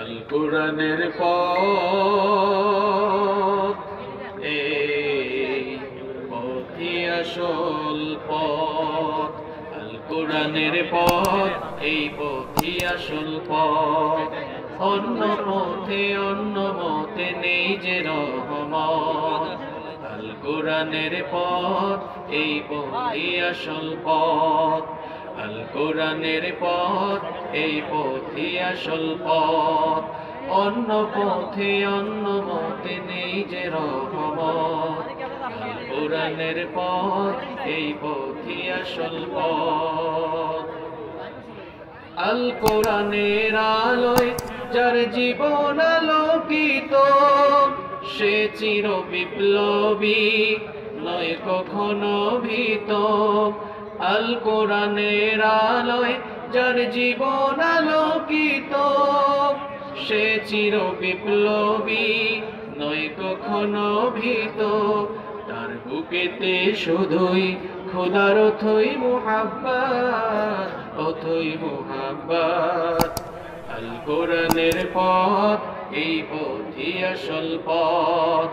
আল কোরআনের পথ এই পথই আসল পথ। আল কোরআনের পথ এই পথই আসল পথ। অন্য পথে অন্য মতে নেই যে রহমত। আল কোরআনের পথ এই পথই আসল পথ। আল কোরআনের পথ এই পথই আসল পথ। অন্য পথে অন্য মতে নেই যে রহমত। আল কোরআনের পথ এই পথই আসল পথ। আল কোরআনের আলোয় যার জীবন আলোকিত, সে চির বিপ্লবী নয় কখনো ভীত। আল কোরআনের আলোয় যার জীবন আলোকিত, সে চির বিপ্লবী নয় কখনো ভীত। তার বুকেতে শুধুই খোদার অথই মুহাব্বত, অথই মুহাব্বত। আল কোরআনের পথ এই পথই আসল পথ।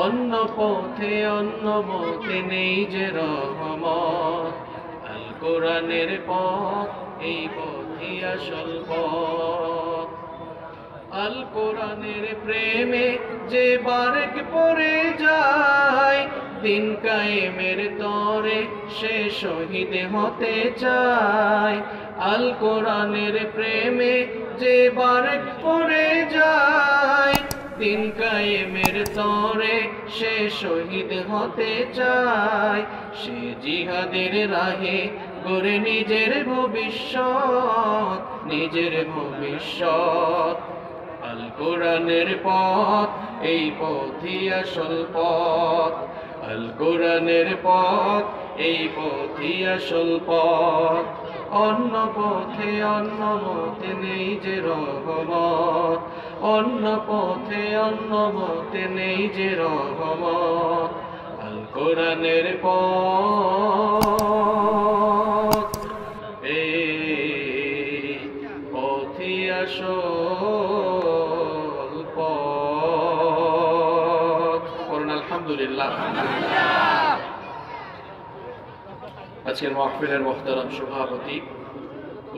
অন্য পথে অন্য মতে নেই যে রহমত। আল কোরআনের পথ এই পথই আসল পথ। আল কোরআনের প্রেমে যে বারেক পড়ে যায়, দিন কায়েমের তরে সে শহীদ হতে চায়। আল কোরআনের প্রেমে যে বারেক পড়ে যায়, দিন কায়েমের তরে সে শহীদ হতে চায়। সে জিহাদের রাহে গড়ে নিজের ভবিষ্যৎ, নিজের ভবিষ্যৎ। আল কোরআনের পথ এই পথই আসল পথ। আল কোরআনের পথ এই পথই আসল পথ। অন্য পথে অন্য মতে নেই যে রহমত। অন্য পথে অন্য মতে নেই যে রহমত। আল কোরআনের পথ এই পথই আসল পথ। পড়ুন আলহামদুলিল্লাহ। আজকের মাহফিলের মুহতারাম সভাপতি,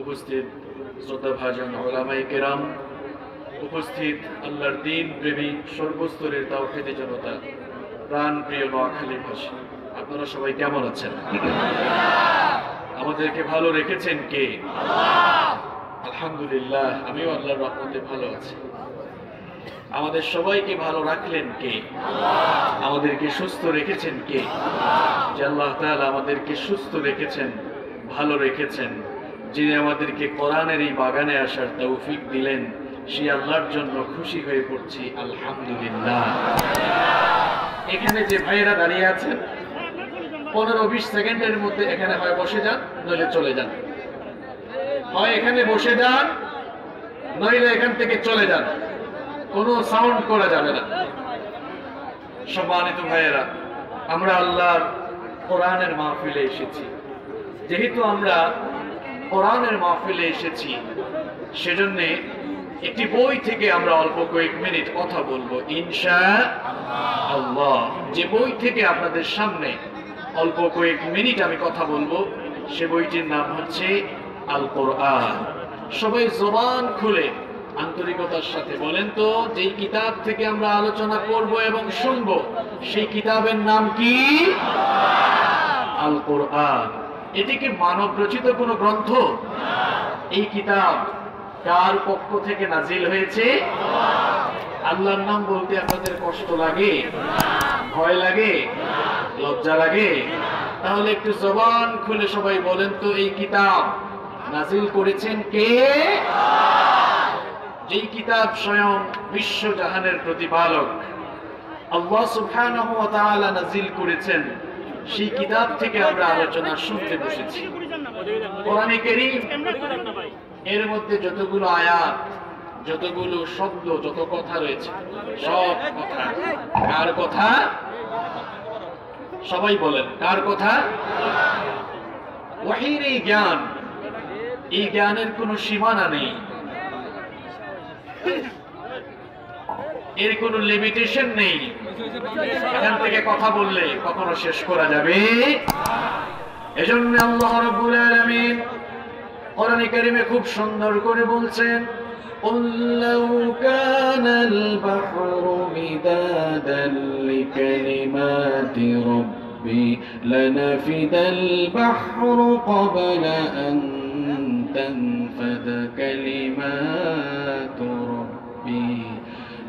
উপস্থিত শ্রদ্ধাভাজন উলামায়ে কেরাম, উপস্থিত আল্লাহর দ্বীন প্রেমী সর্বস্তরের তাওহীদি জনতা, প্রাণ প্রিয় নোয়াখালীবাসী, আপনারা সবাই কেমন আছেন? আমাদেরকে ভালো রেখেছেন কে? আলহামদুলিল্লাহ, আমিও আল্লাহর রহমতে ভালো আছি। আমাদের সবাইকে ভালো রাখলেন কে? আমাদেরকে সুস্থ রেখেছেন কে? যে আল্লাহ তাআলা আমাদেরকে সুস্থ রেখেছেন, ভালো রেখেছেন, যিনি আমাদেরকে কোরআনের এই বাগানে আসার তৌফিক দিলেন, সেই আল্লাহর জন্য খুশি হয়ে পড়ছি আলহামদুলিল্লাহ। এখানে যে ভাইয়েরা দাঁড়িয়ে আছেন, 15-20 সেকেন্ডের মধ্যে এখানে হয় বসে যান, নইলে চলে যান। হয় এখানে বসে যান, নইলে এখান থেকে চলে যান। কোনো সাউন্ড করা যাবে না। সম্মানিত ভাইয়েরা, আমরা আল্লাহর কোরআনের মাহফিলে এসেছি। যেহেতু আমরা কোরআনের মাহফিলে এসেছি, সেজন্য একটি বই থেকে আমরা অল্প কয়েক মিনিট কথা বলবো ইনশাআল্লাহ। যে বই থেকে আপনাদের সামনে অল্প কয়েক মিনিট আমি কথা বলবো, সে বইটির নাম হচ্ছে আল কোরআন। সবাই জবান খুলে আন্তরিকতার সাথে বলেন তো, যেই কিতাব থেকে আমরা আলোচনা করব এবং শুনব, সেই কিতাবের নাম কি? আল কোরআন। এটি কি মানব রচিত কোনো গ্রন্থ? এই কিতাব কার পক্ষ থেকে নাজিল হয়েছে? আল্লাহর নাম বলতে আপনাদের কষ্ট লাগে? ভয় লাগে? লজ্জা লাগে? তাহলে একটু জবান খুলে সবাই বলেন তো, এই কিতাব নাজিল করেছেন কে? যেই কিতাব স্বয়ং বিশ্বজাহানের প্রতিপালক আল্লাহ সুবহানাহু ওয়া তাআলা নাজিল করেছেন, সেই কিতাব থেকে আমরা আলোচনা শুনতে বসেছি। কোরআনে কারীম, এর মধ্যে যতগুলো আয়াত, যতগুলো শব্দ, যত কথা রয়েছে, সব কথা কার কথা? সবাই বলেন, কার কথা? ওয়াহির এই জ্ঞান, এই জ্ঞানের কোনো সীমানা নেই। এর কোনো লিমিটেশন নেই। এখান থেকে কথা বললে কখনো শেষ করা যাবে। এজন্য আল্লাহ রাব্বুল আলামিন কোরআনে কারীমে খুব সুন্দর করে বলছেন, قُل لَّوْ كَانَ الْبَحْرُ مِدَادًا لِّكَلِمَاتِ رَبِّي لَنَفِدَ الْبَحْرُ قَبْلَ أَن تَنفَدَ كَلِمَاتُ رَبِّي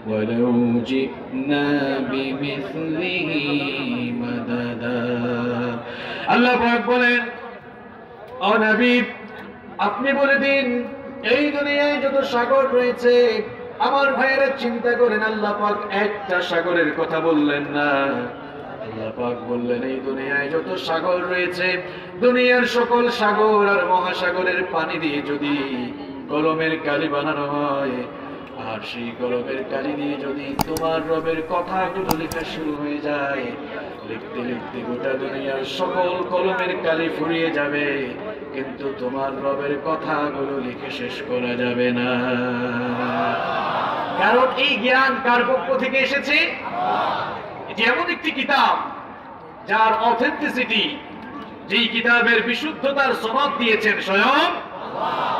وَلَوْ جِئْنَا بِمِثْلِهِ مَدَدًا। আল্লাহ পাক বলেন, ও নবী আপনি বলে দিন, এই দুনিয়ায় যত সাগর রয়েছে, আমার ভাইয়েরা চিন্তা করেন, আল্লাহ পাক একটা সাগরের কথা বললেন না। আল্লাহ পাক বললেন এই দুনিয়ায় যত সাগর রয়েছে, দুনিয়ার সকল সাগর আর মহাসাগরের পানি দিয়ে যদি কলমের কালি বানানো হয়, আর সেই কলমের কালি দিয়ে যদি তোমার রবের কথাগুলো লেখা শুরু হয়ে যায়, লিখতে লিখতে গোটা দুনিয়ার সকল কলমের কালি ফুরিয়ে যাবে, কিন্তু তোমার রবের কথাগুলো লিখে শেষ করা যাবে না। কারণ এই জ্ঞান কার পক্ষ থেকে এসেছে? এটি এমন একটি কিতাব যার অথেন্টিসিটি, যেই কিতাবের বিশুদ্ধতার সনদ দিয়েছেন স্বয়ং আল্লাহ।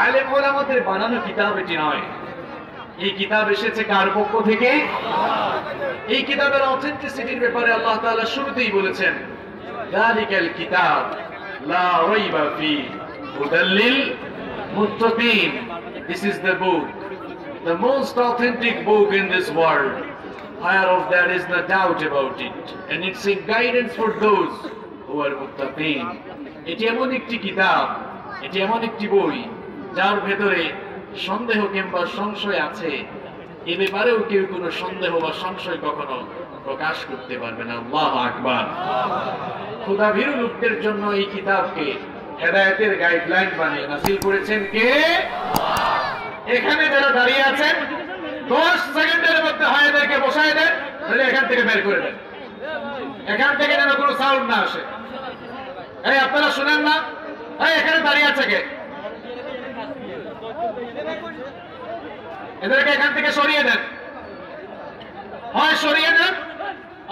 আলেম ওলামাদের বানানো কিতাব এটি নয়। এই কিতাব এসেছে কার পক্ষ থেকে? এই কিতাবের অথেন্টিসিটির ব্যাপারে আল্লাহ তাআলা শুরুতেই বলেছেন, যালিকাল কিতাব লা রাইবা ফি হুদাল লিল মুত্তাকিন। This is the book, the most authentic book in this world, whereof there is no doubt about it, and it's a guidance for those who are muttaqin. এটি এমন একটি কিতাব, এটি এমন একটি বই যার ভেতরে সন্দেহ কিংবা সংশয় আছে, এ ব্যাপারেও কেউ কোনো সন্দেহ বা সংশয় কখনো প্রকাশ করতে পারবে না। আল্লাহু আকবার। খোদাভীরু লোকদের জন্য এই কিতাবকে হেদায়েতের গাইডলাইন বানিয়ে নাযিল করেছেন কে? আল্লাহ। এখানে যারা দাঁড়িয়ে আছেন 10 সেকেন্ডের মধ্যে হয় এদেরকে বসায় দেন, তাহলে এখান থেকে বের করে দেন। এখান থেকে যেন কোনো সাউন্ড না আসে। এই আপনারা শুনেন না? এই এখানে দাঁড়িয়ে আছে কে? এদেরকে এখান থেকে সরিয়ে দেন, হয় সরিয়ে দেন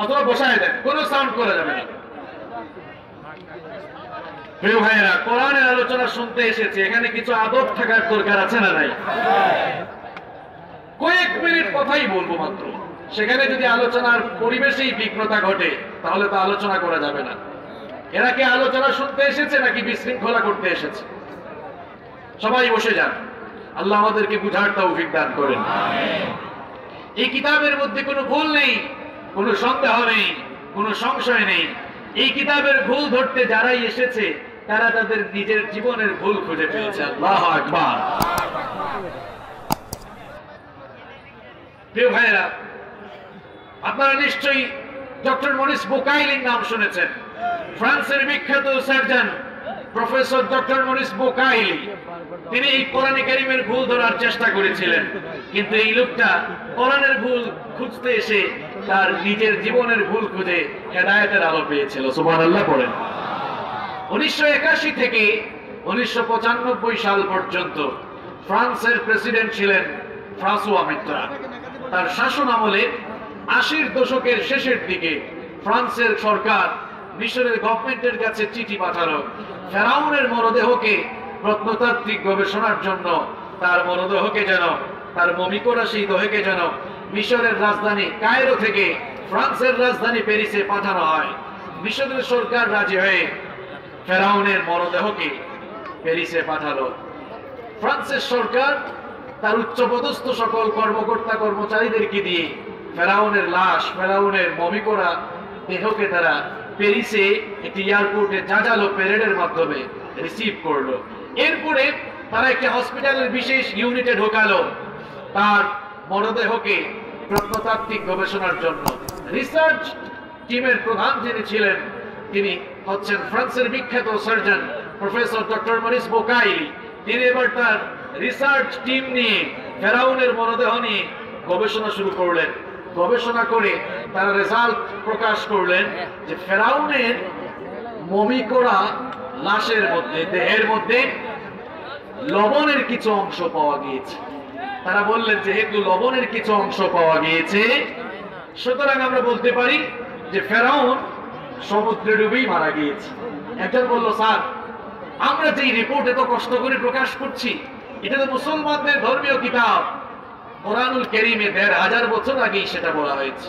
অথবা বসায় দেন, কোনো সাউন্ড করা যাবে না। প্রিয় ভাইয়েরা, কোরআনের আলোচনা শুনতে এসেছে, এখানে কিছু আদব থাকার দরকার আছে না নাই? কয়েক মিনিট কথাই বলবো মাত্র, সেখানে যদি আলোচনার পরিবেশেই বিঘ্নতা ঘটে তাহলে তো আলোচনা করা যাবে না। এরা কি আলোচনা শুনতে এসেছে নাকি বিশৃঙ্খলা করতে এসেছে? সবাই বসে যান, আল্লাহ আমাদেরকে বুঝার তৌফিক দান করেন। এই কিতাবের মধ্যে কোনো ভুল নেই, কোনো সন্দেহ নেই, কোনো সংশয় নেই। এই কিতাবের ভুল ধরতে যারাই এসেছে তারা তাদের নিজের জীবনের ভুল খুঁজে পেয়েছে। আল্লাহু আকবার। প্রিয় ভাইয়েরা, আপনারা নিশ্চয়ই ডক্টর মরিস বুকাইলির নাম শুনেছেন। ফ্রান্সের বিখ্যাত surgeon professor doctor Morris Bucaille, তিনি এই কোরআনে কারীমের ভুল ধরার চেষ্টা করেছিলেন, কিন্তু এই লোকটা কোরআনের ভুল খুঁজতে এসে তার নিজের জীবনের ভুল খুঁজে হেদায়েতের আলো পেয়েছিল। সুবহানাল্লাহ পড়েন। 1981 থেকে 1995 সাল পর্যন্ত ফ্রান্সের প্রেসিডেন্ট ছিলেন ফ্রাঁসোয়া মিত্রা। তার শাসন আমলে 80-র দশকের শেষের দিকে ফ্রান্সের সরকার মিশরের গভর্নমেন্টের কাছে চিঠি পাঠালো, ফেরাউনের মরদেহকে প্রত্নতাত্ত্বিক গবেষণার জন্য তার মরদেহকে যেন, তার মমি করা সেই দেহকে যেন মিশরের রাজধানী কায়রো থেকে ফ্রান্সের রাজধানী প্যারিসে পাঠানো হয়। মিশরের সরকার রাজি হয়ে ফেরাউনের মরদেহকে প্যারিসে পাঠালো। ফ্রান্সের সরকার তার উচ্চপদস্থ সকল কর্মকর্তা কর্মচারীদেরকে দিয়ে ফেরাউনের লাশ, ফেরাউনের মমি করা দেহকে তারা প্যারিসে একটি এয়ারপোর্টে জাঁজালো প্যারেডের মাধ্যমে রিসিভ করলো। এরপরে তারা একটি হসপিটালের বিশেষ ইউনিটে ঢোকালো তার মরদেহকে প্রত্নতাত্ত্বিক গবেষণার জন্য। রিসার্চ টিমের প্রধান যিনি ছিলেন তিনি হচ্ছেন ফ্রান্সের বিখ্যাত surgeon professor doctor Morris Bucaille. তিনি এবার তার রিসার্চ টিম নিয়ে ফেরাউনের মরদেহ নিয়ে গবেষণা শুরু করলেন। গবেষণা করে তারা রেজাল্ট প্রকাশ করলেন যে ফেরাউনের মমি করা লাশের মধ্যে, দেহের মধ্যে লবণের কিছু অংশ পাওয়া গিয়েছে। তারা বললেন যেহেতু লবণের কিছু অংশ পাওয়া গিয়েছে, সুতরাং আমরা বলতে পারি যে ফেরাউন সমুদ্রে ডুবেই মারা গিয়েছে। একজন বলল, স্যার আমরা যে রিপোর্ট এত কষ্ট করে প্রকাশ করছি, এটা তো মুসলমানদের ধর্মীয় কিতাব কোরআনুল কারীমে ১৫০০ বছর আগেই সেটা বলা হয়েছে।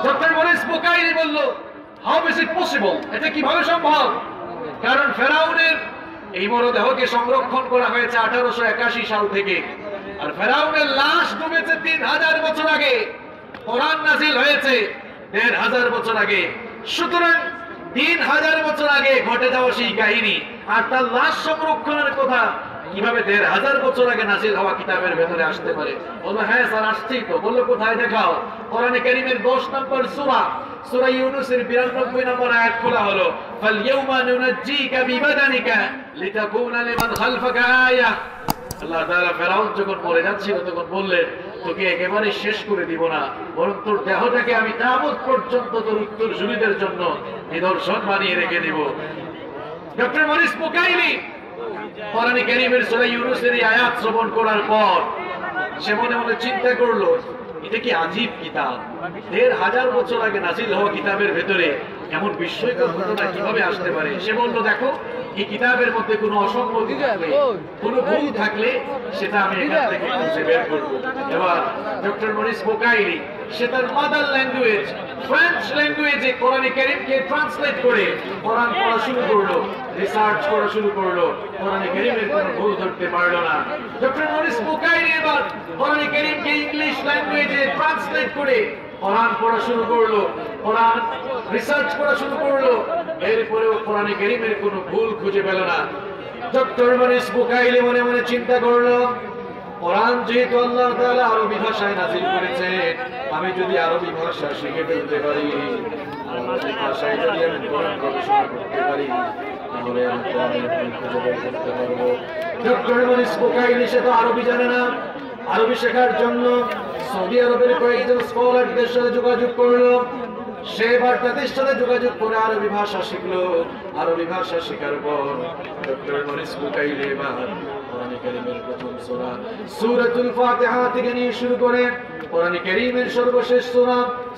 ডক্টর মরিস বুকাইলি বলল, হাউ ইজ ইট পসিবল, এটা কিভাবে সম্ভব? কারণ ফেরাউনের এই মরদেহকে সংরক্ষণ করা হয়েছে 1881 সাল থেকে, আর ফেরাউনের লাশ ডুবেছে ৩০০০ বছর আগে, কোরআন নাযিল হয়েছে ১৫০০ বছর আগে। সুতরাং ৩০০০ বছর আগে ঘটে যাওয়া সেই কাহিনী আর তার লাশ সংরক্ষণের কথা কিভাবে ১৫০০ বছর আগে নাযিল হওয়া কিতাবের ভেতরে আসতে পারে? বললো, হ্যাঁ স্যার আসছি তো। বললো, কোথায় দেখাও? কোরআনে কারীমের 10 নম্বর সূরা, সূরা ইউনূসের ৯২ নম্বর আয়াত খোলা হলো, ফালইয়াউমা নুনাজ্জিকা বিবাদানিকা লিতাকুনা লিমান খালফাকা আয়া। আল্লাহ তাআলা ফেরাউন যখন মরে যাচ্ছিল তখন বললেন, তোকে একেবারে শেষ করে দিব না, বরং তোর দেহটাকে আমি কিয়ামত পর্যন্ত তোর উত্তরসূরিদের জন্য নিদর্শন বানিয়ে রেখে দিব। ডক্টর মরিস বুকাইলি কোরআনে কারীমের সূরা ইউনূসের এই আয়াত শ্রবণ করার পর সে মনে মনে চিন্তা করলো, এটা কি আজীব কিতাব, ১৫০০ বছর আগে নাযিল হওয়া কিতাবের ভেতরে এমন বিস্ময়কর ঘটনা কিভাবে আসতে পারে? সে বলল, দেখো এই কিতাবের মধ্যে কোনো অসঙ্গতি থাকলে, কোনো ভুল থাকলে সেটা আমি এখান থেকে খুঁজে বের করব। এবার ডক্টর মরিস বুকাইলি সে তার মাদার ল্যাঙ্গুয়েজ ফ্রেঞ্চ ল্যাঙ্গুয়েজে কোরআনে কারীমকে ট্রান্সলেট করে কোরআন পড়া শুরু করলো, রিসার্চ করা শুরু করলো, কোরআনে কারীমের কোনো ভুল ধরতে পারলো না। ডক্টর মরিস বুকাইলি এবার কোরআনে কারীমকে ইংলিশ ল্যাঙ্গুয়েজে ট্রান্সলেট করে কোরআন পড়া শুরু করলো, কোরআন রিসার্চ করা শুরু করলো, এরপরেও কোরআনে কারীমের কোনো ভুল খুঁজে পেল না। ডক্টর মরিস বুকাইলি মনে মনে চিন্তা করলো, কোরআন যেহেতু আল্লাহ তাআলা আরবি ভাষায় নাযিল করেছে, আমি যদি আরবি ভাষা শিখে ফেলতে পারি, আরবি ভাষায় যদি আমি কোরআন গবেষণা করতে পারি, তাহলে আমি কোরআনের ভুল খুঁজে বের করতে পারবো। ডক্টর মরিস বুকাইলি সে তো আরবি জানে না, আরবি শেখার জন্য সৌদি আরবের কয়েকজন স্কলারদের সাথে যোগাযোগ করলো। সে এবার তাদের সাথে যোগাযোগ করে আরবি ভাষা শিখলো। আরবি ভাষা শেখার পর ডক্টর মরিস বুকাইলি এবার কোরআনে কারীমের প্রথম সূরা সূরাতুল ফাতিহা থেকে নিয়ে শুরু করে কোরআনে কারীমের সর্বশেষ সূরা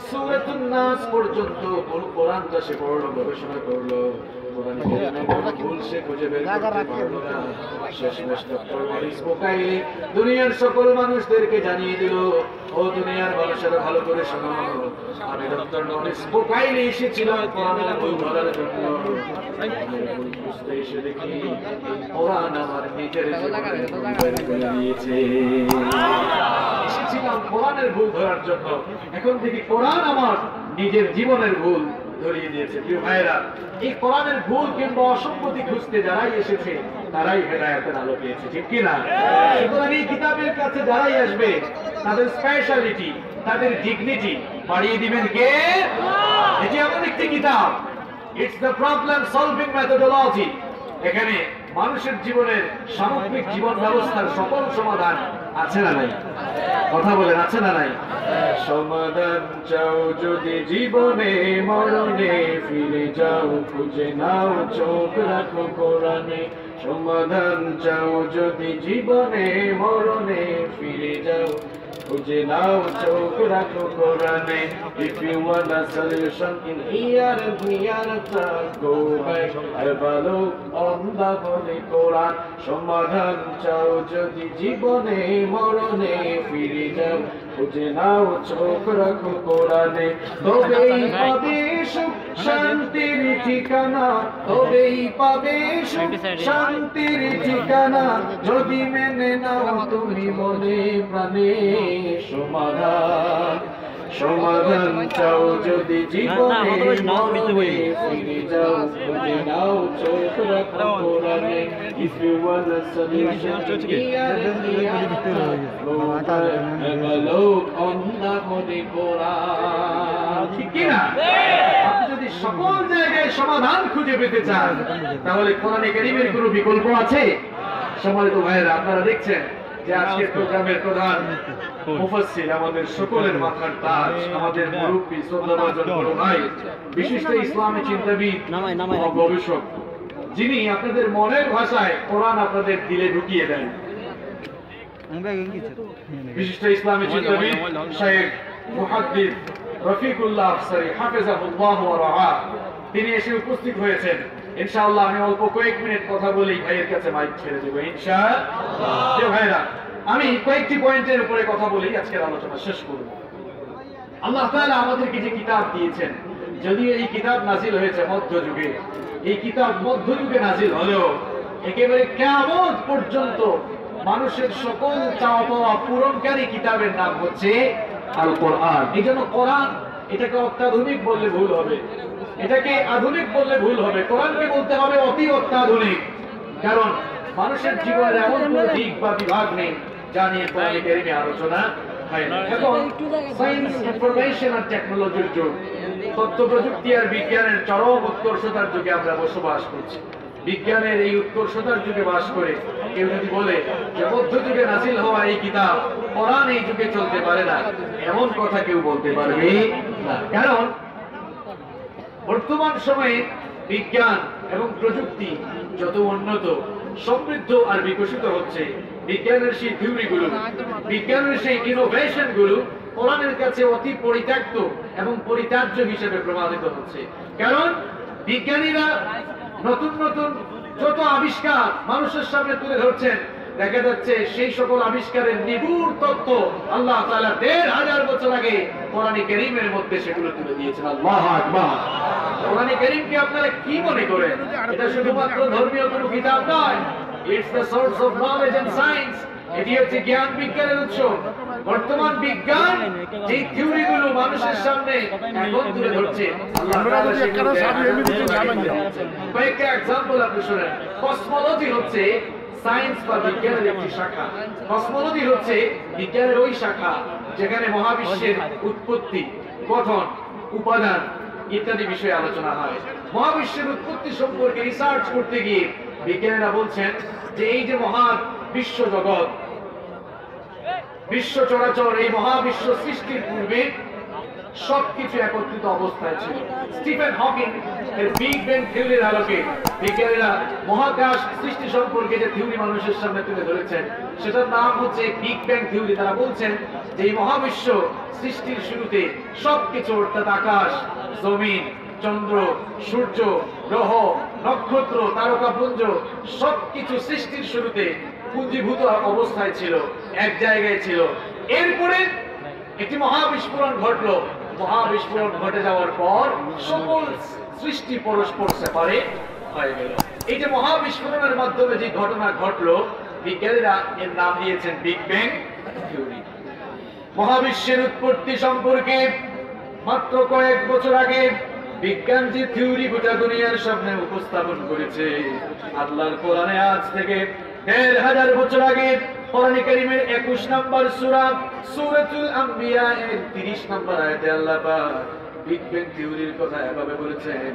সূরাতুন নাস পর্যন্ত পুরো কোরআনটা সে পড়লো, গবেষণা করলো। কোরআনে কারীমের কোনো ভুল সে খুঁজে বের করতে পারলো না। শেষমেশ ডক্টর মরিস বুকাইলি দুনিয়ার সকল মানুষদেরকে জানিয়ে দিল, ও দুনিয়ার মানুষেরা ভালো করে শোনো, আমি ডক্টর মরিস বুকাইলি এসেছিলাম কোরআনের ভুল ধরার জন্য। বুঝতে এসে দেখি কোরআন আমার নিজের জীবনের ভুল বের করে দিয়েছে। এসেছিলাম কোরআনের ভুল ধরার জন্য, এখন থেকে কোরআন আমার নিজের জীবনের ভুল ধরিয়ে দিয়েছে। প্রিয় ভাইরা, এই কোরআনের ভুল কিংবা অসঙ্গতি খুঁজতে যারাই এসেছে তারাই হেদায়েতের আলো পেয়েছে, ঠিক কি না? সুতরাং এই কিতাবের কাছে যারাই আসবে তাদের স্পেশালিটি, তাদের ডিগনিটি বাড়িয়ে দিবেন কে? এটি এমন একটি কিতাব, it's the problem solving methodology. এখানে মানুষের জীবনের সামগ্রিক জীবন ব্যবস্থার সকল সমাধান আছে না নাই? কথা বলেন, আছে না নাই? সমাধান চাও যদি জীবনে মরণে, ফিরে যাও খুঁজে নাও চোখ রাখো কোরআনে। সমাধান চাও যদি জীবনে মরণে, ফিরে যাও খুঁজে নাও চোখ রাখো কোরআনে। If you want a solution in here and here, go back, have a look on the Holy Quran. সমাধান চাও যদি জীবনে মরণে, ফিরে যাও খুঁজে নাও চোখ রাখো কোরআনে। তবেই পাবে সুখ শান্তির ঠিকানা, তবেই পাবে সুখ শান্তির ঠিকানা, যদি মেনে নাও তুমি মনে প্রাণে। সমাধান সমাধান চাও যদি জীবনে মরণে, ফিরে যাও খুঁজে নাও চোখ রাখো কোরআনে। If you want a solution, here and here, have a look on the Holy Quran. ঠিক কি না? আপনি যদি সকল জায়গায় সমাধান খুঁজে পেতে চান, তাহলে কোরআনে কারীমের কোনো বিকল্প আছে? সম্মানিত ভাইয়েরা, আপনারা দেখছেন যে আজকের প্রোগ্রামের প্রধান মুফাসসির, আমাদের সকলের মাথার তাজ, আমাদের মুরব্বী শ্রদ্ধাভাজন বড় ভাই, বিশিষ্ট ইসলামী চিন্তাবিদ ও গবেষক, যিনি আপনাদের মনের ভাষায় কোরআন আপনাদের দিলে ঢুকিয়ে দেন। বিশিষ্ট ইসলামী চিন্তাবিদ শেখ মুহাদ্দিস রফিকুল্লাহ আফসারী হাফেজাহুল্লাহ ওয়া রাআহ, তিনি এসে উপস্থিত হয়েছেন। ইনশাআল্লাহ আমি অল্প কয়েক মিনিট কথা বলেই ভাইয়ের কাছে মাইক ছেড়ে দেব ইনশাআল্লাহ। ভাইরা, আমি কয়েকটি পয়েন্টের উপরে কথা বলেই আজকের আলোচনা শেষ করব। আল্লাহ তাআলা আমাদেরকে যে কিতাব দিয়েছেন, যদিও এই কিতাব নাজিল হয়েছে মধ্যযুগে, এই কিতাব মধ্যযুগে নাজিল হলেও একেবারে কিয়ামত পর্যন্ত মানুষের সকল চাওয়া পাওয়া পূরণকারী কিতাবের নাম হচ্ছে আল কোরআন। এই জন্য কোরআন এটাকে অত্যাধুনিক বললে ভুল হবে, এটাকে আধুনিক বললে ভুল হবে। কোরআনকে বলতে হবে অতি অত্যাধুনিক, কারণ মানুষের জীবনের এমন কোনো দিক বা বিভাগ নেই যা নিয়ে কোরআনে কারীমে আলোচনা হয় না। এখন সায়েন্স, ইনফরমেশন আর টেকনোলজির যুগ, তথ্য প্রযুক্তি আর বিজ্ঞানের চরম উৎকর্ষতার যুগে আমরা বসবাস করছি। বিজ্ঞানের এই উৎকর্ষতার যুগে বাস করে কেউ যদি বলে যে মধ্যযুগে নাজিল হওয়া এই কিতাব কোরআন এই যুগে চলতে পারে না, এমন কথা কেউ বলতে পারবে না। কারণ বর্তমান সময়ে বিজ্ঞান এবং প্রযুক্তি যত উন্নত, সমৃদ্ধ আর বিকশিত হচ্ছে, বিজ্ঞানের সেই থিওরিগুলো, বিজ্ঞানের সেই ইনোভেশন গুলো কোরআনের কাছে অতি পরিত্যক্ত এবং পরিত্যাজ্য হিসেবে প্রমাণিত হচ্ছে। কারণ বিজ্ঞানীরা নতুন নতুন যত আবিষ্কার মানুষের সামনে তুলে ধরছেন, দেখা যাচ্ছে সেই সকল আবিষ্কারের নিগুড় তথ্য আল্লাহ তাআলা ১৫০০ বছর আগে কোরআনে কারীমের মধ্যে সেগুলো তুলে দিয়েছেন। আল্লাহু আকবার। কোরআনে কারীমকে আপনারা কি মনে করেন? এটা শুধুমাত্র ধর্মীয় কোনো কিতাব নয়, it's the source of knowledge and science. এটি হচ্ছে জ্ঞান বিজ্ঞানের উৎস। বর্তমান বিজ্ঞান যে থিওরিগুলো মানুষের সামনে এখন তুলে ধরছে, কয়েকটা এক্সাম্পল আপনি শুনেন। কসমোলজি হচ্ছে সায়েন্স বা বিজ্ঞানের একটি শাখা। কসমোলজি হচ্ছে বিজ্ঞানের ওই শাখা যেখানে মহাবিশ্বের উৎপত্তি, গঠন, উপাদান ইত্যাদি বিষয়ে আলোচনা হয়। মহাবিশ্বের উৎপত্তি সম্পর্কে রিসার্চ করতে গিয়ে বিজ্ঞানীরা বলছেন যে এই যে মহাবিশ্ব জগৎ, বিশ্ব চরাচর, এই মহাবিশ্ব সৃষ্টির পূর্বে সবকিছু একত্রিত অবস্থায় ছিল। স্টিফেন হকিং এর বিগ ব্যাং থিওরির আলোকে বিজ্ঞানীরা মহাকাশ সৃষ্টি সম্পর্কে যে থিওরি মানুষের সামনে তুলে ধরেছেন, সেটার নাম হচ্ছে বিগ ব্যাং থিওরি। তারা বলছেন যে এই মহাবিশ্ব সৃষ্টির শুরুতে সবকিছু, অর্থাৎ আকাশ, জমিন, চন্দ্র, সূর্য, গ্রহ, নক্ষত্র, তারকাপুঞ্জ, সবকিছু সৃষ্টির শুরুতে পুঞ্জীভূত অবস্থায় ছিল, এক জায়গায় ছিল। এরপরে একটি মহাবিস্ফোরণ ঘটলো। মহাবিস্ফোরণ ঘটে যাওয়ার পর সকল সৃষ্টি পরস্পর সেপারেট হয়ে গেল। এই যে মহাবিস্ফোরণের মাধ্যমে যে ঘটনা ঘটলো, বিজ্ঞানীরা এর নাম দিয়েছেন বিগ ব্যাং থিওরি। মহাবিশ্বের উৎপত্তি সম্পর্কে মাত্র কয়েক বছর আগে বিজ্ঞান যে থিওরি গোটা দুনিয়ার সামনে উপস্থাপন করেছে, আল্লাহর কোরআনে আজ থেকে ১৫০০ বছর আগে কোরআনে কারীমের ২১ নম্বর সূরা সূরাতুল আম্বিয়া এর ৩০ নম্বর আয়াতে আল্লাহ পাক বিগ ব্যাং থিওরির কথা এভাবে বলেছেন,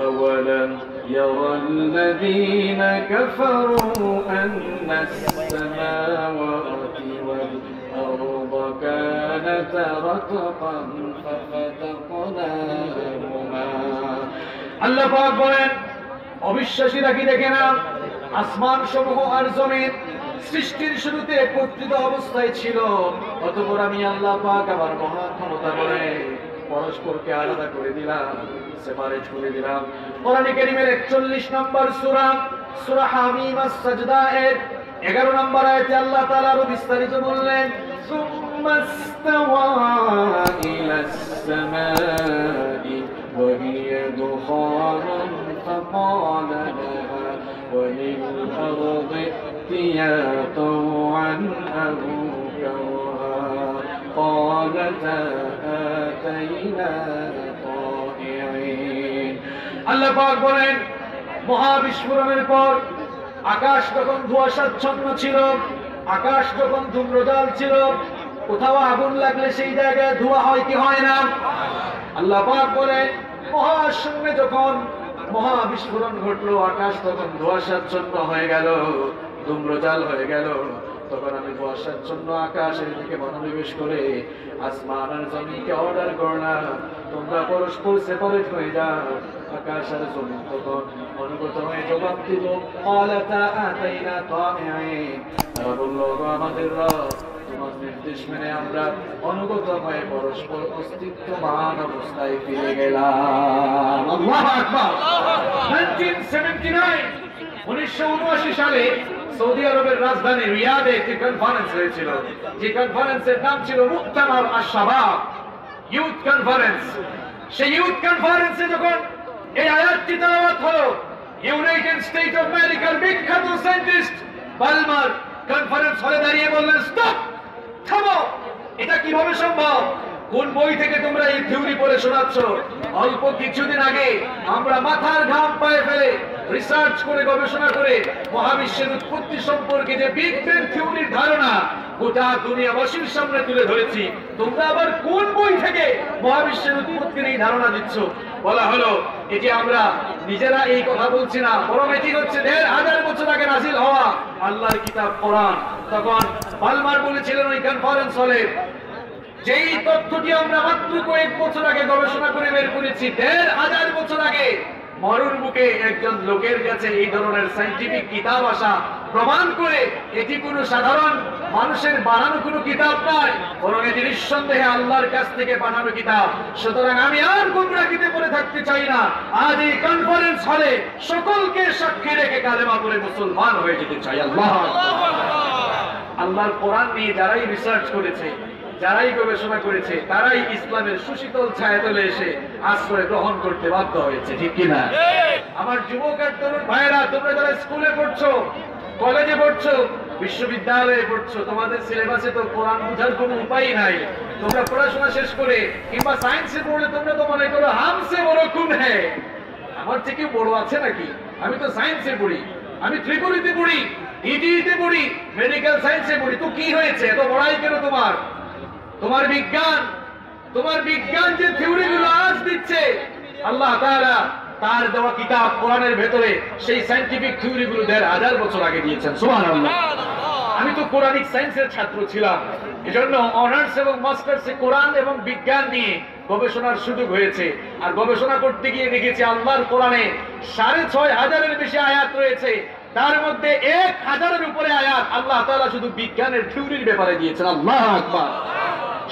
আওয়ালাম ইয়ারাল্লাযীনা কাফারু আন্নাস সামাওয়াতি ওয়াল আরদা কানাতা রাতকান ফাফাতাকনাহুমা। আল্লাহ পাক বলেন, অবিশ্বাসীরা কি দেখে না? আসমান সমূহ আর জমিন সৃষ্টির শুরুতে একত্রিত অবস্থায় ছিল, অতঃপর আমি আল্লাহ পাক আমার মহা ক্ষমতা বলে পরস্পরকে আলাদা করে দিলাম, সেপারেট করে দিলাম। কোরআনে কারীমের ৪১ নম্বর সূরা সূরা হামিম আস-সাজদা এর ১১ নম্বর আয়াতে আল্লাহ তাআলা আরো বিস্তারিত বললেন, সুম্মাস্তাওয়া ইলাস সামাই ওয়া হিয়া দুখানুন ফাকালা লাহা وللأرض ائتيا طوعا أو كرها قالتا آتينا طائعين। আল্লাহ পাক বলেন, মহাবিস্ফোরণের পর আকাশ তখন ধোঁয়াশাচ্ছন্ন ছিল, আকাশ তখন ধূম্রজাল ছিল। কোথাও আগুন লাগলে সেই জায়গায় ধোঁয়া হয় কি হয় না? আল্লাহ পাক বলেন, মহাশূন্যে যখন মহাবিস্ফোরণ ঘটলো, আকাশ তখন ধোঁয়াশাচ্ছন্ন হয়ে গেল, ধূম্রজাল হয়ে গেল। তখন আমি কুয়াশার জন্য আকাশের দিকে মনোনিবেশ করে আসমান আর জমিনকে অর্ডার করলাম, তোমরা পরস্পর সেপারেট হয়ে যাও। আকাশ আর জমিন তখন অনুগত হয়ে জবাব দিল, আলাতা আতাইনা তামিঈন, তারা বলল, আমাদের রব, তোমার নির্দেশ মেনে আমরা অনুগত হয়ে পরস্পর অস্তিত্বমান অবস্থায় ফিরে গেলাম। আল্লাহু আকবার। 1979 1979 সালে সৌদি আরবের রাজধানী রিয়াদে একটি কনফারেন্স হয়েছিল, যে কনফারেন্সের নাম ছিল মুক্তামার আশ-শাবাব, ইউথ কনফারেন্স। সেই ইউথ কনফারেন্সে যখন এই আয়াতটি তেলাওয়াত হলো, ইউনাইটেড স্টেট অফ আমেরিকার বিখ্যাত সায়েন্টিস্ট বালমার কনফারেন্স হলে দাঁড়িয়ে বললেন, স্টপ, থামো, এটা কিভাবে সম্ভব? কোন বই থেকে তোমরা এই থিওরি পড়ে শোনাচ্ছ? অল্প কিছুদিন আগে আমরা মাথার ঘাম পায়ে ফেলে রিসার্চ করে গবেষণা করে মহাবিশ্বের উৎপত্তি সম্পর্কে যে বিগ ব্যাং থিওরির ধারণা গোটা দুনিয়াবাসীর সামনে তুলে ধরেছি, তোমরা আবার কোন বই থেকে মহাবিশ্বের উৎপত্তির এই ধারণা দিচ্ছ? বলা হলো, এটি আমরা নিজেরা এই কথা বলছি না, বরং এটি হচ্ছে ১,৫০০ বছর আগে নাজিল হওয়া আল্লাহর কিতাব কোরআন। তখন বালমার বলেছিলেন ওই কনফারেন্স হলে, যেই তথ্যটি আমরা মাত্র কয়েক বছর আগে গবেষণা করে বের করেছি, ১,৫০০ বছর আগে মরুর বুকে একজন লোকের কাছে এই ধরনের সায়েন্টিফিক কিতাব আসা প্রমাণ করে এটি কোনো সাধারণ মানুষের বানানো কোনো কিতাব নয়, বরং এটি নিঃসন্দেহে আল্লাহর কাছ থেকে বানানো কিতাব। সুতরাং আমি আর গুমরাহিতে পড়ে থাকতে চাই না, আজ এই কনফারেন্স হলে সকলকে সাক্ষী রেখে কালেমা পড়ে মুসলমান হয়ে যেতে চাই। আল্লাহ আল্লাহর কোরআন নিয়ে যারাই রিসার্চ করেছে, যারাই গবেষণা করেছে, তারাই ইসলামের সুশীতল ছায়াতলে এসে আশ্রয় গ্রহণ করতে বাধ্য হয়েছে, ঠিক কিনা? আমার যুবক আর তরুণ ভাইয়েরা, তোমরা যারা স্কুলে পড়ছো, কলেজে পড়ছো, বিশ্ববিদ্যালয়ে পড়ছো, তোমাদের সিলেবাসে তো কোরআন বোঝার কোনো উপায় নাই। তোমরা পড়াশোনা শেষ করে কিংবা সায়েন্সে পড়লে তোমরা তো মনে করো হামসে বড় কোন হ্যাঁ, আমার থেকে বড় আছে নাকি? আমি তো সায়েন্সে পড়ি, আমি ত্রিপুরীতে পড়ি, ইডিতে পড়ি, মেডিকেল সায়েন্সে পড়ি, তো কি হয়েছে? এত বড়াই কেন তোমার? তোমার বিজ্ঞান যে থিওরিগুলো আজ দিচ্ছে, আল্লাহ তাআলা তার দেওয়া কিতাব কোরআনের ভেতরে সেই সায়েন্টিফিক থিওরিগুলো ১,৫০০ বছর আগে দিয়েছেন। সুবহানাল্লাহ। আমি তো কোরআনিক সায়েন্সের ছাত্র ছিলাম, এজন্য অনার্স এবং মাস্টার্সে কোরআন এবং বিজ্ঞান নিয়ে গবেষণার সুযোগ হয়েছে। আর গবেষণা করতে গিয়ে দেখেছি আল্লাহর কোরআনে ৬,৫০০-এর বেশি আয়াত রয়েছে, তার মধ্যে ১,০০০-এর উপরে আয়াত আল্লাহ তাআলা শুধু বিজ্ঞানের থিওরির ব্যাপারে দিয়েছেন। আল্লাহু আকবার।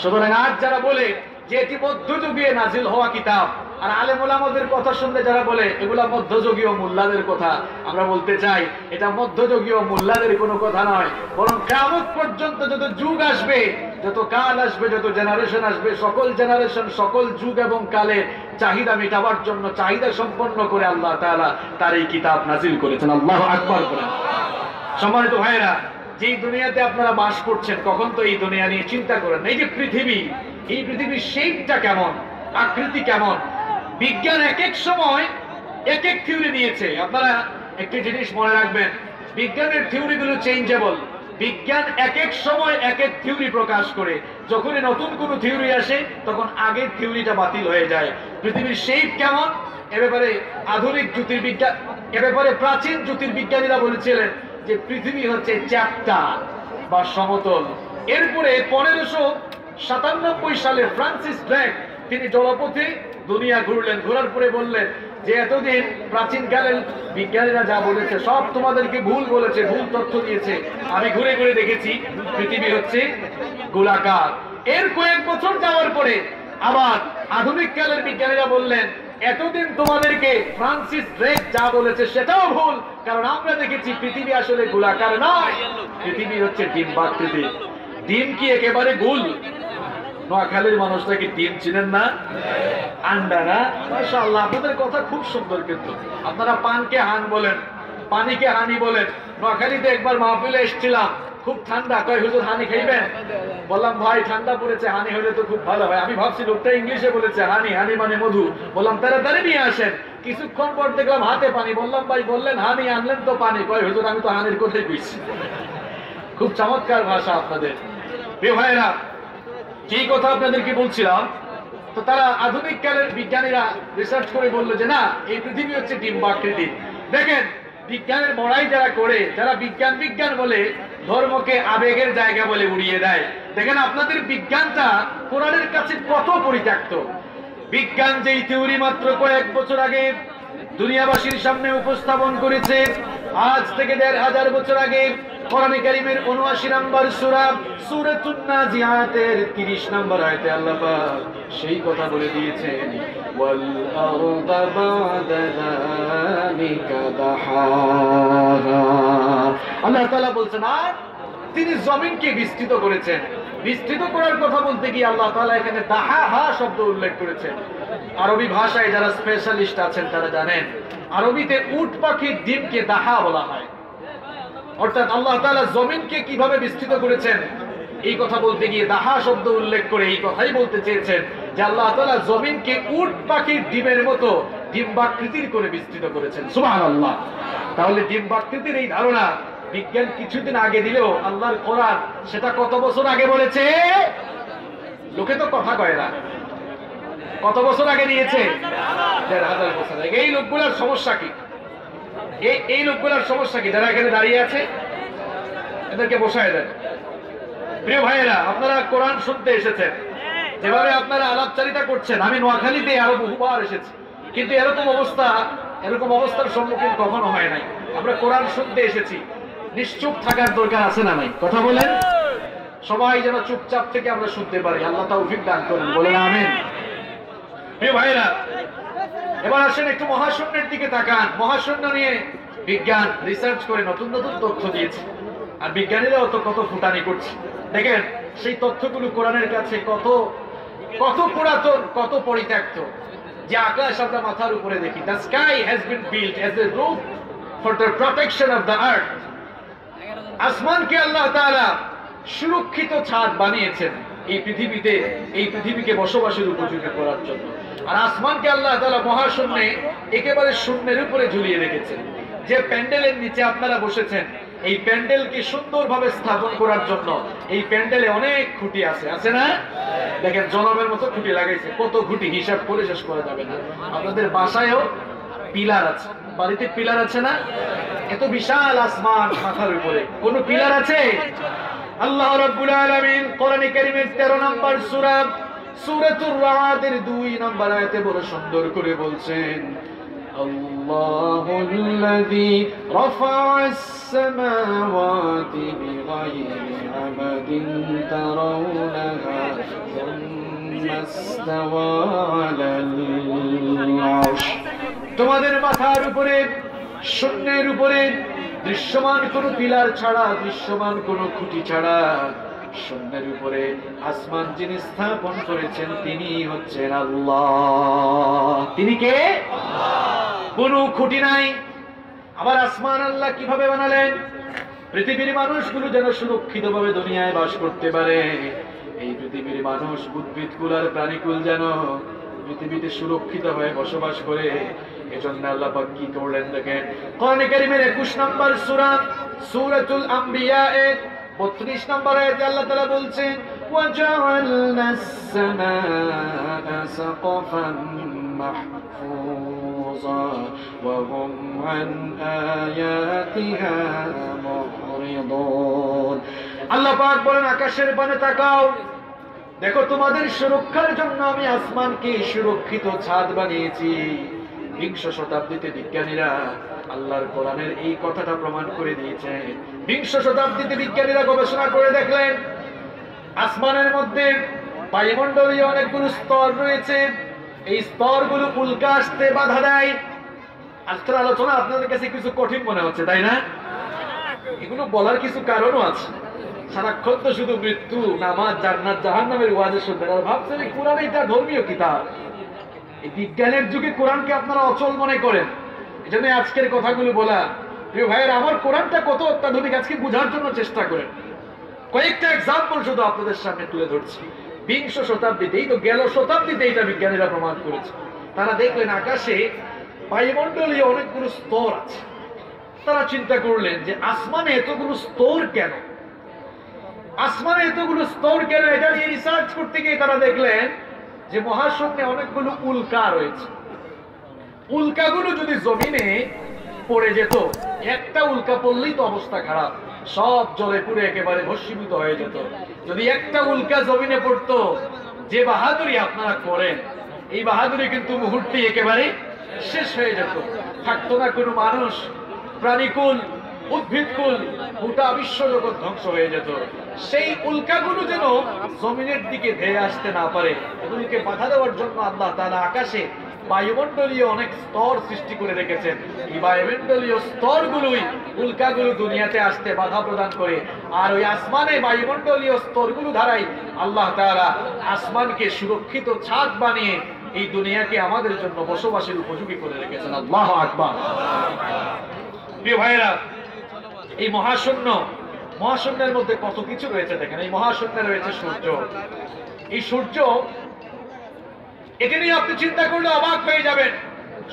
সুতরাং আজ যারা বলে যে এটি মধ্যযুগীয় নাজিল হওয়া কিতাব, আর আলেম ওলামাদের কথা শুনলে যারা বলে এগুলা মধ্যযুগীয় মোল্লাদের কথা, আমরা বলতে চাই এটা মধ্যযুগীয় মোল্লাদের কোনো কথা নয়, বরং কিয়ামত পর্যন্ত যত যুগ আসবে, যত কাল আসবে, যত জেনারেশন আসবে, সকল জেনারেশন, সকল যুগ এবং কালে চাহিদা মেটাবার জন্য চাহিদা সম্পন্ন করে আল্লাহ তাআলা তার এই কিতাব নাজিল করেছেন। আল্লাহু আকবার করেন। সম্মানিত ভাইয়েরা, যেই দুনিয়াতে আপনারা বাস করছেন, কখন তো এই দুনিয়া নিয়ে চিন্তা করেন। এই যে পৃথিবী, এই পৃথিবীর শেপটা কেমন, আকৃতি কেমন, বিজ্ঞান এক এক সময় এক এক থিওরি দিয়েছে। আপনারা একটি জিনিস মনে রাখবেন, বিজ্ঞানের থিওরিগুলো চেঞ্জেবল। বিজ্ঞান এক এক সময় এক এক থিওরি প্রকাশ করে, যখনই নতুন কোনো থিওরি আসে তখন আগের থিওরিটা বাতিল হয়ে যায়। পৃথিবীর শেপ কেমন এ ব্যাপারে আধুনিক জ্যোতির্বিজ্ঞান, এ ব্যাপারে প্রাচীন জ্যোতির্বিজ্ঞানীরা বলেছিলেন যে পৃথিবী হচ্ছে চ্যাপ্টা বা সমতল। এরপরে ১৫৯৭ সালে ফ্রান্সিস ড্রেক তিনি জলপথে দুনিয়া ঘুরলেন, ঘোরার পরে বললেন যে এতদিন প্রাচীনকালের বিজ্ঞানীরা যা বলেছে সব তোমাদেরকে ভুল বলেছে, ভুল তথ্য দিয়েছে। আমি ঘুরে ঘুরে দেখেছি পৃথিবী হচ্ছে গোলাকার। এর কয়েক বছর যাওয়ার পরে আবার আধুনিক কালের বিজ্ঞানীরা বললেন এতদিন তোমাদেরকে ফ্রান্সিস ড্রেক যা বলেছে সেটাও ভুল, কারণ আমরা দেখেছি পৃথিবী আসলে গোলাকার নয়, পৃথিবী হচ্ছে ডিম্বাকৃতি। ডিম কি একেবারে গোল? নোয়াখালীর মানুষরা কি ডিম চিনেন না? আন্ডা না? মাশাআল্লাহ, আপনাদের কথা খুব সুন্দর। কিন্তু আপনারা পানকে হান বলেন, পানিকে হানি বলেন। নোয়াখালীতে একবার মাহফিলে এসেছিলাম, খুব ঠান্ডা, কয় হুজুর হানি খাইবেন? বললাম ভাই ঠান্ডা পড়েছে, হানি হলে তো খুব ভালো হয়। আমি ভাবছি লোকটা ইংলিশে বলেছে হানি, হানি মানে মধু। বললাম তাড়াতাড়ি নিয়ে আসেন। কিছুক্ষণ পর দেখলাম হাতে পানি। বললাম ভাই বললেন হানি, আনলেন তো পানি। কয় হুজুর আমি তো হানির কথাই কইছি। খুব চমৎকার ভাষা আপনাদের। প্রিয় ভাইয়েরা, যেই কথা আপনাদেরকে বলছিলাম, তো তারা আধুনিক কালের বিজ্ঞানীরা রিসার্চ করে বললো যে না, এই পৃথিবী হচ্ছে ডিম্বাকৃতি। দেখেন বিজ্ঞানের বড়াই যারা করে, যারা বিজ্ঞান বিজ্ঞান বলে ধর্মকে আবেগের জায়গা বলে উড়িয়ে দেয়, দেখেন আপনাদের বিজ্ঞানটা কোরআনের কাছে কত পরিত্যক্ত। বিজ্ঞান যেই থিওরি মাত্র কয়েক বছর আগে দুনিয়াবাসীর সামনে উপস্থাপন করেছে, আজ থেকে ১৫০০ বছর আগে কোরআনে কারীমের ৭৯ নম্বর সূরা সূরাতুন নাজিআতের ৩০ নম্বর আয়াতে আল্লাহ পাক সেই কথা বলে দিয়েছেন, ওয়াল আরদা বা'দা যালিকা দাহাহা। আল্লাহ তাআলা বলছেন, আর তিনি জমিনকে বিস্তৃত করেছেন। বিস্তৃত করার কথা বলতে গিয়ে আল্লাহ তাআলা এখানে দাহাহা শব্দ উল্লেখ করেছেন। আরবি ভাষায় যারা স্পেশালিস্ট আছেন তারা জানেন, আরবিতে উট পাখির ডিমকে দাহা বলা হয়। অর্থাৎ আল্লাহ তাআলা জমিনকে কিভাবে বিস্তৃত করেছেন এই কথা বলতে গিয়ে দাহা শব্দ উল্লেখ করে এই কথাই বলতে চেয়েছেন যে আল্লাহ তাআলা জমিনকে উট পাখির ডিমের মতো ডিম্বাকৃতির করে বিস্তৃত করেছেন। সুবহানাল্লাহ। তাহলে ডিম্বাকৃতির এই ধারণা বিজ্ঞান কিছুদিন আগে দিলেও আল্লাহর কোরআন সেটা কত বছর আগে বলেছে? লোকে তো কথা কয় না। কত বছর আগে দিয়েছে? ১৫০০ বছর আগে। এই লোকগুলোর সমস্যা কি? এই লোকগুলোর সমস্যা কি? যারা এখানে দাঁড়িয়ে আছে এদেরকে বসায় দেন। প্রিয় ভাইয়েরা, আপনারা কোরআন শুনতে এসেছেন, যেভাবে আপনারা আলাপচারিতা করছেন, আমি নোয়াখালীতে আরো বহুবার এসেছি, কিন্তু এরকম অবস্থার সম্মুখীন কখনো হয় নাই। আমরা কোরআন শুনতে এসেছি, নিশ্চুপ থাকার দরকার আছে না নাই? কথা বলেন। সবাই যেন চুপচাপ থেকে আমরা শুনতে পারি। আল্লাহ তাওফিক দান করেন, বলেন আমিন। প্রিয় ভাইয়েরা, এবার আসেন একটু মহাশূন্যের দিকে তাকান। মহাশূন্য নিয়ে বিজ্ঞান রিসার্চ করে নতুন নতুন তথ্য দিয়েছে, আর বিজ্ঞানীরাও তো কত ফুটানি করছে। দেখেন সেই তথ্যগুলো কোরআনের কাছে কত পুরাতন, কত পরিত্যক্ত। যে আকাশ আমরা মাথার উপরে দেখি, the sky has been built as a roof for the protection of the earth. আসমানকে আল্লাহ তাআলা সুরক্ষিত ছাদ বানিয়েছেন এই পৃথিবীকে বসবাসের উপযোগী করার জন্য। আর আসমানকে আল্লাহ তাআলা মহাশূন্যে একেবারে শূন্যের উপরে ঝুলিয়ে রেখেছেন। যে প্যান্ডেলের নিচে আপনারা বসেছেন, এই প্যান্ডেলকে সুন্দরভাবে স্থাপন করার জন্য এই প্যান্ডেলে অনেক খুঁটি আছে না? দেখেন জনমের মতো খুঁটি লাগাইছে, কত খুঁটি হিসাব করে শেষ করা যাবে না। আপনাদের বাসায়ও পিলার আছে, বাড়িতে পিলার আছে না? এত বিশাল আসমান মাথার উপরে কোন পিলার আছে? আল্লাহ রাব্বুল আলামিন কোরআনে কারীমের 13 নম্বর সূরাতুর রা'দের 2 নম্বর আয়াতে বড় সুন্দর করে বলছেন, আল্লাহুল্লাযী রাফা'আস সামাওয়াতি বিগাইরি আমাদিন তারাউনাহা সুম্মা ইসতাওয়া আলাল আরশ। তোমাদের মাথার উপরে, শূন্যের উপরে দৃশ্যমান কোন পিলার ছাড়া, দৃশ্যমান কোন খুঁটি ছাড়া শূন্যের উপরে আসমান যিনি স্থাপন করেছেন তিনি হচ্ছেন আল্লাহ। তিনি কে? কোন খুঁটি নাই। আবার আসমান আল্লাহ কিভাবে বানালেন? পৃথিবীর মানুষগুলো যেন সুরক্ষিতভাবে দুনিয়ায় বাস করতে পারে। এই পৃথিবীর মানুষ, উদ্ভিদকুল আর প্রাণীকুল যেন পৃথিবীতে সুরক্ষিত হয়ে বসবাস করে। এজন্য আল্লাহ পাক কি করলেন দেখেন, কোরআনে কারীমের 21 নম্বর সূরাতুল আম্বিয়া এর 32 নম্বর আয়াতে আল্লাহ তাআলা বলছেন, ওয়াজাআলনাস সামাআ সাকফান মাহফুজা ওয়া হুম আন আয়াতিহা মুরিদুন। আল্লাহ পাক বলেন, আকাশের পানে তাকাও, দেখো তোমাদের সুরক্ষার জন্য আমি আসমানকে সুরক্ষিত ছাদ বানিয়েছি। 20 শতাব্দীতে বিজ্ঞানীরা আল্লাহর কোরআনের এই কথাটা প্রমাণ করে দিয়েছে। 20 শতাব্দীতে বিজ্ঞানীরা গবেষণা করে দেখলেন আসমানের মধ্যে বায়ুমণ্ডলীয় অনেকগুলো স্তর রয়েছে। এই স্তরগুলো উল্কা আসতে বাধা দেয়। আজকের আলোচনা আপনাদের কাছে কিছু কঠিন মনে হচ্ছে, তাই না? এগুলো বলার কিছু কারণও আছে। সারাক্ষণ তো শুধু মৃত্যু, নামাজ, জান্নাত, জাহান্নামের ওয়াজ শুনবেন আর ভাবছেন এই কোরআন এটা ধর্মীয় কিতাব। এই বিজ্ঞানের যুগে কোরআনকে আপনারা অচল মনে করেন, এজন্য আজকের কথাগুলো বলা। প্রিয় ভাইয়ের, আমার কোরআনটা কত অত্যাধুনিক আজকে বোঝার জন্য চেষ্টা করেন। কয়েকটা এক্সাম্পল শুধু আপনাদের সামনে তুলে ধরছি। 20 শতাব্দীতেই তো, গেল শতাব্দীতে এটা বিজ্ঞানীরা প্রমাণ করেছে। তারা দেখলেন আকাশে বায়ুমণ্ডলীয় অনেকগুলো স্তর আছে। তারা চিন্তা করলেন যে আসমানে এতগুলো স্তর কেন? আসমানে এতগুলো স্তর কেন? এটা নিয়ে রিসার্চ করতে গিয়ে তারা দেখলেন যে মহাশূন্যে অনেকগুলো উল্কা রয়েছে। উল্কাগুলো যদি জমিনে পড়ে যেত একটা উল্কা পড়লেই তো অবস্থা খারাপ, সব জলে পুড়ে একেবারে ভস্মীভূত হয়ে যেত। যদি একটা উল্কা জমিনে পড়তো, যে বাহাদুরি আপনারা করেন, এই বাহাদুরি কিন্তু মুহূর্তে একেবারে শেষ হয়ে যেত। থাকতো না কোনো মানুষ, প্রাণীকুল, উদ্ভিদকুল, গোটা বিশ্বজগৎ ধ্বংস হয়ে যেত। সেই উল্কাগুলো যেন জমিনের দিকে ধেয়ে আসতে না পারে, এগুলিকে বাধা দেওয়ার জন্য আল্লাহ তাআলা আকাশে বায়ুমণ্ডলীয় অনেক স্তর সৃষ্টি করে রেখেছেন। এই বায়ুমণ্ডলীয় স্তরগুলোই উল্কাগুলো দুনিয়াতে আসতে বাধা প্রদান করে। আর ওই আসমানে বায়ুমণ্ডলীয় স্তরগুলো ধারাই আল্লাহ তাআলা আসমানকে সুরক্ষিত ছাদ বানিয়ে এই দুনিয়াকে আমাদের জন্য বসবাসের উপযোগী করে রেখেছেন। আল্লাহু আকবার। প্রিয় ভাইরা, এই মহাশূন্যের মধ্যে কত কিছু রয়েছে দেখেন। এই মহাশূন্যে রয়েছে সূর্য। এই সূর্য, এটা নিয়ে আপনি চিন্তা করলে অবাক হয়ে যাবেন।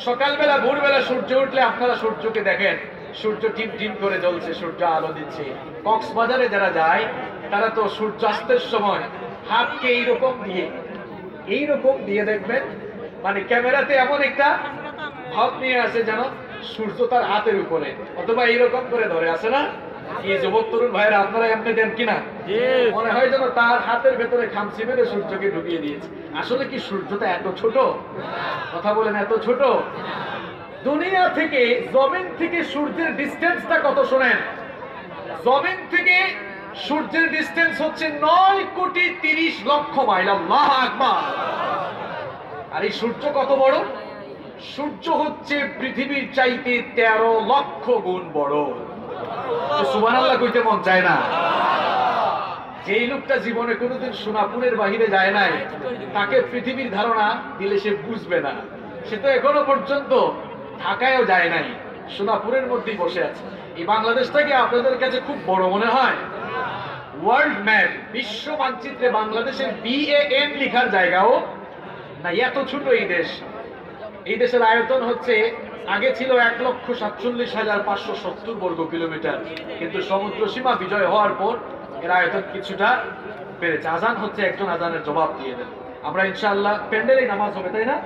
সকালবেলা ভোরবেলা সূর্য উঠলে আপনারা সূর্যকে দেখেন, সূর্য টিম টিম করে জ্বলছে, সূর্য আলো দিচ্ছে। কক্সবাজারে যারা যায় তারা তো সূর্যাস্তের সময় হাতকে এইরকম দিয়ে দেখবেন, মানে ক্যামেরাতে এমন একটা ভাব নিয়ে আসে যেন সূর্য তার হাতের উপরে, অথবা এইরকম করে ধরে আছে না। এই যুবক তরুণ ভাইরা, আপনারা এমনি দেন কিনা? মনে হয় যেন তার হাতের ভেতরে খামচি মেরে সূর্যকে ঢুকিয়ে দিয়েছে। আসলে কি সূর্যটা এত ছোট? কথা বলেন, এত ছোট? দুনিয়া থেকে, জমিন থেকে সূর্যের ডিস্টেন্সটা কত শোনেন। জমিন থেকে সূর্যের ডিস্টেন্স হচ্ছে 9,30,00,000 মাইল। আল্লাহু আকবার। আর এই সূর্য কত বড়? সূর্য হচ্ছে পৃথিবীর চাইতে 13 লক্ষ গুণ বড়। সুবহানাল্লাহ কইতে মন চায় না? যেই লোকটা জীবনে কোনোদিন সোনাপুরের বাহিরে যায় নাই, তাকে পৃথিবীর ধারণা দিলে সে বুঝবে না। সে তো এখনো পর্যন্ত ঢাকায়ও যায় নাই, সোনাপুরের মধ্যেই বসে আছে। এই বাংলাদেশটাকে আপনাদের কাছে খুব বড় মনে হয়? ওয়ার্ল্ড ম্যাপ, বিশ্ব মানচিত্রে বাংলাদেশের BAN লেখার জায়গাও না, এত ছোট এই দেশ। এই দেশের আয়তন হচ্ছে, আগে ছিল 1,47,570 বর্গ কিলোমিটার, কিন্তু সমুদ্র সীমা বিজয় হওয়ার পর এর আয়তন কিছুটা বেড়েছে। আজান হচ্ছে, একজন আজানের জবাব দিয়ে দেন। আমরা ইনশাআল্লাহ প্যান্ডেলে নামাজ হবে, তাই না?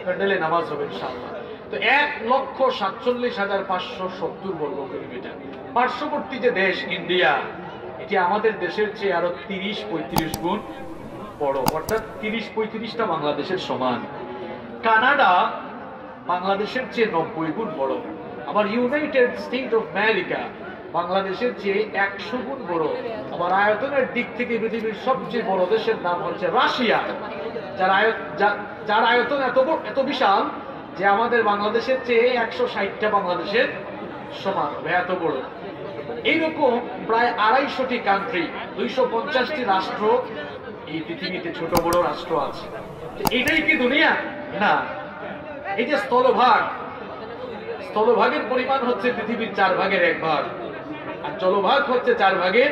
প্যান্ডেলে নামাজ হবে ইনশাআল্লাহ। তো 1,47,570 বর্গ কিলোমিটার। পার্শ্ববর্তী যে দেশ ইন্ডিয়া, এটি আমাদের দেশের চেয়ে আরো 30-35 গুণ বড়, অর্থাৎ 30-35টা বাংলাদেশের সমান। কানাডা বাংলাদেশের চেয়ে 90 গুণ বড়। আবার ইউনাইটেড স্টেট অফ আমেরিকা বাংলাদেশের চেয়ে 100 গুণ বড়। আবার আয়তনের দিক থেকে পৃথিবীর সবচেয়ে বড় দেশের নাম হচ্ছে রাশিয়া, যার আয়তন এত বিশাল যে আমাদের বাংলাদেশের চেয়ে 160টা বাংলাদেশের সমান, এত বড়। এইরকম প্রায় 250টি কান্ট্রি, 250টি রাষ্ট্র এই পৃথিবীতে ছোট বড় রাষ্ট্র আছে। এটাই কি দুনিয়া? না। এই যে স্থলভাগের পরিমাণ হচ্ছে পৃথিবীর 4 ভাগের 1 ভাগ, আর জলভাগ হচ্ছে 4 ভাগের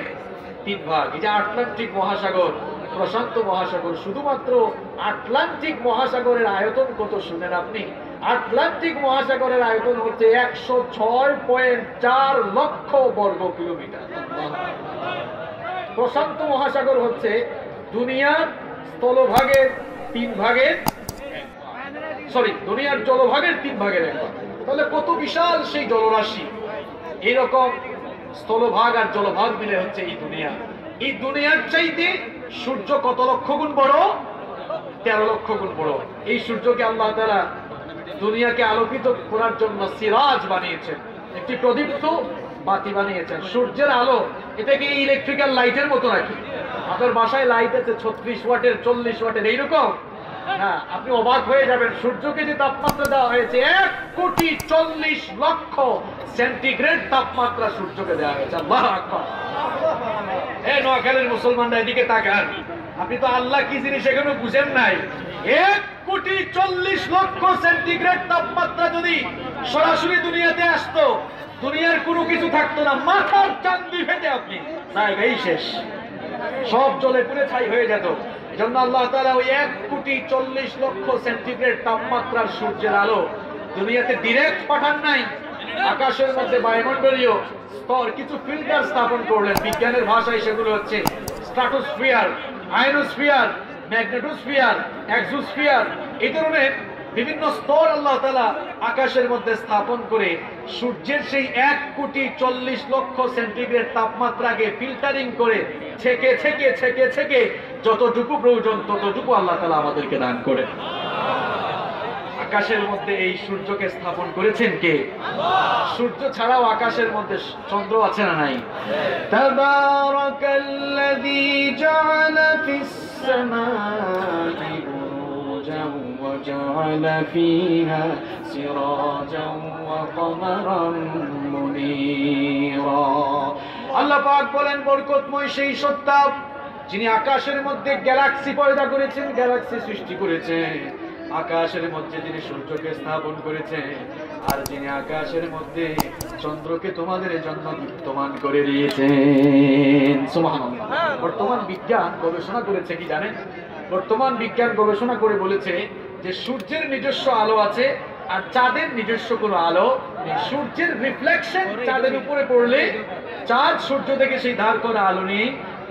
3 ভাগ। এই যে আটলান্টিক মহাসাগর, প্রশান্ত মহাসাগর, শুধুমাত্র আটলান্টিক মহাসাগরের আয়তন কত শুনেন আপনি? আটলান্টিক মহাসাগরের আয়তন হচ্ছে 106.4 লক্ষ বর্গ কিলোমিটার। প্রশান্ত মহাসাগর হচ্ছে দুনিয়ার স্থলভাগের 3 ভাগের, দুনিয়ার জলভাগের 3 ভাগের 1 ভাগ। তাহলে কত বিশাল সেই জলরাশি। এইরকম স্থলভাগ আর জলভাগ মিলে হচ্ছে এই দুনিয়া। এই দুনিয়ার চাইতে সূর্য কত লক্ষ গুণ বড়? 13 লক্ষ গুণ বড়। এই সূর্যকে আল্লাহ তাআলা দুনিয়াকে আলোকিত করার জন্য সিরাজ বানিয়েছেন, একটি প্রদীপ্ত বাতি বানিয়েছেন। সূর্যের আলো, এটাকে ইলেকট্রিক্যাল লাইটের মতো নাকি? আপনার বাসায় লাইট আছে 36 ওয়াটের, 40 ওয়াটের, এইরকম না? আপনি অবাক হয়ে যাবেন। সূর্যকে যে তাপমাত্রা দেওয়া হয়েছে 1,40,00,000 সেন্টিগ্রেড তাপমাত্রা সূর্যকে দেওয়া হয়েছে। আল্লাহু আকবার। এই নোয়াখালীর মুসলমানরা এদিকে তাকান, আপনি তো আল্লাহ কি জিনিস এখনো বুঝেন নাই। 1,40,00,000 সেন্টিগ্রেড তাপমাত্রা যদি সরাসরি দুনিয়াতে আসতো, দুনিয়ার কোনো কিছু থাকতো না, মাথার চান্দি ফেটে আপনি জায়গায় শেষ, সব জ্বলে পুড়ে ছাই হয়ে যেত। এজন্য আল্লাহ তাআলা ওই 1,40,00,000 সেন্টিগ্রেড তাপমাত্রার সূর্যের আলো দুনিয়াতে ডিরেক্ট পাঠান নাই, আকাশের মধ্যে বায়ুমণ্ডলীয় স্তর কিছু ফিল্টার স্থাপন করলেন। বিজ্ঞানের ভাষায় সেগুলো হচ্ছে স্ট্রাটোস্ফিয়ার, আয়নোস্ফিয়ার, ম্যাগনেটোস্ফিয়ার, এক্সোস্ফিয়ার। এই ধরনের বিভিন্ন স্তর আল্লাহ তাআলা আকাশের মধ্যে স্থাপন করে সূর্যের সেই 1,40,00,000 সেন্টিগ্রেড তাপমাত্রাকে ফিল্টারিং করে ছেকে ছেকে ছেকে ছেকে যতটুকু প্রয়োজন ততটুকু আল্লাহ তাআলা আমাদেরকে দান করে। আকাশের মধ্যে এই সূর্যকে স্থাপন করেছেন কে? সূর্য ছাড়াও আকাশের মধ্যে চন্দ্র আছে না নাই? তাবারাকাল্লাযী জাআলা ফিস সামাই বুরুজান ওয়া জাআলা ফীহা সিরাজান ওয়া কমারান মুনীরা। আল্লাহ পাক বলেন, বরকতময় সেই সত্তা যিনি আকাশের মধ্যে গ্যালাক্সি পয়দা করেছেন, গ্যালাক্সি সৃষ্টি করেছেন, আকাশের মধ্যে যিনি সূর্যকে স্থাপন করেছেন, আর যিনি আকাশের মধ্যে চন্দ্রকে তোমাদের জন্য দীপ্তমান করে দিয়েছেন। সুবহানাল্লাহ। বর্তমান বিজ্ঞান গবেষণা করেছে কি জানেন? বর্তমান বিজ্ঞান গবেষণা করে বলেছে যে সূর্যের নিজস্ব আলো আছে আর চাঁদের নিজস্ব কোনো আলো নেই। সূর্যের রিফ্লেকশন চাঁদের উপরে পড়লে চাঁদ সূর্য থেকে সেই ধার করা আলো নিয়ে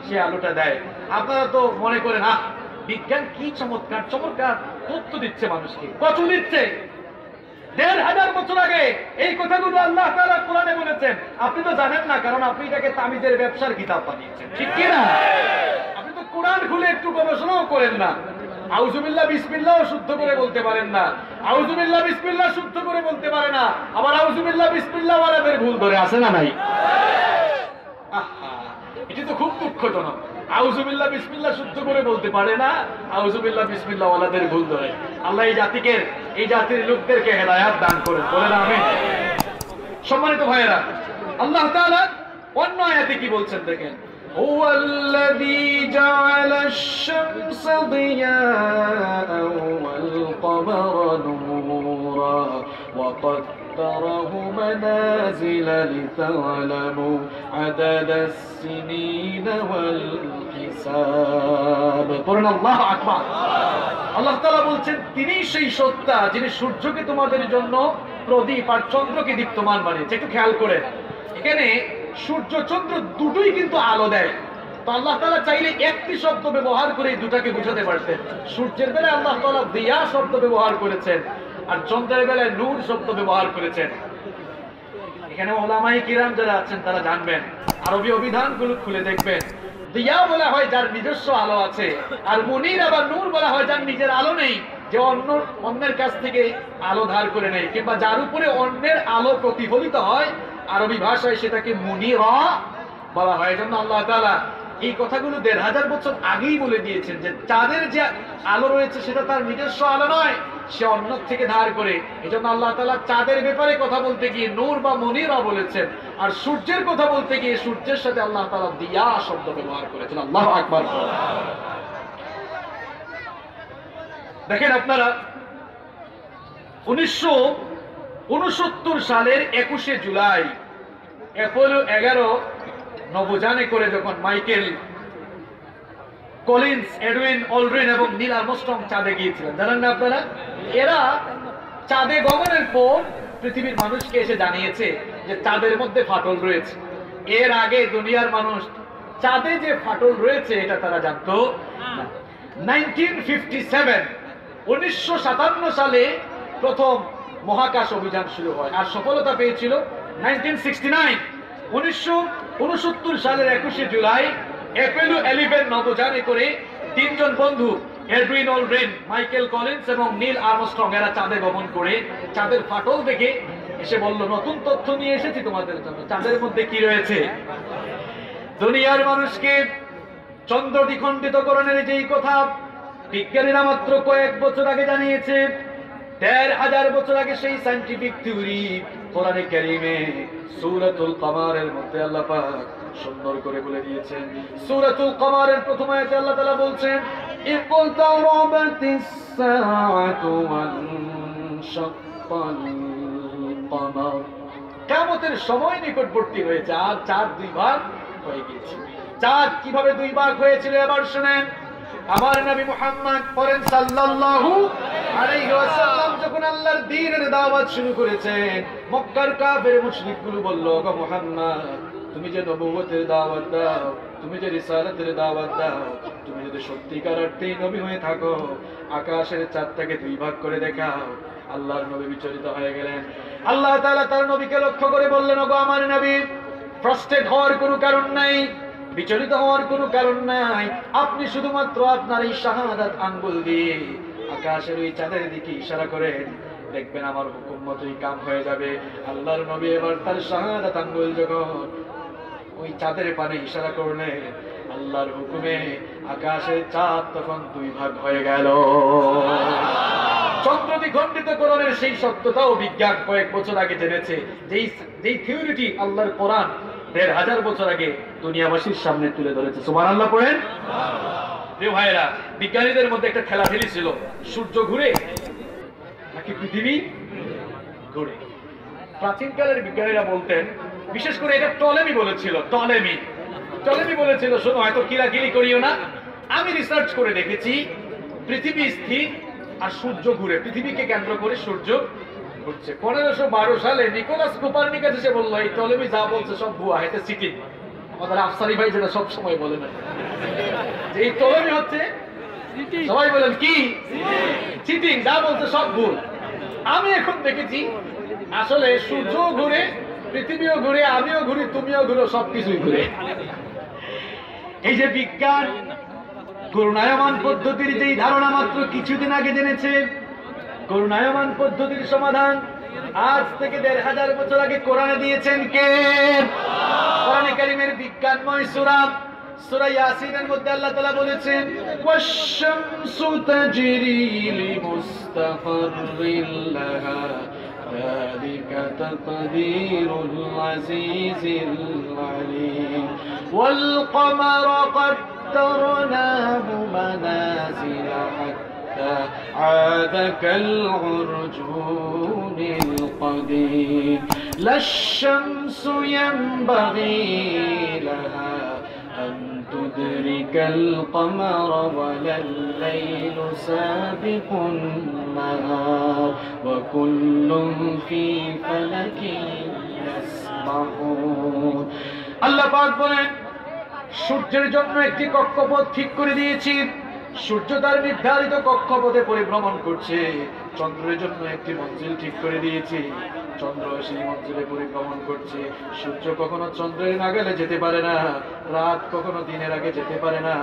সে আলোটা দেয়। আপনারা তো মনে করেন বিজ্ঞান কি চমৎকার চমৎকার তথ্য দিচ্ছে মানুষকে। কত দিচ্ছে? ১,৫০০ বছর আগে এই কথাগুলো আল্লাহ তাআলা কোরআনে বলেছেন। আপনি তো জানেন না, কারণ আপনি এটাকে তামিজের ব্যবসার কিতাব বানিয়েছেন, ঠিক কি না? আপনি তো কোরআন খুলে একটু গবেষণাও করেন না। আউযুবিল্লাহ বিসমিল্লাহ শুদ্ধ করে বলতে পারেন না, আউযুবিল্লাহ বিসমিল্লাহ শুদ্ধ করে বলতে পারে না, আবার আউযুবিল্লাহ বিসমিল্লাহ ওয়ালাদের ভুল ধরে আছে না নাই? এটি তো খুব দুঃখজনক। আউযুবিল্লাহ বিসমিল্লাহ শুদ্ধ করে বলতে পারে না, আউযুবিল্লাহ বিসমিল্লাহ ওয়ালাদের ভুল ধরে। আল্লাহ এই জাতির লোকদেরকে হেদায়েত দান করেন, বলেন আমিন। সম্মানিত ভাইয়েরা, আল্লাহ তাআলা অন্য আয়াতে কি বলছেন দেখেন, হুয়াল্লাযী জাআলাশ শামসা দিয়াআন ওয়াল কমারা নূরা ওয়া قدره منازل لتعلموا عدد السنين والحساب। পড়ুন আল্লাহু আকবার। আল্লাহ তাআলা বলছেন তিনি সেই সত্তা যিনি সূর্যকে তোমাদের জন্য প্রদীপ আর চন্দ্রকে দীপ্তমান বানিয়েছে। একটু খেয়াল করেন, এখানে সূর্য চন্দ্র দুটোই কিন্তু আলো দেয়। তো আল্লাহ তাআলা চাইলে একটি শব্দ ব্যবহার করে এই দুটাকে বোঝাতে পারতেন। সূর্যের বেলায় আল্লাহ তাআলা দিয়া শব্দ ব্যবহার করেছেন, আর চন্দ্রের বেলায় নূর শব্দ ব্যবহার করেছেন। এখানে ওলামায়ে কিরাম যারা আছেন তারা জানবেন, আরবি অভিধানগুলো খুলে দেখবেন। দিয়া বলা হয় যার নিজস্ব আলো আছে, আর মুনির আবার নূর বলা হয় যার নিজের আলো নেই, যে অন্যের কাছ থেকে আলো ধার করে নেয়, কিংবা যার উপরে অন্যের আলো প্রতিফলিত হয়, আরবি ভাষায় সেটাকে মুনিরা বলা হয়। এজন্য আল্লাহ তাআলা এই কথাগুলো ১,৫০০ বছর আগেই বলে দিয়েছেন যে চাঁদের যে আলো রয়েছে সেটা তার নিজস্ব আলো নয়, সে অন্য থেকে ধার করে। এজন্য আল্লাহ তাআলা চাঁদের ব্যাপারে কথা বলতে গিয়ে নূর বা মুনিরা বলেছেন, আর সূর্যের কথা বলতে গিয়ে সূর্যের সাথে আল্লাহ তাআলা দিয়া শব্দ ব্যবহার করেছেন। আল্লাহু আকবার। দেখেন আপনারা, 1969 সালের 21শে জুলাই অ্যাপোলো 11 নভোযানে করে যখন মাইকেল কলিন্স, এডউইন অলড্রিন এবং নীল আর্মস্ট্রং চাঁদে গিয়েছিলেন, জানেন না আপনারা? এরা চাঁদে গমনের পর পৃথিবীর মানুষকে এসে জানিয়েছে যে চাঁদের মধ্যে ফাটল রয়েছে। এর আগে দুনিয়ার মানুষ চাঁদে যে ফাটল রয়েছে এটা তারা জানতো না। 1957 সালে প্রথম মহাকাশ অভিযান শুরু হয়, আর সফলতা পেয়েছিল 1969। 1969 সালের 21শে জুলাই অ্যাপোলো 11 নভোযানে করে তিনজন বন্ধু এডউইন অলড্রিন, মাইকেল কলিন্স এবং নীল আর্মস্ট্রং এরা চাঁদে গমন করে চাঁদের ফাটল দেখে এসে বলল, নতুন তথ্য নিয়ে এসেছি তোমাদের জন্য। চাঁদের মধ্যে কি রয়েছে? দুনিয়ার মানুষকে চন্দ্র দ্বিখণ্ডিতকরণের যেই কথা বিজ্ঞানীরা মাত্র কয়েক বছর আগে জানিয়েছে, ১,৫০০ বছর আগে সেই সায়েন্টিফিক থিওরি কোরআনে কারীমে সূরাতুল কমারের মধ্যে আল্লাহ পাক সুন্দর করে বলে দিয়েছেন। সূরাতুল কমারের প্রথম আয়াতে আল্লাহ তাআলা বলছেন, ইকতারাবাতিস সাআতু ওয়ানশাক্কাল কমার। কিয়ামতের সময় নিকটবর্তী হয়েছে, আর চাঁদ দুই ভাগ হয়ে গিয়েছে। চাঁদ কিভাবে দুই ভাগ হয়েছিল এবার শুনেন। আমার নবী মুহাম্মদ পড়েন সাল্লাল্লাহু আলাইহি ওয়াসাল্লাম যখন আল্লাহর দ্বীনের দাওয়াত শুরু করেছেন, মক্কার কাফের মুশরিকগুলো বলল, ওগো মুহাম্মদ, তুমি যে নবুয়তের দাওয়াত দাও, তুমি যে রিসালাতের দাওয়াত দাও, তুমি যদি সত্যিকার অর্থেই নবী হয়ে থাকো আকাশের চাঁদটাকে 2 ভাগ করে দেখাও। আল্লাহর নবী বিচলিত হয়ে গেলেন। আল্লাহ তাআলা তার নবীকে লক্ষ্য করে বললেন, ওগো আমার নবী, ফ্রাস্ট্রেট হওয়ার কোনো কারণ নাই, বিচলিত হওয়ার কোনো কারণ নাই। আপনি শুধুমাত্র আপনার এই শাহাদাত আঙ্গুল দিয়ে আকাশের ওই চাঁদের দিকে ইশারা করেন, দেখবেন আমার হুকুম মতোই কাম হয়ে যাবে। আল্লাহর নবী এবার তার শাহাদাত আঙ্গুল যখন ওই চাঁদের পানে ইশারা করলেন, আল্লাহর হুকুমে আকাশের চাঁদ তখন 2 ভাগ হয়ে গেল। চন্দ্র দ্বিখণ্ডিতকরণের সেই সত্যতাও বিজ্ঞান কয়েক বছর আগে জেনেছে। যেই থিওরিটি আল্লাহর কোরআন 1500 বছর আগে দুনিয়াবাসীর সামনে তুলে ধরেছে। সুবহানাল্লাহ পড়েন। প্রিয় ভাইরা, বিজ্ঞানীদের মধ্যে একটা খেলাখেলি ছিল, সূর্য ঘুরে নাকি পৃথিবী ঘুরে। প্রাচীনকালের বিজ্ঞানীরা বলতেন, বিশেষ করে এটা টলেমি বলেছিল, টলেমি বলেছিল, শোনো হয়তো কিলাকিলি করিও না, আমি রিসার্চ করে দেখেছি পৃথিবী স্থির আর সূর্য ঘুরে, পৃথিবীকে কেন্দ্র করে সূর্য ঘুরছে। 1512 সালে নিকোলাস কোপারনিকাস এসে বলল, এই টলেমি যা বলছে সব ভুয়া, এটা চিটিং। আমাদের আফসারি ভাই যেটা সব সময় বলে না, যে এই টলেমি হচ্ছে, সবাই বলেন কি চিটিং, যা বলছে সব ভুল। আমি এখন দেখেছি আসলে সূর্য ঘুরে, পৃথিবীও ঘুরে, আমিও ঘুরি, তুমিও ঘুরো, সবকিছুই ঘুরে। এই যে বিজ্ঞান করুণায়মান পদ্ধতির যেই ধারণা মাত্র কিছুদিন আগে জেনেছে, করুণায়মান পদ্ধতির সমাধান আজ থেকে 1500 বছর আগে কোরআনে দিয়েছেন কে? কোরআনে কারীমের বিজ্ঞানময় সূরা সূরা ইয়াসিনের মধ্যে আল্লাহ তাআলা বলেছেন, ওয়াশ-শামসু তাজরি লিমুস্তাকাররিন লাহা যালিকা তাকদীরুল আজিজিল আলীম ওয়াল কমারা قدرناه منازل حتى عاد كالعرجون القديم لا الشمس ينبغي لها أن تدرك القمر ولا الليل سابق النهار وكل في فلك يسبحون। আল্লাহ পাক বলেন, সূর্যের জন্য একটি কক্ষপথ ঠিক করে দিয়েছি, সূর্য তার নির্ধারিত কক্ষপথে পরিভ্রমণ করছে। চন্দ্রের জন্য একটি মঞ্জিল ঠিক করে দিয়েছি, চন্দ্র সেই মঞ্জিলে পরিভ্রমণ করছে। সূর্য কখনো চন্দ্রের নাগালে যেতে পারে না, রাত কখনো দিনের আগে যেতে পারে না,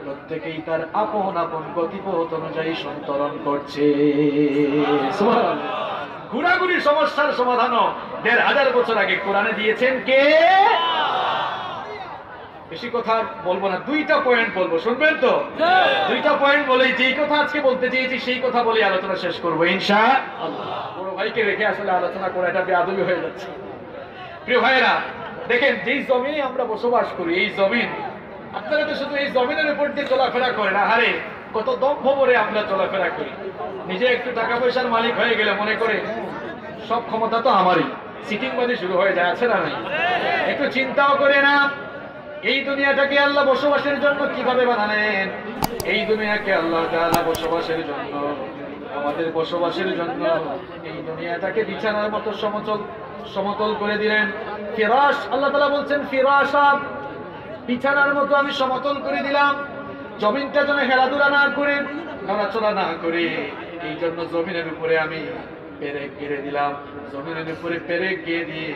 প্রত্যেকেই তার আপন আপন গতিপথ অনুযায়ী সন্তরণ করছে। সুবহানাল্লাহ। ঘোরাঘুরি সমস্যার সমাধানও 1500 বছর আগে কোরআনে দিয়েছেন কে? বেশি কথা বলবো না, 2টা পয়েন্ট বলবো, শুনবেন তো? 2টা পয়েন্ট বলেই যেই কথা আজকে বলতে চেয়েছি সেই কথা বলে আলোচনা শেষ করবো ইনশাআল্লাহ। বড় ভাইকে রেখে আসলে আলোচনা করে এটা বেয়াদবি হয়ে যাচ্ছে। প্রিয় ভাইরা, দেখেন যেই জমিনে আমরা বসবাস করি, এই জমিন, আপনারা তো শুধু এই জমিনের উপর দিয়ে চলাফেরা করেন, আরে কত দম্ভ ভরে আমরা চলাফেরা করি। নিজে একটু টাকা পয়সার মালিক হয়ে গেলে মনে করে সব ক্ষমতা তো আমারই, সিটিংবাজি শুরু হয়ে যায়, আছে না নাই? একটু চিন্তাও করে না, এই দুনিয়াটাকে আল্লাহ বসবাসের জন্য কিভাবে বানালেন? এই দুনিয়াকে আল্লাহ তাআলা বসবাসের জন্য, আমাদের বসবাসের জন্য এই দুনিয়াটাকে বিছানার মতো সমতল করে দিলেন। ফিরাশ, আল্লাহ তাআলা বলছেন ফিরাশা, বিছানার মতো আমি সমতল করে দিলাম, জমিনটা যেন হেলাদুলা না করে, নড়াচড়া না করে, এই জন্য জমিনের উপরে আমি পেরেক গেড়ে দিলাম। জমিনের উপরে পেরেক গিয়ে দিয়ে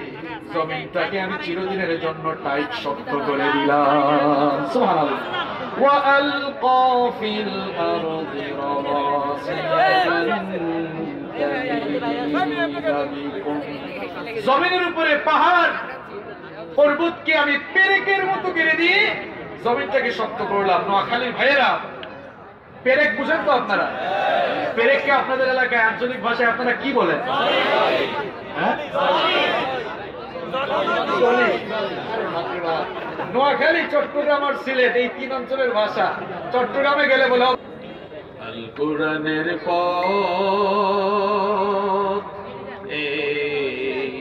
জমিনটাকে আমি চিরদিনের জন্য টাইট শক্ত করে দিলাম। সুবহানাল্লাহ। ওয়া আলকা ফিল আরদি রাওয়াসিয়ান, জমিনের উপরে পাহাড় পর্বতকে আমি পেরেকের মতো গেড়ে দিয়ে জমিনটাকে শক্ত করলাম। নোয়াখালীর ভাইয়েরা, পেরেক বুঝেন তো আপনারা? পেরেককে আপনাদের এলাকায় আঞ্চলিক ভাষায় আপনারা কি বলেন? নোয়াখালী, চট্টগ্রাম আর সিলেট, এই 3 অঞ্চলের ভাষা। চট্টগ্রামে গেলে বলে আল কোরআনের পথ, এই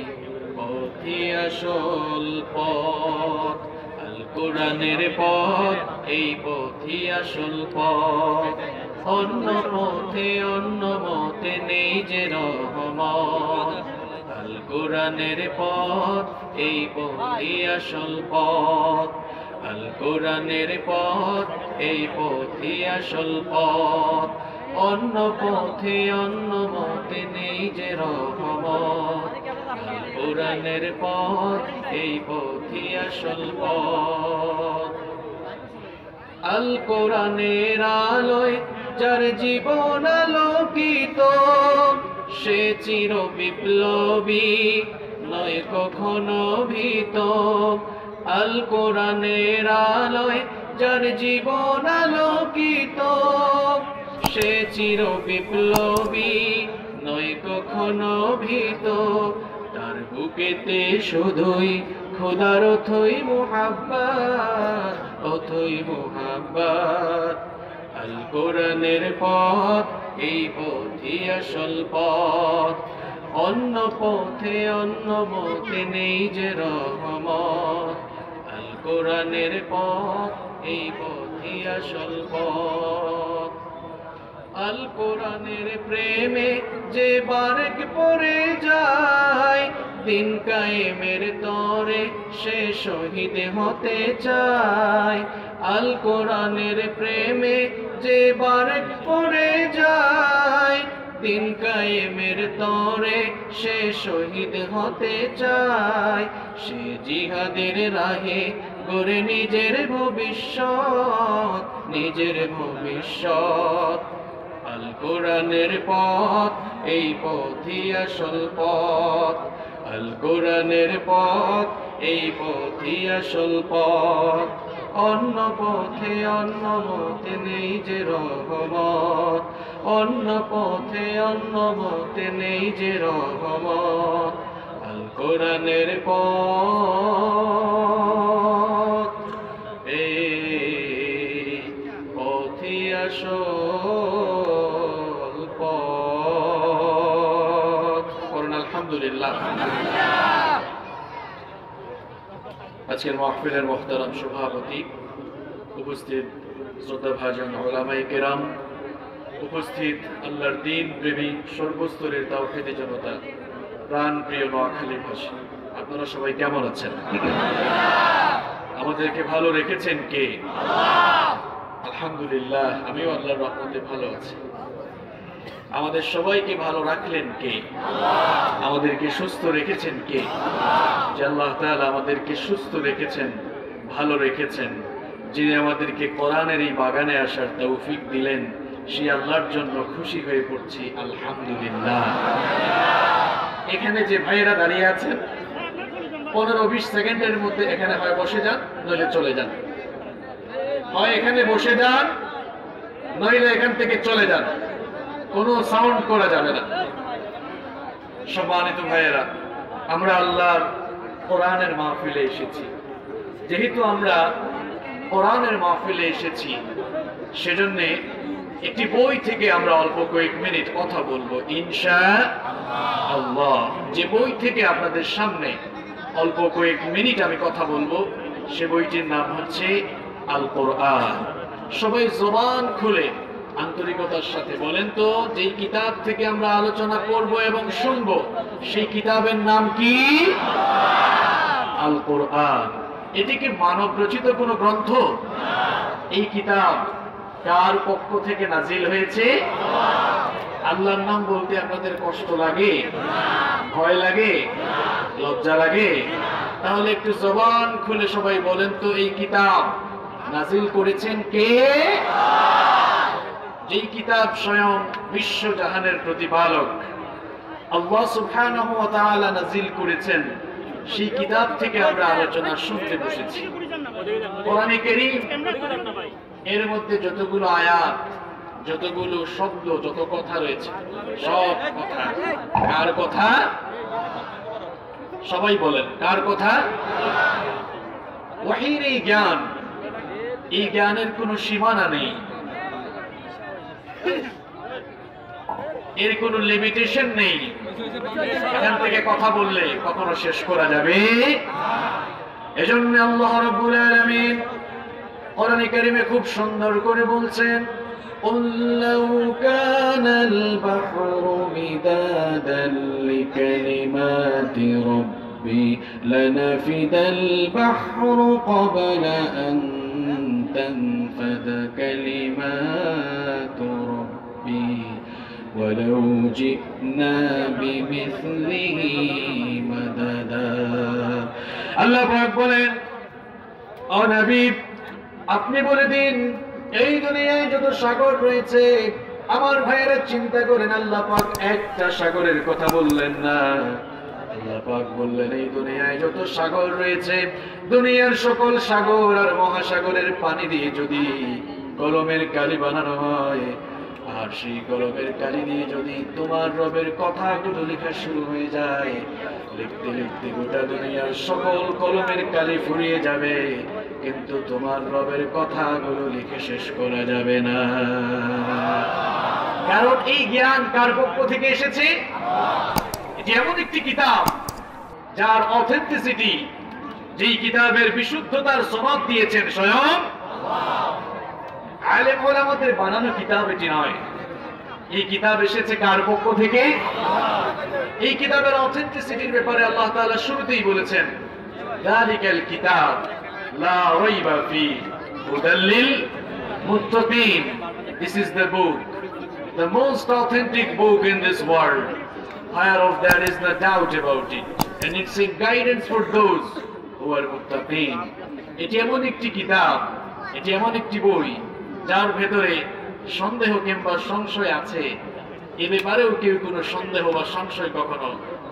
পথই আসল পথ, আল কোরআনের পথ, এই পথই আসল পথ, অন্য পথে অন্য মতে নেই যে রহমত, আল কোরআনের পথ, এই পথই আসল পথ। আল কোরআনের পথ, এই পথই আসল পথ। অন্য পথে অন্য মতে নেই যে রহমত। আল কোরআনের পথ, এই পথই আসল পথ। আল কোরআনের আলোয় যার জীবন আলোকিত, সে চির বিপ্লবী, নয় কখনো ভীত। আল কোরআনের আলোয় যার জীবন আলোকিত, সে চির বিপ্লবী, নয় কখনো ভীত। তার বুকেতে শুধুই খোদার অথই মুহাব্বত, অথই মুহাব্বত। আল কোরআনের পথ, এই পথই আসল পথ। অন্য পথে অন্য মতে নেই যে রহমত। আল কোরআনের পথ, এই পথই আসল পথ। আল কোরআনের প্রেমে যে বারেক পড়ে যায়, দিন কায়েমের তরে সে শহীদ হতে চায়। আল কোরআনের প্রেমে যে বারেক পড়ে যায়, দিন কায়েমের তরে সে শহীদ হতে চায়। সে জিহাদের রাহে গড়ে নিজের ভবিষ্যৎ, নিজের ভবিষ্যৎ। আল কোরআনের পথ, এই পথই আসল পথ। আল কোরআনের পথ, এই পথই আসল পথ। অন্য পথে অন্য মতে নেই যে রহমত। অন্য পথে অন্য মতে নেই যে রহমত। আল কোরআনের পথ, এই পথই আসল পথ। করুন আলহামদুলিল্লাহ। আজকের মাহফিলের মুহতারাম সভাপতি, উপস্থিত শ্রদ্ধাভাজন উলামায়ে কেরাম, উপস্থিত আল্লাহর দ্বীন প্রেমী সর্বস্তরের তাওহীদি জনতা, প্রাণ প্রিয় নোয়াখালীবাসী, আপনারা সবাই কেমন আছেন? আমাদেরকে ভালো রেখেছেন কে? আলহামদুলিল্লাহ, আমিও আল্লাহর রহমতে ভালো আছি। আমাদের সবাইকে ভালো রাখলেন কে? আমাদেরকে সুস্থ রেখেছেন কে? যে আল্লাহ তাআলা আমাদেরকে সুস্থ রেখেছেন, ভালো রেখেছেন, যিনি আমাদেরকে কোরআনের এই বাগানে আসার তৌফিক দিলেন, সেই আল্লাহর জন্য খুশি হয়ে পড়ছি আলহামদুলিল্লাহ। এখানে যে ভাইয়েরা দাঁড়িয়ে আছেন, 15-20 সেকেন্ডের মধ্যে এখানে হয় বসে যান, নইলে চলে যান। হয় এখানে বসে যান, নইলে এখান থেকে চলে যান। কোনো সাউন্ড করা যাবে না। সম্মানিত ভাইয়েরা, আমরা আল্লাহর কোরআনের মাহফিলে এসেছি। যেহেতু আমরা কোরআনের মাহফিলে এসেছি, সেজন্য একটি বই থেকে আমরা অল্প কয়েক মিনিট কথা বলবো ইনশাআল্লাহ। যে বই থেকে আপনাদের সামনে অল্প কয়েক মিনিট আমি কথা বলবো, সে বইটির নাম হচ্ছে আল কোরআন। সবাই জবান খুলে আন্তরিকতার সাথে বলেন তো, যেই কিতাব থেকে আমরা আলোচনা করব এবং শুনবো, সেই কিতাবের নাম কি? আল কোরআন। এটি কি মানব রচিত কোনো গ্রন্থ? এই কিতাব কার পক্ষ থেকে নাজিল হয়েছে? আল্লাহর নাম বলতে আপনাদের কষ্ট লাগে? ভয় লাগে? লজ্জা লাগে? তাহলে একটু জবান খুলে সবাই বলেন তো, এই কিতাব নাজিল করেছেন কে? যেই কিতাব স্বয়ং বিশ্ব জাহানের প্রতিপালক আল্লাহ সুবহানাহু ওয়া তাআলা নাজিল করেছেন, সেই কিতাব থেকে আমরা আলোচনা শুনতে বসেছি। কোরআনে কারীম, এর মধ্যে যতগুলো আয়াত, যতগুলো শব্দ, যত কথা রয়েছে, সব কথা কার কথা? সবাই বলেন, কার কথা? ওহীর এই জ্ঞান, এই জ্ঞানের কোনো সীমানা নেই, এর কোনো লিমিটেশন নেই। এখান থেকে কথা বললে কখনো শেষ করা যাবে? এজন্য আল্লাহ রাব্বুল আলামিন কোরআনে কারীমে খুব সুন্দর করে বলছেন, قُل لَّوْ كَانَ الْبَحْرُ مِدَادًا لِّكَلِمَاتِ رَبِّي ربي لنفد البحر قبل أن تنفد كلمات ربي ولو جئنا بمثله مددا আল্লাহ পাক বলেন ও নবী আপনি বলে দিন এই দুনিয়ায় যত সাগর রয়েছে আমার ভাইয়েরা চিন্তা করেন আল্লাহ পাক একটা সাগরের কথা বললেন না আল্লাহ পাক বললেন এই দুনিয়ায় যত সাগর রয়েছে দুনিয়ার সকল সাগর আর মহাসাগরের পানি দিয়ে যদি কলমের কালি বানানো হয় আর সেই কলমের কালি দিয়ে যদি তোমার রবের কথাগুলো লেখা শুরু হয়ে যায় লিখতে লিখতে গোটা দুনিয়ার সকল কলমের কালি ফুরিয়ে যাবে কিন্তু তোমার রবের কথাগুলো লিখে শেষ করা যাবে না কারণ এই জ্ঞান কার পক্ষ থেকে এসেছে এটি এমন একটি কিতাব যার অথেন্টিসিটি যেই কিতাবের বিশুদ্ধতার সনদ দিয়েছেন স্বয়ং আলেম ওলামাদের বানানো কিতাব এটি নয় এই কিতাব এসেছে কার পক্ষ থেকে এই কিতাবের অথেন্টিসিটির ব্যাপারে আল্লাহ তাআলা শুরুতেই বলেছেন যালিকাল কিতাব লা রাইবা ফি হুদাল লিল মুত্তাকিন this is the book the most authentic book in this world whereof there is no doubt about it and it's a guidance for those who are muttaqin এটি এমন একটি কিতাব এটি এমন একটি বই যার ভেতরে সন্দেহ কিংবা সংশয় আছে এ ব্যাপারেও কেউ কোনো সন্দেহ বা সংশয় কখনো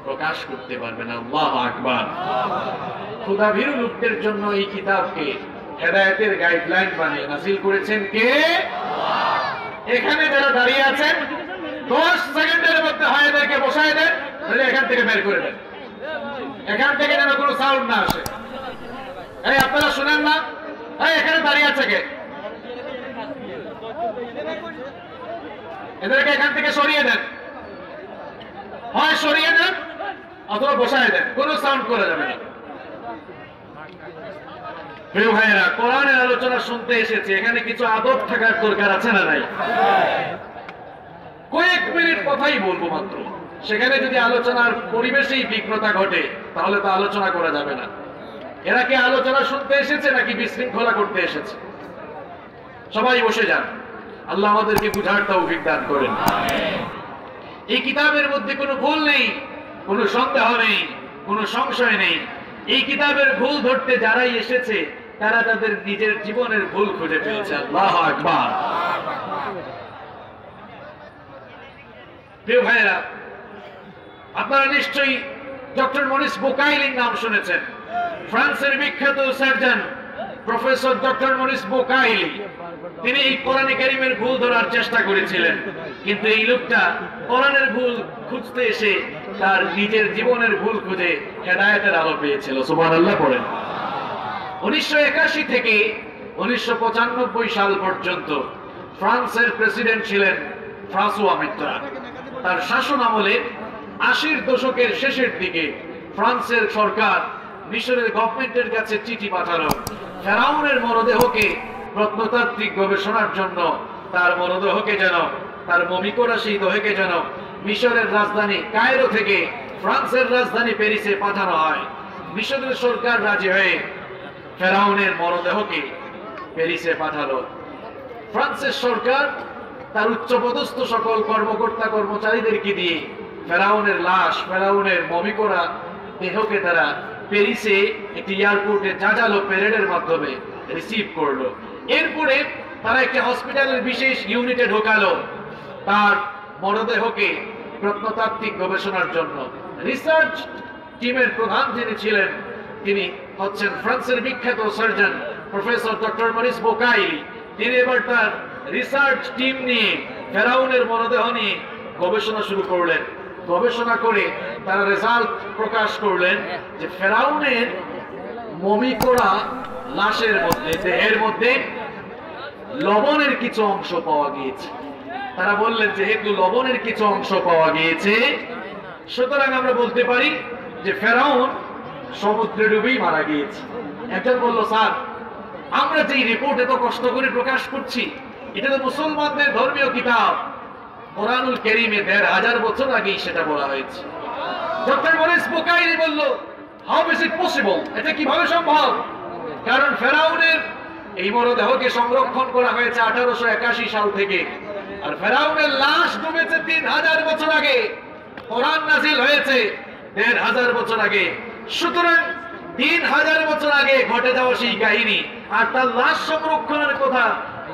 প্রকাশ করতে পারবে না আল্লাহু আকবার খোদাভীরু লোকদের জন্য এই কিতাবকে হেদায়েতের গাইডলাইন বানিয়ে নাযিল করেছেন কে আল্লাহ এখানে যারা দাঁড়িয়ে আছেন 10 সেকেন্ডের মধ্যে হয় এদেরকে বসায় দেন তাহলে এখান থেকে বের করে দেন এখান থেকে যেন কোনো সাউন্ড না আসে এই আপনারা শুনেন না এই এখানে দাঁড়িয়ে আছে কে এদেরকে এখান থেকে সরিয়ে দেন হয় সরিয়ে দেন অথবা বসায় দেন কোনো সাউন্ড করা যাবে না প্রিয় ভাইয়েরা কোরআনের আলোচনা শুনতে এসেছে এখানে কিছু আদব থাকার দরকার আছে না নাই কয়েক মিনিট কথাই বলবো মাত্র সেখানে যদি আলোচনার পরিবেশেই বিঘ্নতা ঘটে তাহলে তো আলোচনা করা যাবে না এরা কি আলোচনা শুনতে এসেছে নাকি বিশৃঙ্খলা করতে এসেছে সবাই বসে যান আল্লাহ আমাদেরকে বুঝার তৌফিক দান করেন এই কিতাবের মধ্যে কোনো ভুল নেই কোনো সন্দেহ নেই কোনো সংশয় নেই এই কিতাবের ভুল ধরতে যারাই এসেছে তারা তাদের নিজের জীবনের ভুল খুঁজে পেয়েছে আল্লাহু আকবার প্রিয় ভাইয়েরা আপনারা নিশ্চয়ই ডক্টর মরিস বুকাইলির নাম শুনেছেন ফ্রান্সের বিখ্যাত surgeon professor doctor Morris Bucaille তিনি এই কোরআনে কারীমের ভুল ধরার চেষ্টা করেছিলেন কিন্তু এই লোকটা কোরআনের ভুল খুঁজতে এসে তার নিজের জীবনের ভুল খুঁজে হেদায়েতের আলো পেয়েছিল সুবহানাল্লাহ পড়েন 1981 থেকে 1995 সাল পর্যন্ত ফ্রান্সের প্রেসিডেন্ট ছিলেন ফ্রাঁসোয়া মিত্রান তার শাসন আমলে 80 দশকের শেষের দিকে ফ্রান্সের সরকার মিশরের গভর্নমেন্টের কাছে চিঠি পাঠালো ফেরাউনের মরদেহকে প্রত্নতাত্ত্বিক গবেষণার জন্য তার মরদেহকে যেন তার মমি করা সেই দেহকে যেন মিশরের রাজধানী কায়রো থেকে ফ্রান্সের রাজধানী প্যারিসে পাঠানো হয় মিশরের সরকার রাজি হয়ে ফেরাউনের মরদেহকে প্যারিসে পাঠালো ফ্রান্সের সরকার তার উচ্চপদস্থ সকল কর্মকর্তা কর্মচারীদেরকে দিয়ে ফেরাউনের লাশ ফেরাউনের মমি করা দেহকে তারা প্যারিসে একটি এয়ারপোর্টে জাজালো প্যারেডের মাধ্যমে রিসিভ করলো এরপরে তারা একটি হসপিটালের বিশেষ ইউনিটে ঢোকালো তার মরদেহকে প্রত্নতাত্ত্বিক গবেষণার জন্য রিসার্চ টিমের প্রধান যিনি ছিলেন তিনি হচ্ছেন ফ্রান্সের বিখ্যাত surgeon professor doctor Morris Bucaille তিনি এবার তার রিসার্চ টিম নিয়ে ফেরাউনের মরদেহ নিয়ে গবেষণা শুরু করলেন গবেষণা করে তারা রেজাল্ট প্রকাশ করলেন যে ফেরাউনের মমি করা লাশের মধ্যে দেহের মধ্যে লবণের কিছু অংশ পাওয়া গিয়েছে তারা বললেন যেহেতু লবণের কিছু অংশ পাওয়া গিয়েছে সুতরাং আমরা বলতে পারি যে ফেরাউন সমুদ্রে ডুবেই মারা গিয়েছে একজন বলল স্যার আমরা যে রিপোর্ট এত কষ্ট করে প্রকাশ করছি এটা তো মুসলমানদের ধর্মীয় কিতাব কোরআনুল কারীমে ১৫০০ বছর আগেই সেটা বলা হয়েছে ডক্টর মরিস বুকাইলি বলল হাউ ইজ ইট পসিবল? এটা কিভাবে সম্ভব? কারণ ফেরাউনের এই মরদেহকে সংরক্ষণ করা হয়েছে 1881 সাল থেকে, আর ফেরাউনের লাশ ডুবেছে 3000 বছর আগে, কোরআন নাজিল হয়েছে 1500 বছর আগে। সুতরাং 3000 বছর আগে ঘটে যাওয়া সেই কাহিনী আর তার লাশ সংরক্ষণের কথা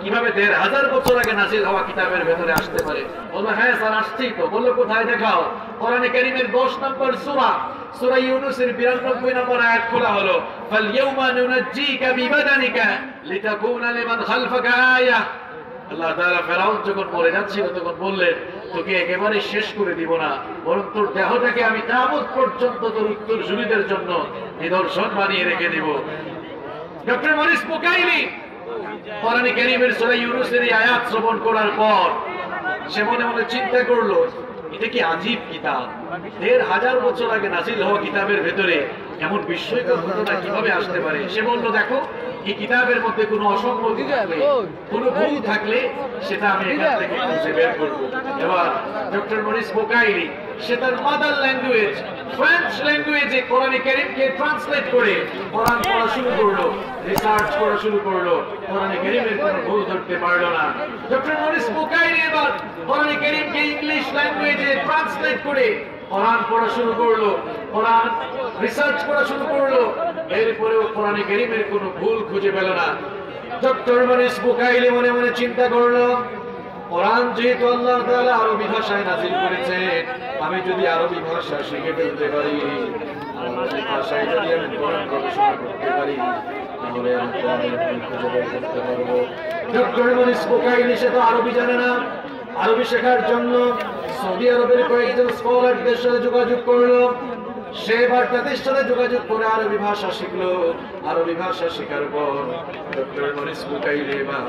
কিভাবে 1500 বছর আগে নাজিল হওয়া কিতাবের ভেতরে আসতে পারে? বললো হ্যাঁ স্যার আসছেই তো। বললো কোথায় দেখাও? কোরআনে কারীমের 10 নম্বর সূরা, সূরা ইউনূসের 92 নম্বর আয়াত খোলা হলো, ফালইয়াউমা নুনাজ্জিকা বিবাদানিকা লিতাকুনা লিমান খালফাকা আয়া। আল্লাহ তাআলা ফেরাউন যখন মরে যাচ্ছিল তখন বললেন, তোকে একেবারে শেষ করে দিব না, বরং তোর দেহটাকে আমি কিয়ামত পর্যন্ত তোর উত্তরসূরিদের জন্য নিদর্শন বানিয়ে রেখে দেব। ডক্টর মরিস বুকাইলি কোরআনে কারীমের সূরা ইউনূসের এই আয়াত শ্রবণ করার পর সে মনে মনে চিন্তা করলো, এটা কি আজীব কিতাব, 1500 বছর আগে নাজিল হওয়া কিতাবের ভেতরে এমন বিস্ময়কর ঘটনা কিভাবে আসতে পারে? সে বলল, দেখো এই কিতাবের মধ্যে কোনো অসঙ্গতি থাকলে, কোনো ভুল থাকলে সেটা আমি এখান থেকে খুঁজে বের করব। এবার ডক্টর মরিস বুকাইলি সে তার মাদার ল্যাঙ্গুয়েজ ফ্রেঞ্চ ল্যাঙ্গুয়েজে কোরআনে কারীমকে ট্রান্সলেট করে কোরআন পড়া শুরু করলো, রিসার্চ করা শুরু করলো, কোরআনে কারীমের কোনো ভুল ধরতে পারলো না। ডক্টর মরিস বুকাইলি এবার কোরআনে কারীমকে ইংলিশ ল্যাঙ্গুয়েজে ট্রান্সলেট করে কোরআন পড়া শুরু করলো, কোরআন রিসার্চ করা শুরু করলো, এরপরেও কোরআনে কারীমের কোনো ভুল খুঁজে পেল না। ডক্টর মরিস বুকাইলি মনে মনে চিন্তা করলো, কোরআন যেহেতু আল্লাহ তাআলা আরবি ভাষায় নাযিল করেছে, আমি যদি আরবি ভাষা শিখে ফেলতে পারি, আরবি ভাষায় যদি আমি কোরআন গবেষণা করতে পারি, তাহলে আমি কোরআনের ভুল খুঁজে বের করতে পারবো। ডক্টর মরিস বুকাইলি সে তো আরবি জানে না, আরবি শেখার জন্য সৌদি আরবের কয়েকজন স্কলারদের সাথে যোগাযোগ করলো। সে এবার তাদের সাথে যোগাযোগ করে আরবি ভাষা শিখলো। আরবি ভাষা শেখার পর ডক্টর মরিস বুকাইলি এবার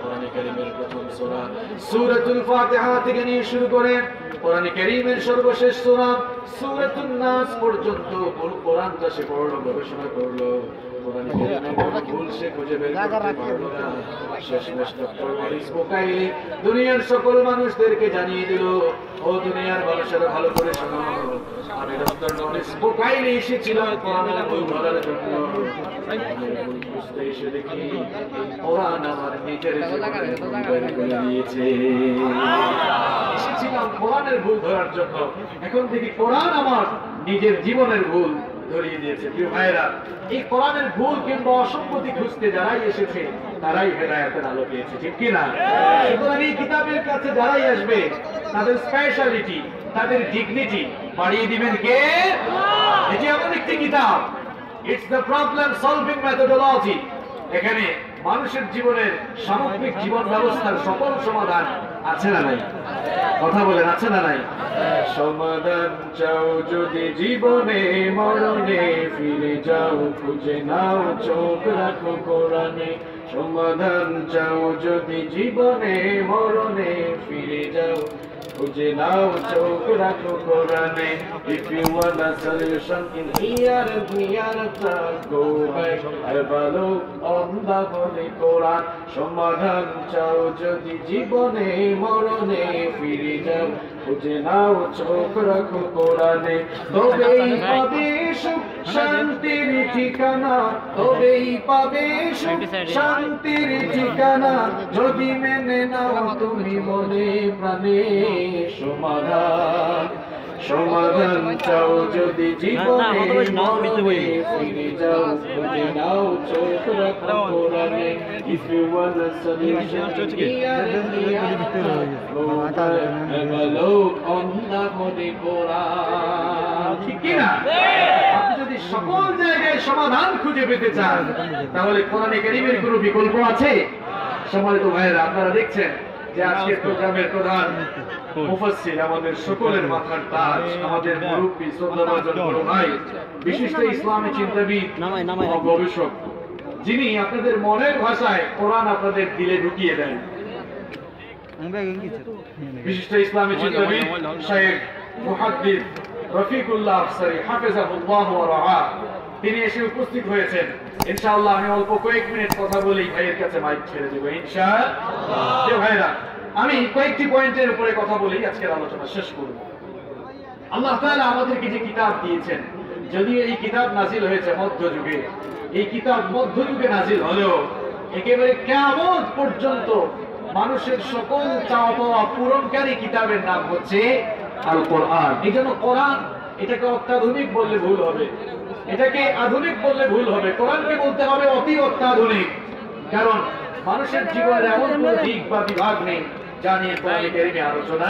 কোরআনে কারীমের প্রথম সূরা সূরাতুল ফাতিহা থেকে নিয়ে শুরু করে কোরআনে কারীমের সর্বশেষ সূরা সূরাতুন নাস পর্যন্ত পুরো কোরআনটা সে পড়লো, গবেষণা করলো। কোরআনে কারীমের কোনো ভুল সে খুঁজে বের করতে পারলো না। শেষমেশ ডক্টর মরিস বুকাইলি দুনিয়ার সকল মানুষদেরকে জানিয়ে দিল, ও দুনিয়ার মানুষেরা ভালো করে শোনো, আমি ডক্টর মরিস বুকাইলি এসেছিলাম কোরআনের ভুল ধরার জন্য। ভুল বুঝতে এসে দেখি কোরআন আমার নিজের জীবনের ভুল বের করে দিয়েছে। এসেছিলাম কোরআনের ভুল ধরার জন্য, এখন থেকে কোরআন আমার নিজের জীবনের ভুল ধরিয়ে দিয়েছে। প্রিয় ভাইরা, এই কোরআনের ভুল কিংবা অসঙ্গতি খুঁজতে যারাই এসেছে তারাই হেদায়েতের আলো পেয়েছে, ঠিক কি না? সুতরাং এই কিতাবের কাছে যারাই আসবে তাদের স্পেশালিটি, তাদের ডিগনিটি বাড়িয়ে দিবেন কে? এটি এমন একটি কিতাব, it's the problem solving methodology. এখানে মানুষের জীবনের সামগ্রিক জীবন ব্যবস্থার সকল সমাধান আছে না নাই? কথা বলেন, আছে না নাই? সমাধান চাও যদি জীবনে মরণে, ফিরে যাও খুঁজে নাও চোখ রাখো কোরআনে। সমাধান চাও যদি জীবনে মরণে, ফিরে যাও খুঁজে নাও চোখ রাখো কোরআনে। If you want a solution in here and here, go back, have a look on the Holy Quran. সমাধান চাও যদি জীবনে মরণে, ফিরে যাও খুঁজে নাও চোখ রাখো কোরআনে। তবেই পাবে সুখ শান্তির ঠিকানা, তবেই পাবে সুখ শান্তির ঠিকানা, যদি মেনে নাও তুমি মনে প্রাণে। সমাধান সমাধান চাও যদি জীবনে মরণে, ফিরে যাও খুঁজে নাও চোখ রাখো কোরআনে। If you want a solution, have a look on the Holy Quran. ঠিক কি না? আপনি যদি সকল জায়গায় সমাধান খুঁজে পেতে চান, তাহলে কোরআনে কারীমের কোনো বিকল্প আছে? সম্মানিত ভাইয়েরা, আপনারা দেখছেন যে আজকের প্রোগ্রামের প্রধান মুফাসসির, আমাদের সকলের মাথার তাজ, আমাদের মুরব্বী শ্রদ্ধাভাজন বড় ভাই, বিশিষ্ট ইসলামী চিন্তাবিদ ও গবেষক, যিনি আপনাদের মনের ভাষায় কোরআন আপনাদের দিলে ঢুকিয়ে দেন। বিশিষ্ট ইসলামী চিন্তাবিদ শাইখ মুহাদ্দিস রফিকুল্লাহ আফসারী হাফিজাহুল্লাহ ওয়া রাআহ, তিনি এসে উপস্থিত হয়েছেন। ইনশাআল্লাহ আমি অল্প কয়েক মিনিট কথা বলেই ভাইয়ের কাছে মাইক ছেড়ে দেব ইনশাআল্লাহ। ভাইরা, আমি কয়েকটি পয়েন্টের উপরে কথা বলেই আজকের আলোচনা শেষ করব। আল্লাহ তাআলা আমাদেরকে যে কিতাব দিয়েছেন, যদিও এই কিতাব নাজিল হয়েছে মধ্যযুগে, এই কিতাব মধ্যযুগে নাজিল হলেও একেবারে কিয়ামত পর্যন্ত মানুষের সকল চাওয়া পাওয়া পূরণকারী কিতাবের নাম হচ্ছে আল কোরআন। এই জন্য কোরআন এটাকে অত্যাধুনিক বললে ভুল হবে, এটাকে আধুনিক বললে ভুল হবে। কোরআনকে বলতে হবে অতি অত্যাধুনিক, কারণ মানুষের জীবনের এমন কোন দিক বা বিভাগ নেই যা নিয়ে কোরআনে কারীমে আলোচনা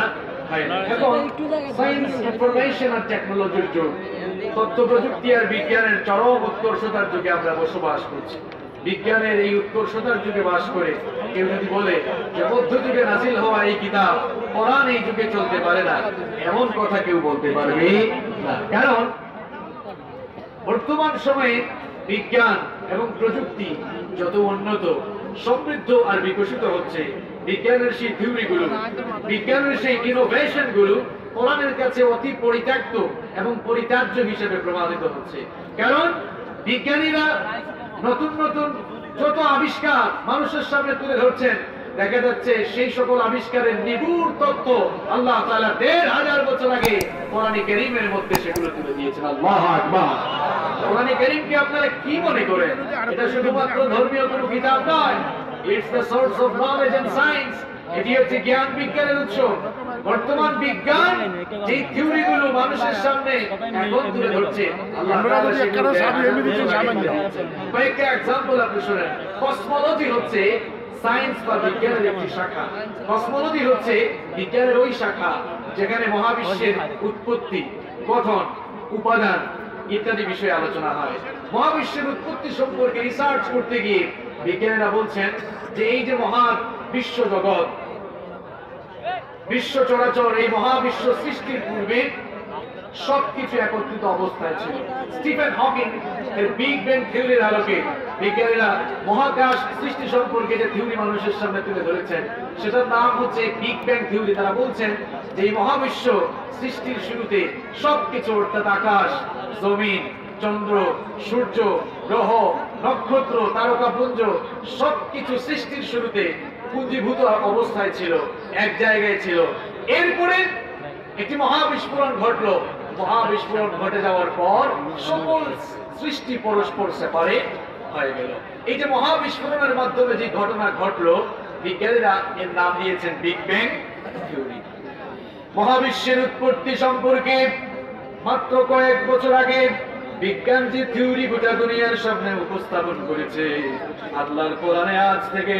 হয় না। এখন সায়েন্স, ইনফরমেশন আর টেকনোলজির যুগ, তথ্য প্রযুক্তি আর বিজ্ঞানের চরম উৎকর্ষতার যুগে আমরা বসবাস করছি। বিজ্ঞানের এই উৎকর্ষতার যুগে বাস করে কেউ যদি বলে যে মধ্যযুগে নাজিল হওয়া এই কিতাব কোরআন এই যুগে চলতে পারে না, এমন কথা কেউ বলতে পারবে না। কারণ বর্তমান সময়ে বিজ্ঞান এবং প্রযুক্তি যত উন্নত, সমৃদ্ধ আর বিকশিত হচ্ছে, বিজ্ঞানের সেই থিওরিগুলো, বিজ্ঞানের সেই ইনোভেশন গুলো কোরআনের কাছে অতি পরিত্যক্ত এবং পরিত্যাজ্য হিসেবে প্রমাণিত হচ্ছে। কারণ বিজ্ঞানীরা নতুন নতুন যত আবিষ্কার মানুষের সামনে তুলে ধরছেন, দেখা যাচ্ছে সেই সকল আবিষ্কারের নিগুড় তথ্য আল্লাহ তাআলা ১৫০০ বছর আগে কোরআনে কারীমের মধ্যে সেগুলো তুলে দিয়েছেন। আল্লাহু আকবার। কোরআনে কারীমকে আপনারা কি মনে করেন? এটা শুধুমাত্র ধর্মীয় কোনো কিতাব নয়, it's the source of knowledge and science. এটি হচ্ছে জ্ঞান বিজ্ঞানের উৎস। বর্তমান বিজ্ঞান যে থিওরিগুলো মানুষের সামনে এখন তুলে ধরছে, আল্লাহ তাআলা সেগুলো কয়েকটা এক্সাম্পল আপনি শুনেন। কসমোলজি হচ্ছে সায়েন্স বা বিজ্ঞানের একটি শাখা। কসমোলজি হচ্ছে বিজ্ঞানের ওই শাখা যেখানে মহাবিশ্বের উৎপত্তি, গঠন, উপাদান ইত্যাদি বিষয়ে আলোচনা হয়। মহাবিশ্বের উৎপত্তি সম্পর্কে রিসার্চ করতে গিয়ে বিজ্ঞানীরা বলছেন যে এই যে মহা বিশ্ব জগৎ, বিশ্ব চরাচর, এই মহাবিশ্ব সৃষ্টির পূর্বে সবকিছু একত্রিত অবস্থায় ছিল। স্টিফেন হকিং এর বিগ ব্যাং থিওরির আলোকে বিজ্ঞানীরা মহাকাশ সৃষ্টি সম্পর্কে যে থিওরি মানুষের সামনে তুলে ধরেছেন, সেটার নাম হচ্ছে বিগ ব্যাং থিওরি। তারা বলছেন যে এই মহাবিশ্ব সৃষ্টির শুরুতে সবকিছু, অর্থাৎ আকাশ, জমিন, চন্দ্র, সূর্য, গ্রহ, নক্ষত্র, তারকাপুঞ্জ, সবকিছু সৃষ্টির শুরুতে পুঞ্জীভূত অবস্থায় ছিল, এক জায়গায় ছিল। এরপরে একটি মহাবিস্ফোরণ ঘটলো। মহাবিস্ফোরণ ঘটে যাওয়ার পর সকল সৃষ্টি পরস্পর সেপারেট হয়ে গেল। এই যে মহাবিস্ফোরণের মাধ্যমে যে ঘটনা ঘটলো, বিজ্ঞানীরা এর নাম দিয়েছেন বিগ ব্যাং থিওরি। মহাবিশ্বের উৎপত্তি সম্পর্কে মাত্র কয়েক বছর আগে বিজ্ঞান যে থিওরি গোটা দুনিয়ার সামনে উপস্থাপন করেছে, আল্লাহর কোরআনে আজ থেকে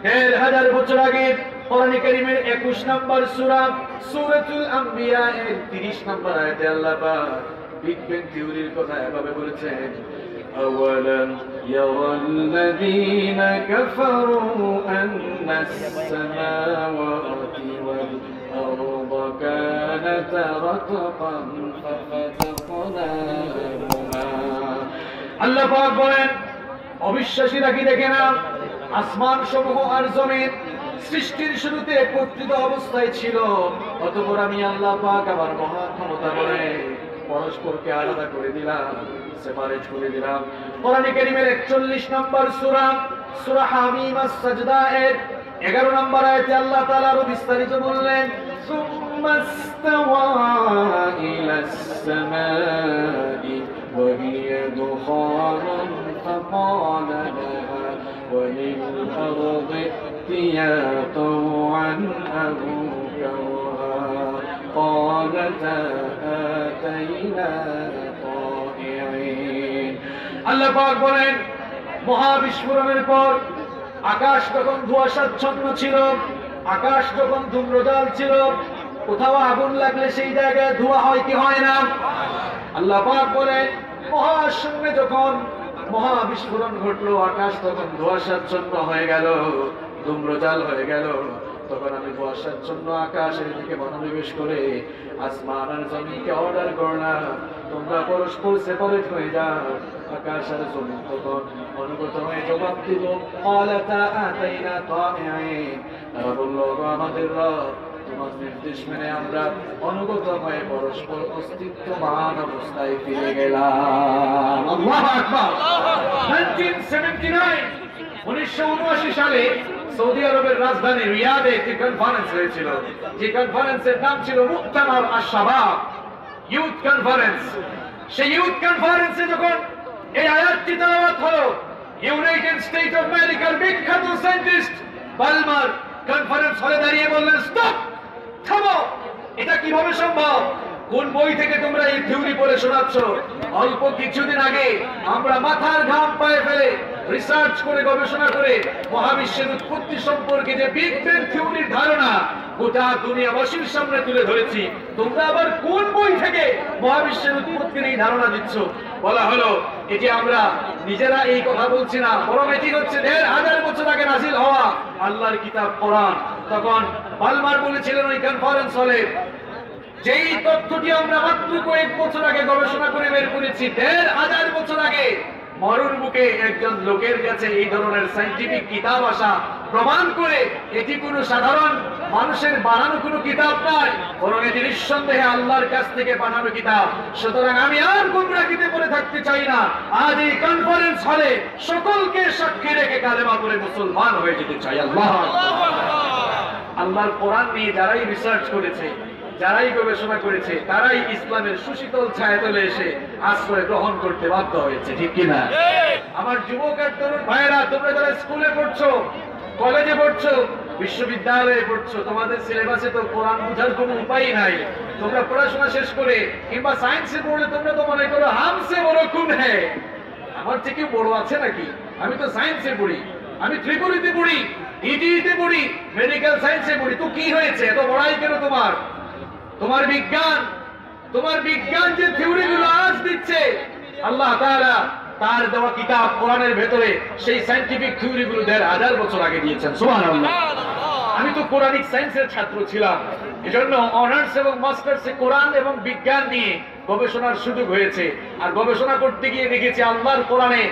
১৫০০ বছর আগে কোরআনে কারীমের ২১ নম্বর সূরা সূরাতুল আম্বিয়া এর ৩০ নম্বর আয়াতে আল্লাহ পাক বিগ ব্যাং থিওরির কথা এভাবে বলেছেন, আওয়ালাম ইয়ারাল্লাযীনা কাফারু আন্নাস সামাওয়াতি ওয়াল আরদা কানাতা রাতকান ফাফাতাকনাহুমা। আল্লাহ পাক বলেন, অবিশ্বাসীরা কি দেখে না আসমান সমূহ আর জমিন সৃষ্টির শুরুতে একত্রিত অবস্থায় ছিল, অতঃপর আমি আল্লাহ পাক আমার মহা ক্ষমতা বলে পরস্পরকে আলাদা করে দিলাম, সেপারেট করে দিলাম। কোরআনে কারীমের ৪১ নম্বর সূরা সূরা হামিম আস-সাজদা এর ১১ নম্বর আয়াতে আল্লাহ তাআলা আরো বিস্তারিত বললেন, সুম্মাস্তাওয়া ইলাস সামাই ওয়া হিয়া দুখানুন ফাকালা লাহা ওয়া লিল আরদি ائتيا طوعا أو كرها قالتا آتينا طائعين। আল্লাহ পাক বলেন, মহাবিস্ফোরণের পর আকাশ যখন ধোঁয়াশাচ্ছন্ন ছিল, আকাশ যখন ধূম্রজাল ছিল, কোথাও আগুন লাগলে সেই জায়গায় ধোঁয়া হয় কি হয় না? আল্লাহ পাক বলেন, মহাশূন্যে যখন মহাবিস্ফোরণ ঘটলো, আকাশ তখন ধোঁয়াশাচ্ছন্ন হয়ে গেল, ধূম্রজাল হয়ে গেল। তখন আমি ধোঁয়াশাচ্ছন্ন আকাশের দিকে মনোনিবেশ করে আসমান আর জমিনকে অর্ডার করলাম, তোমরা পরস্পর সেপারেট হয়ে যাও। আকাশ আর জমিন তখন অনুগত হয়ে জবাব দিল, ক্বালাতা আতাইনা তাইঈন। তারা বলল, আমাদের রব, তোমার নির্দেশ মেনে আমরা অনুগত হয়ে পরস্পর অস্তিত্বমান অবস্থায় ফিরে গেলাম। আল্লাহু আকবার। 1979 সালে সৌদি আরবের রাজধানী রিয়াদে একটি কনফারেন্স হয়েছিল, যে কনফারেন্সের নাম ছিল মুক্তামার আশ-শাবাব, ইউথ কনফারেন্স। সেই ইউথ কনফারেন্সে যখন এই আয়াতটি তেলাওয়াত হলো, ইউনাইটেড স্টেট অফ আমেরিকার বিখ্যাত সায়েন্টিস্ট পালমার কনফারেন্স হলে দাঁড়িয়ে বললেন, স্টপ, থামো, এটা কিভাবে সম্ভব? কোন বই থেকে তোমরা এই থিওরি পড়ে শোনাচ্ছ? অল্প কিছুদিন আগে আমরা মাথার ঘাম পায়ে ফেলে রিসার্চ করে গবেষণা করে মহাবিশ্বের উৎপত্তি সম্পর্কে যে বিগ ব্যাং থিওরির ধারণা গোটা দুনিয়াবাসীর সামনে তুলে ধরেছি। তোমরা আবার কোন বই থেকে মহাবিশ্বের উৎপত্তির এই ধারণা দিচ্ছ? বলা হলো, এটি আমরা নিজেরা এই কথা বলছি না, বরং এটি হচ্ছে ১৫০০ বছর আগে নাজিল হওয়া আল্লাহর কিতাব কোরআন। তখন পালমার বলেছিলেন ওই কনফারেন্স হলে, যেই তথ্যটি আমরা মাত্র কয়েক বছর আগে গবেষণা করে বের করেছি, ১৫০০ বছর আগে মরুর বুকে একজন লোকের কাছে এই ধরনের সায়েন্টিফিক কিতাব আসা প্রমাণ করে এটি কোনো সাধারণ মানুষের বানানো কোনো কিতাব নয়, বরং এটি নিঃসন্দেহে আল্লাহর কাছ থেকে পাঠানো কিতাব। সুতরাং আমি আর গুমরাহিতে পড়ে থাকতে চাই না। আজ এই কনফারেন্স হলে সকলকে সাক্ষী রেখে কালেমা পড়ে মুসলমান হয়ে যেতে চাই। আল্লাহর কোরআন নিয়ে যারাই রিসার্চ করেছে, যারাই গবেষণা করেছে, তারাই ইসলামের সুশীতল ছায়াতলে এসে আশ্রয় গ্রহণ করতে বাধ্য হয়েছে, ঠিক কিনা? আমার যুবক আর তরুণ ভাইয়েরা, তোমরা যারা স্কুলে পড়ছো, কলেজে পড়ছো, বিশ্ববিদ্যালয়ে পড়ছো, তোমাদের সিলেবাসে তো কোরআন বোঝার কোনো উপায় নাই। তোমরা পড়াশোনা শেষ করে কিংবা সায়েন্সে পড়লে তোমরা তো মনে করো হামসে বড় কোন হ্যাঁ, আমার থেকে বড় আছে নাকি? আমি তো সায়েন্সে পড়ি, আমি ত্রিপুরীতে পড়ি, ইটিতে পড়ি, মেডিকেল সায়েন্সে পড়ি, তো কি হয়েছে? এত বড়াই কেন তোমার? তোমার বিজ্ঞান যে থিওরি গুলো আজ দিচ্ছে, আল্লাহ তাআলা তার দেওয়া কিতাব কোরআনের ভেতরে সেই সায়েন্টিফিক থিওরি গুলো ১৫০০ বছর আগে দিয়েছেন। সুবহানাল্লাহ। আমি তো কোরআনিক সায়েন্সের ছাত্র ছিলাম, এজন্য অনার্স এবং মাস্টার্সে কোরআন এবং বিজ্ঞান নিয়ে গবেষণার সুযোগ হয়েছে। আর গবেষণা করতে গিয়ে দেখেছি আল্লাহর কোরআনে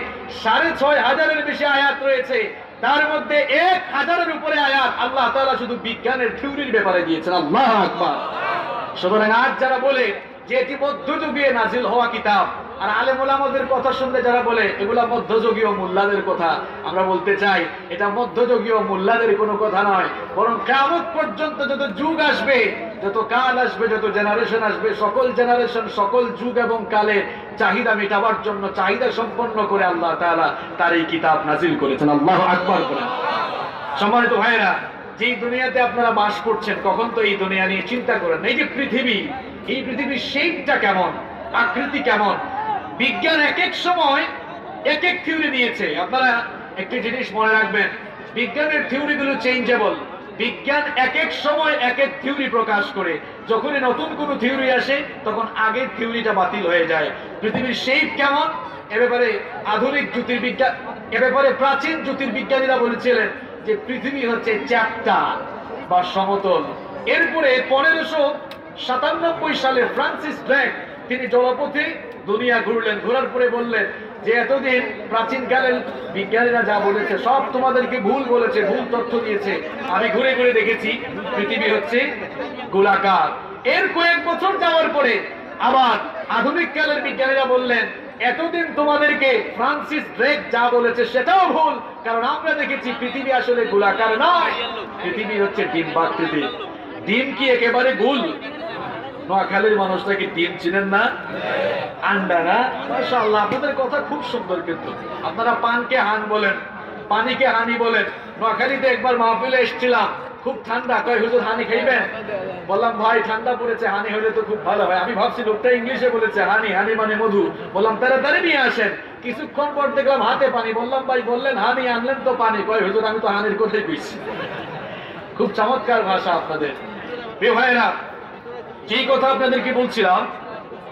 ৬৫০০-এর বেশি আয়াত রয়েছে, তার মধ্যে ১০০০-এর উপরে আয়াত আল্লাহ তাআলা শুধু বিজ্ঞানের থিওরির ব্যাপারে দিয়েছেন। আল্লাহু আকবার। সুতরাং আজ যারা বলে যে এটি মধ্যযুগীয় নাজিল হওয়া কিতাব, আর আলেম ওলামাদের কথা শুনলে যারা বলে এগুলা মধ্যযুগীয় মোল্লাদের কথা, আমরা বলতে চাই এটা মধ্যযুগীয় মোল্লাদের কোনো কথা নয়, বরং কিয়ামত পর্যন্ত যত যুগ আসবে, যত কাল আসবে, যত জেনারেশন আসবে, সকল জেনারেশন, সকল যুগ এবং কালের চাহিদা মেটাবার জন্য চাহিদা সম্পন্ন করে আল্লাহ তাআলা তার এই কিতাব নাজিল করেছেন। আল্লাহু আকবার বলেন। সম্মানিত ভাইয়েরা, যেই দুনিয়াতে আপনারা বাস করছেন, কখন তো এই দুনিয়া নিয়ে চিন্তা করেন। এই যে পৃথিবী, এই পৃথিবীর শেপটা কেমন, আকৃতি কেমন, বিজ্ঞান এক এক সময় এক এক থিওরি দিয়েছে। আপনারা একটি জিনিস মনে রাখবেন, বিজ্ঞানের থিওরি গুলো চেঞ্জেবল। বিজ্ঞান এক এক সময় এক এক থিওরি প্রকাশ করে, যখনই নতুন কোনো থিওরি আসে তখন আগের থিওরিটা বাতিল হয়ে যায়। পৃথিবীর শেপ কেমন এ ব্যাপারে আধুনিক জ্যোতির্বিজ্ঞান, এ ব্যাপারে প্রাচীন জ্যোতির্বিজ্ঞানীরা বলেছিলেন যে পৃথিবী হচ্ছে চ্যাপ্টা বা সমতল। এরপরে ১৫৯৭ সালে ফ্রান্সিস ড্রেক তিনি জলপথে দুনিয়া ঘুরলেন, ঘোরার পরে বললেন যে এতদিন প্রাচীনকালের বিজ্ঞানীরা যা বলেছে সব তোমাদেরকে ভুল বলেছে, ভুল তথ্য দিয়েছে। আমি ঘুরে ঘুরে দেখেছি পৃথিবী হচ্ছে গোলাকার। এর কয়েক বছর যাওয়ার পরে আবার আধুনিক কালের বিজ্ঞানীরা বললেন এতদিন তোমাদেরকে ফ্রান্সিস ড্রেক যা বলেছে সেটাও ভুল, কারণ আমরা দেখেছি পৃথিবী আসলে গোলাকার নয়, পৃথিবী হচ্ছে ডিম্বাকৃতি। ডিম কি একেবারে গোল? নোয়াখালীর মানুষটা কি ডিম চিনেন না? আন্ডা না? মাশাআল্লাহ, আপনাদের কথা খুব সুন্দর। কিন্তু আপনারা পানকে হান বলেন, পানিকে হানি বলেন। নোয়াখালীতে একবার মাহফিলে এসেছিলাম, খুব ঠান্ডা, কয় হুজুর হানি খাইবেন? বললাম ভাই ঠান্ডা পড়েছে, হানি হলে তো খুব ভালো হয়। আমি ভাবছি লোকটা ইংলিশে বলেছে হানি, হানি মানে মধু। বললাম তাড়াতাড়ি নিয়ে আসেন। কিছুক্ষণ পর দেখলাম হাতে পানি। বললাম ভাই বললেন হানি, আনলেন তো পানি। কয় হুজুর আমি তো হানির কথাই কইছি। খুব চমৎকার ভাষা আপনাদের। প্রিয় ভাইয়েরা, যেই কথা আপনাদেরকে বলছিলাম,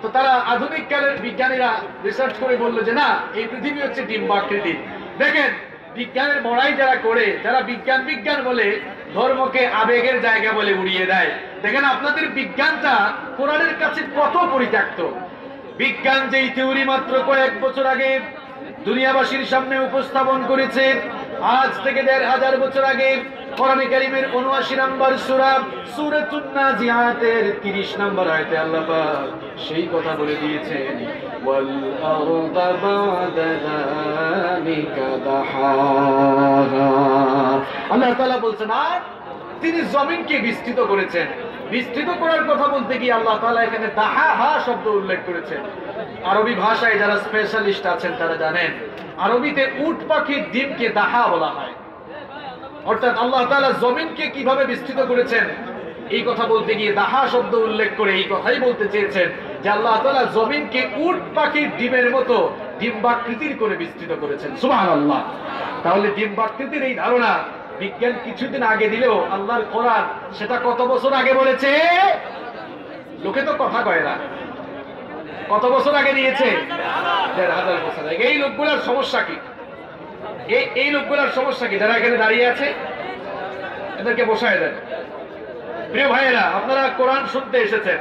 তো তারা আধুনিক কালের বিজ্ঞানীরা রিসার্চ করে বললো যে না, এই পৃথিবী হচ্ছে ডিম্বাকৃতি। দেখেন বিজ্ঞানের বড়াই যারা করে, যারা বিজ্ঞান বিজ্ঞান বলে ধর্মকে আবেগের জায়গা বলে উড়িয়ে দেয়। দেখেন আপনাদের বিজ্ঞানটা কোরআনের কাছে কত পরিত্যক্ত। বিজ্ঞান যেই থিওরি মাত্র কয়েক বছর আগে দুনিয়াবাসীর সামনে উপস্থাপন করেছে, আজ থেকে ১৫০০ বছর আগে কোরআনে কারীমের ৭৯ নম্বর সূরা সূরাতুন নাজিআতের ৩০ নম্বর আয়াতে আল্লাহ পাক সেই কথা বলে দিয়েছেন, ওয়াল আরদা বা'দা যালিকা দাহাহা। আল্লাহ তাআলা বলছেন আর তিনি জমিনকে বিস্তৃত করেছেন। বিস্তৃত করার কথা বলতে গিয়ে আল্লাহ তাআলা এখানে দাহাহা শব্দ উল্লেখ করেছেন। আরবি ভাষায় যারা স্পেশালিস্ট আছেন তারা জানেন, আরবিতে উট পাখির ডিমকে দাহা বলা হয়। অর্থাৎ আল্লাহ তাআলা জমিনকে কিভাবে বিস্তৃত করেছেন এই কথা বলতে গিয়ে দাহা শব্দ উল্লেখ করে এই কথাই বলতে চেয়েছেন যে আল্লাহ তাআলা জমিনকে উট পাখির ডিমের মতো ডিম্বাকৃতির করে বিস্তৃত করেছেন। সুবহানাল্লাহ। তাহলে ডিম্বাকৃতির এই ধারণা বিজ্ঞান কিছুদিন আগে দিলেও আল্লাহর কোরআন সেটা কত বছর আগে বলেছে? লোকে তো কথা কয় না। কত বছর আগে দিয়েছে? ১,৫০০ বছর আগে। এই লোকগুলোর সমস্যা কি? এই লোকগুলোর সমস্যা কি? যারা এখানে দাঁড়িয়ে আছে এদেরকে বসায় দেন। প্রিয় ভাইয়েরা, আপনারা কোরআন শুনতে এসেছেন,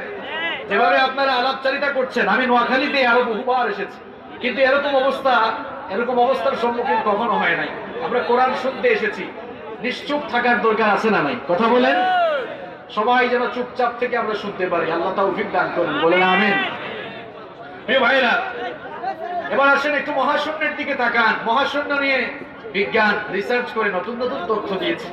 যেভাবে আপনারা আলাপচারিতা করছেন, আমি নোয়াখালীতে আরো বহুবার এসেছি, কিন্তু এরকম অবস্থার সম্মুখীন কখনো হয় নাই। আমরা কোরআন শুনতে এসেছি, নিশ্চুপ থাকার দরকার আছে না নাই? কথা বলেন। সবাই যেন চুপচাপ থেকে আমরা শুনতে পারি। আল্লাহ তাওফিক দান করেন, বলেন আমিন। প্রিয় ভাইয়েরা, এবার আসেন একটু মহাশূন্যের দিকে তাকান। মহাশূন্য নিয়ে বিজ্ঞান রিসার্চ করে নতুন নতুন তথ্য দিয়েছে,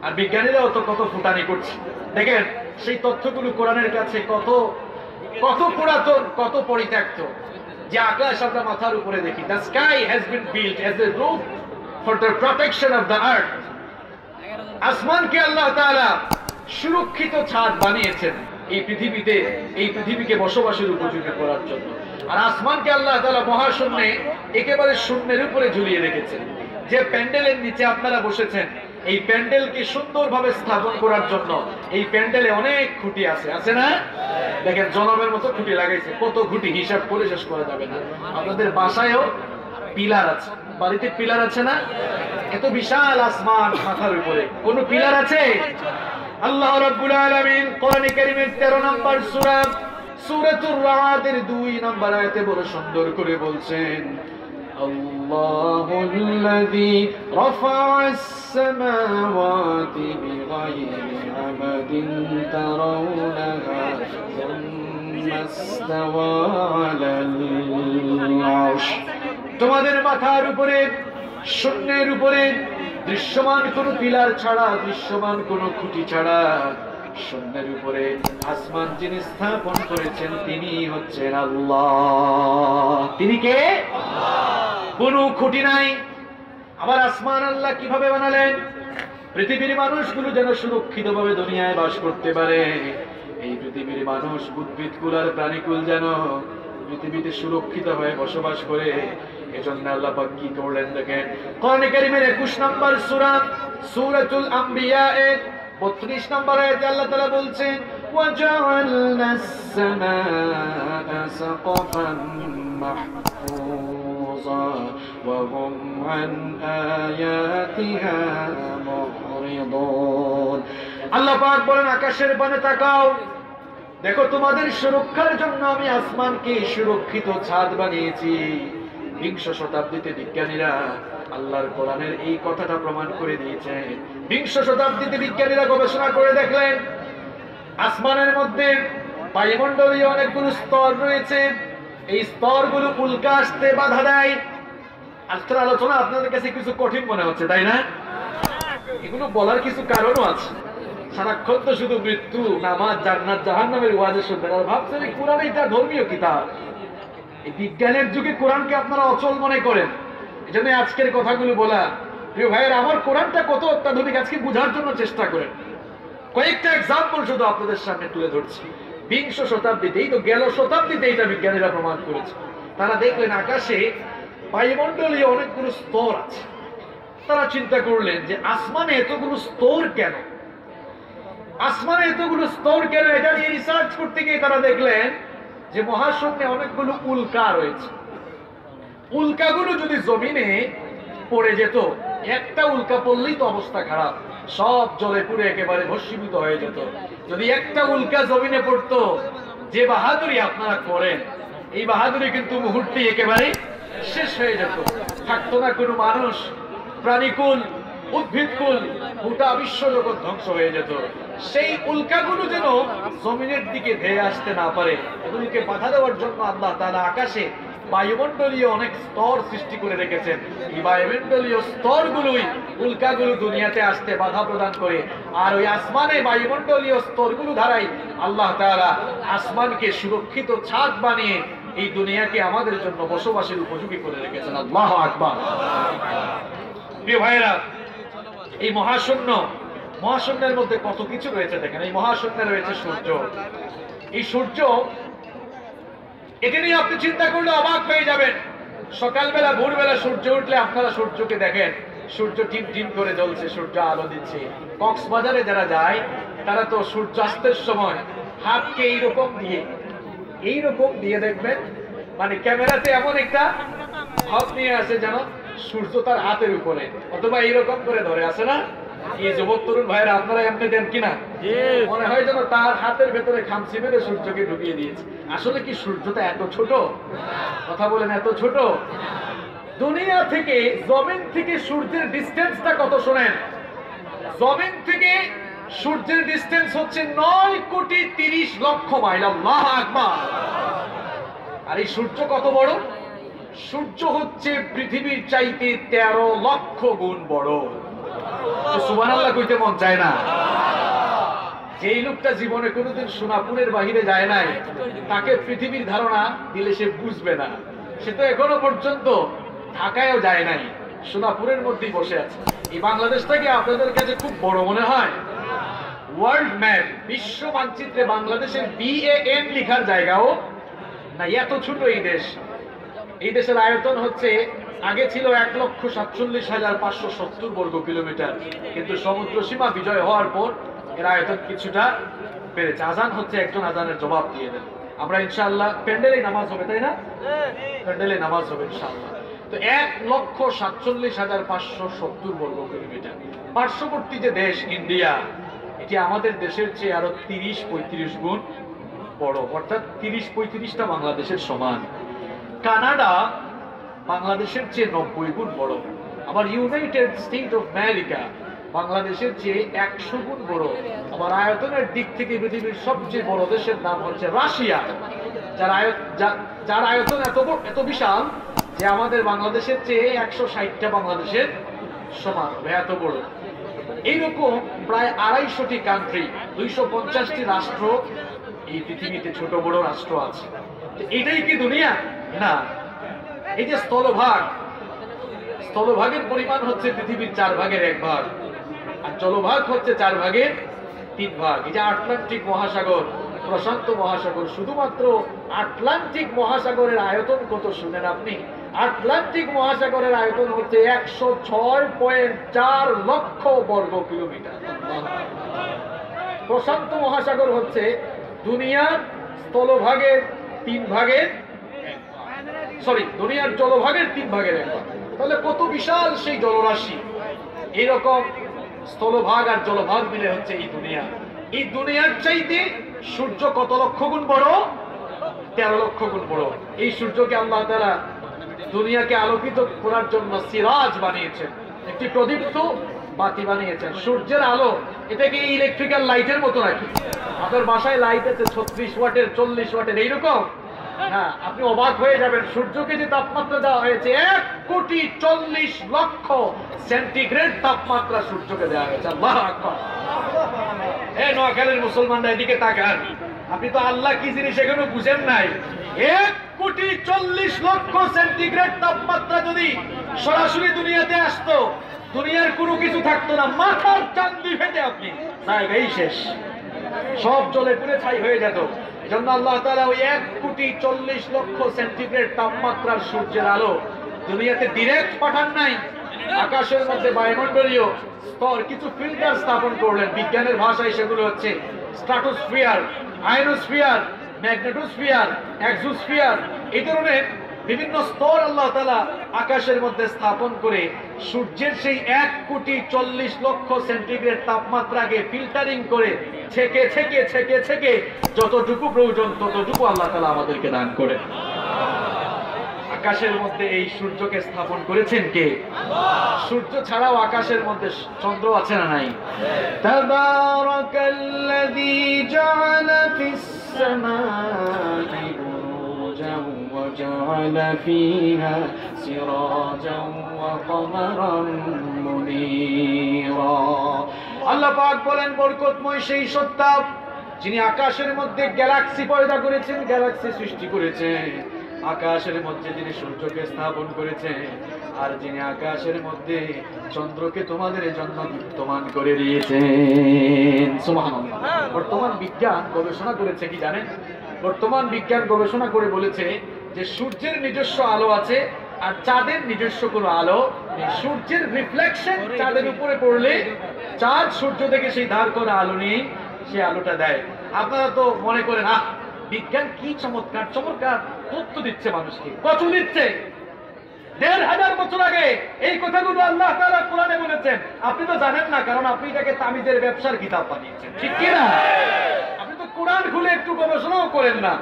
আর বিজ্ঞানীরাও তো কত ফুটানি করছে। দেখেন সেই তথ্যগুলো কোরআনের কাছে কত কত পুরাতন, কত পরিত্যক্ত। যে আকাশ আমরা মাথার উপরে দেখি, the sky has been built as a roof for the protection of the earth. আসমানকে আল্লাহ তাআলা সুরক্ষিত ছাদ বানিয়েছেন এই পৃথিবীকে বসবাসের উপযোগী করার জন্য। আর আসমানকে আল্লাহ তাআলা মহাশূন্যে একেবারে শূন্যের উপরে ঝুলিয়ে রেখেছেন। যে প্যান্ডেলের নিচে আপনারা বসেছেন, এই প্যান্ডেলকে সুন্দরভাবে স্থাপন করার জন্য এই প্যান্ডেলে অনেক খুঁটি আছে, আছে না? দেখেন জনমের মতো খুঁটি লাগাইছে। কত খুঁটি হিসাব করে শেষ করা যাবে না। আপনাদের বাসায়ও পিলার আছে, বাড়িতে পিলার আছে না? এত বিশাল আসমান মাথার উপরে কোন পিলার আছে? আল্লাহ রাব্বুল আলামিন কোরআনে কারীমের 13 নম্বর সূরা সূরাতুর রা'দের 2 নম্বর আয়াতে বড় সুন্দর করে বলছেন, আল্লাহুল্লাযী রাফা'আস সামাওয়াতি বিগাইরি আমাদিন তারাউনাহা সুম্মা ইসতাওয়া আলাল আরশ। তোমাদের মাথার উপরে শূন্যের উপরে দৃশ্যমান কোন পিলার ছাড়া, দৃশ্যমান কোন খুঁটি ছাড়া শূন্যের উপরে আসমান যিনি স্থাপন করেছেন তিনি হচ্ছেন আল্লাহ। তিনি কে? কোন খুঁটি নাই। আবার আসমান আল্লাহ কিভাবে বানালেন? পৃথিবীর মানুষগুলো যেন সুরক্ষিতভাবে দুনিয়ায় বাস করতে পারে। এই পৃথিবীর মানুষ, উদ্ভিদকুল আর প্রাণীকুল যেন পৃথিবীতে সুরক্ষিত হয়ে বসবাস করে। এজন্য আল্লাহ পাক কি করলেন দেখেন, কোরআনে কারীমের 21 নম্বর সূরা সূরাতুল আম্বিয়া এর 32 নম্বর আয়াতে আল্লাহ তাআলা বলছেন, ওয়াজাআলনাস সামাআ সাকফান মাহফুজা ওয়া হুম আন আয়াতিহা মুরিদুন। আল্লাহ পাক বলেন, আকাশের পানে তাকাও, দেখো তোমাদের সুরক্ষার জন্য আমি আসমানকে সুরক্ষিত ছাদ বানিয়েছি। 20 শতাব্দীতে বিজ্ঞানীরা আল্লাহর কোরআনের এই কথাটা প্রমাণ করে দিয়েছেন। 20 শতাব্দীতে বিজ্ঞানীরা গবেষণা করে দেখলেন আসমানের মধ্যে বায়ুমণ্ডলীয় অনেকগুলো স্তর রয়েছে। এই স্তরগুলো উল্কা আসতে বাধা দেয়। আজকের আলোচনা আপনাদের কাছে কিছু কঠিন মনে হচ্ছে, তাই না? এগুলো বলার কিছু কারণও আছে। সারাক্ষণ তো শুধু মৃত্যু, নামাজ, জান্নাত, জাহান্নামের ওয়াজ শুনবেন আর ভাবছেন এই কোরআন এটা ধর্মীয় কিতাব। এই বিজ্ঞানের যুগে কোরআনকে আপনারা অচল মনে করেন। এজন্য আজকের কথাগুলো বলা। প্রিয় ভাইয়ের, আমার কোরআনটা কত অত্যাধুনিক আজকে বোঝার জন্য চেষ্টা করেন। কয়েকটা এক্সাম্পল শুধু আপনাদের সামনে তুলে ধরছি। 20 শতাব্দীতে, এই তো গেল শতাব্দীতে এটা বিজ্ঞানীরা প্রমাণ করেছে। তারা দেখলেন আকাশে বায়ুমণ্ডলীয় অনেকগুলো স্তর আছে। তারা চিন্তা করলেন যে আসমানে এতগুলো স্তর কেন? আসমানে এতগুলো স্তর কেন? এটা নিয়ে রিসার্চ করতে গিয়ে তারা দেখলেন যে মহাশূন্যে অনেকগুলো উল্কা রয়েছে। উল্কাগুলো যদি জমিনে পড়ে যেত, একটা উল্কা পড়লেই তো অবস্থা খারাপ, সব জলে পুড়ে একেবারে ভস্মীভূত হয়ে যেত। যদি একটা উল্কা জমিনে পড়তো, যে বাহাদুরি আপনারা করেন, এই বাহাদুরি কিন্তু মুহূর্তে একেবারে শেষ হয়ে যেত। থাকতো না কোনো মানুষ, প্রাণীকুল, উদ্ভিদকুল, গোটা বিশ্বজগৎ ধ্বংস হয়ে যেত। সেই উল্কাগুলো যেন জমিনের দিকে ধেয়ে আসতে না পারে, এগুলোকে বাধা দেওয়ার জন্য আল্লাহ তাআলা আকাশে বায়ুমণ্ডলীয় অনেক স্তর সৃষ্টি করে রেখেছেন। এই বায়ুমণ্ডলীয় স্তরগুলোই উল্কাগুলো দুনিয়াতে আসতে বাধা প্রদান করে। আর ওই আসমানে বায়ুমণ্ডলীয় স্তরগুলো দ্বারাই আল্লাহ তাআলা আসমানকে সুরক্ষিত ছাদ বানিয়ে এই দুনিয়াকে আমাদের জন্য বসবাসের উপযোগী করে রেখেছেন। আল্লাহু আকবার। প্রিয় ভাইরা, এই মহাশূন্যের মধ্যে কত কিছু রয়েছে দেখেন। এই মহাশূন্যে রয়েছে সূর্য। এই সূর্য, এটা নিয়ে আপনি চিন্তা করলে অবাক হয়ে যাবেন। সকালবেলা ভোরবেলা সূর্য উঠলে আপনারা সূর্যকে দেখেন, সূর্য টিম টিম করে জ্বলছে, সূর্য আলো দিচ্ছে। কক্সবাজারে যারা যায় তারা তো সূর্যাস্তের সময় হাতকে এইরকম দিয়ে দেখবেন, মানে ক্যামেরাতে এমন একটা হাত নিয়ে আসে যেন সূর্য তার হাতের উপরে, অথবা এইরকম করে ধরে আসে না। এই যুবক তরুণ ভাইরা আপনারা এমনি দেন কিনা? মনে হয় যেন তার হাতের ভেতরে খামচি মেরে সূর্যকে ঢুকিয়ে দিয়েছে। আসলে কি সূর্যটা এত ছোট? কথা বলেন, এত ছোট? দুনিয়া থেকে, জমিন থেকে সূর্যের ডিস্টেন্সটা কত শোনেন? জমিন থেকে সূর্যের ডিস্টেন্স হচ্ছে 9,30,00,000 মাইল। আল্লাহু আকবার। আর এই সূর্য কত বড়? সূর্য হচ্ছে পৃথিবীর চাইতে 13 লক্ষ গুণ বড়। সুবহানাল্লাহ কইতে মন চায় না? যেই লোকটা জীবনে কোনোদিন সোনাপুরের বাহিরে যায় নাই, তাকে পৃথিবীর ধারণা দিলে সে বুঝবে না। সে তো এখনো পর্যন্ত ঢাকায়ও যায় নাই, সোনাপুরের মধ্যেই বসে আছে। এই বাংলাদেশটাকে আপনাদের কাছে খুব বড় মনে হয়? ওয়ার্ল্ড ম্যাপ, বিশ্ব মানচিত্রে বাংলাদেশের BAN লেখার জায়গাও না, এত ছোট এই দেশ। এই দেশের আয়তন হচ্ছে, আগে ছিল 1,47,570 বর্গ কিলোমিটার, কিন্তু সমুদ্র সীমা বিজয় হওয়ার পর এর আয়তন কিছুটা বেড়েছে। আজান হচ্ছে, একজন আজানের জবাব দিয়ে দেন। আমরা ইনশাআল্লাহ প্যান্ডেলে নামাজ হবে, তাই না? প্যান্ডেলে নামাজ হবে ইনশাআল্লাহ। তো 1,47,570 বর্গ কিলোমিটার। পার্শ্ববর্তী যে দেশ ইন্ডিয়া, এটি আমাদের দেশের চেয়ে আরো 30-35 গুণ বড়, অর্থাৎ 30-35টা বাংলাদেশের সমান। কানাডা বাংলাদেশের চেয়ে 90 গুণ বড়। আবার ইউনাইটেড স্টেট অফ আমেরিকা বাংলাদেশের চেয়ে 100 গুণ বড়। আবার আয়তনের দিক থেকে পৃথিবীর সবচেয়ে বড় দেশের নাম হচ্ছে রাশিয়া, যার আয়তন এত বিশাল যে আমাদের বাংলাদেশের চেয়ে 160টা বাংলাদেশের সমান, এত বড়। এইরকম প্রায় 250টি কান্ট্রি, 250টি রাষ্ট্র এই পৃথিবীতে, ছোট বড় রাষ্ট্র আছে। এটাই কি দুনিয়া? না। এই যে স্থলভাগের পরিমাণ হচ্ছে পৃথিবীর 4 ভাগের 1 ভাগ, আর জলভাগ হচ্ছে 4 ভাগের 3 ভাগ। এই যে আটলান্টিক মহাসাগর, প্রশান্ত মহাসাগর, শুধুমাত্র আটলান্টিক মহাসাগরের আয়তন কত শুনেন আপনি? আটলান্টিক মহাসাগরের আয়তন হচ্ছে 106.4 লক্ষ বর্গ কিলোমিটার। প্রশান্ত মহাসাগর হচ্ছে দুনিয়ার স্থলভাগের 3 ভাগের, দুনিয়ার জলভাগের 3 ভাগের 1 ভাগ। তাহলে কত বিশাল সেই জলরাশি! এইরকম স্থলভাগ আর জলভাগ মিলে হচ্ছে এই দুনিয়া। এই দুনিয়ার চাইতে সূর্য কত লক্ষ গুণ বড়? 13 লক্ষ গুণ বড়। এই সূর্যকে আল্লাহ তাআলা দুনিয়াকে আলোকিত করার জন্য সিরাজ বানিয়েছেন, একটি প্রদীপ্ত বাতি বানিয়েছেন। সূর্যের আলো, এটাকে ইলেকট্রিক্যাল লাইটের মতো নাকি? আপনার বাসায় লাইট আছে 36 ওয়াটের, 40 ওয়াটের, এইরকম? হ্যাঁ, আপনি অবাক হয়ে যাবেন। সূর্যকে যে তাপমাত্রা দেওয়া হয়েছে 1,40,00,000 সেন্টিগ্রেড তাপমাত্রা সূর্যকে দেওয়া হয়েছে। আল্লাহু আকবার। এই নোয়াখালীর মুসলমানরা এদিকে তাকান, আপনি তো আল্লাহ কি জিনিস এখনো বুঝেন নাই। 1,40,00,000 সেন্টিগ্রেড তাপমাত্রা যদি সরাসরি দুনিয়াতে আসতো, দুনিয়ার কোনো কিছু থাকতো না, মাথার চান্দি ফেটে আপনি জায়গায় শেষ, সব জলে পুড়ে ছাই হয়ে যেত। এজন্য আল্লাহ তাআলা ওই 1,40,00,000 সেন্টিগ্রেড তাপমাত্রার সূর্যের আলো দুনিয়াতে ডিরেক্ট পাঠান নাই। আকাশের মধ্যে বায়ুমণ্ডলীয় স্তর কিছু ফিল্টার স্থাপন করলেন। বিজ্ঞানের ভাষায় সেগুলো হচ্ছে স্ট্রাটোস্ফিয়ার, আয়নোস্ফিয়ার, ম্যাগনেটোস্ফিয়ার, এক্সোস্ফিয়ার, এই ধরনের বিভিন্ন স্তর আল্লাহ তাআলা আকাশের মধ্যে স্থাপন করে সূর্যের সেই 1,40,00,000 সেন্টিগ্রেড তাপমাত্রাকে ফিল্টারিং করে ছেকে যতটুকু প্রয়োজন ততটুকু আল্লাহ তাআলা আমাদেরকে দান করে। আকাশের মধ্যে এই সূর্যকে স্থাপন করেছেন কে? সূর্য ছাড়াও আকাশের মধ্যে চন্দ্র আছে না নাই? তাবারাকাল্লাযী জাআলা ফিস সামাই বুরুজান ওয়া জাআলা ফীহা সিরাজান ওয়া কমারান মুনীরা। আল্লাহ পাক বলেন, বরকতময় সেই সত্তা যিনি আকাশের মধ্যে গ্যালাক্সি পয়দা করেছেন, গ্যালাক্সি সৃষ্টি করেছেন, আকাশের মধ্যে যিনি সূর্যকে স্থাপন করেছেন আর যিনি আকাশের মধ্যে চন্দ্রকে তোমাদের জন্য বিদ্যমান করে দিয়েছেন। সুবহানাল্লাহ। বর্তমান বিজ্ঞান গবেষণা করেছে কি জানেন? বর্তমান বিজ্ঞান গবেষণা করে বলেছে যে সূর্যের নিজস্ব আলো আছে আর চাঁদের নিজস্ব কোনো আলো নেই। সূর্যের রিফ্লেকশন চাঁদের উপরে পড়লে চাঁদ সূর্য থেকে সেই ধার করা আলো নিয়ে সে আলোটা দেয়। আপনারা তো মনে করেন বিজ্ঞান কি চমৎকার চমৎকার তথ্য দিচ্ছে মানুষকে, কত দিচ্ছে। ১,৫০০ বছর আগে এই কথাগুলো আল্লাহ তাআলা কোরআনে বলেছেন। আপনি তো জানেন না, কারণ আপনি এটাকে তামিজের ব্যবসার কিতাব বানিয়েছেন, ঠিক কি না? আপনি তো কোরআন খুলে একটু গবেষণাও করেন না।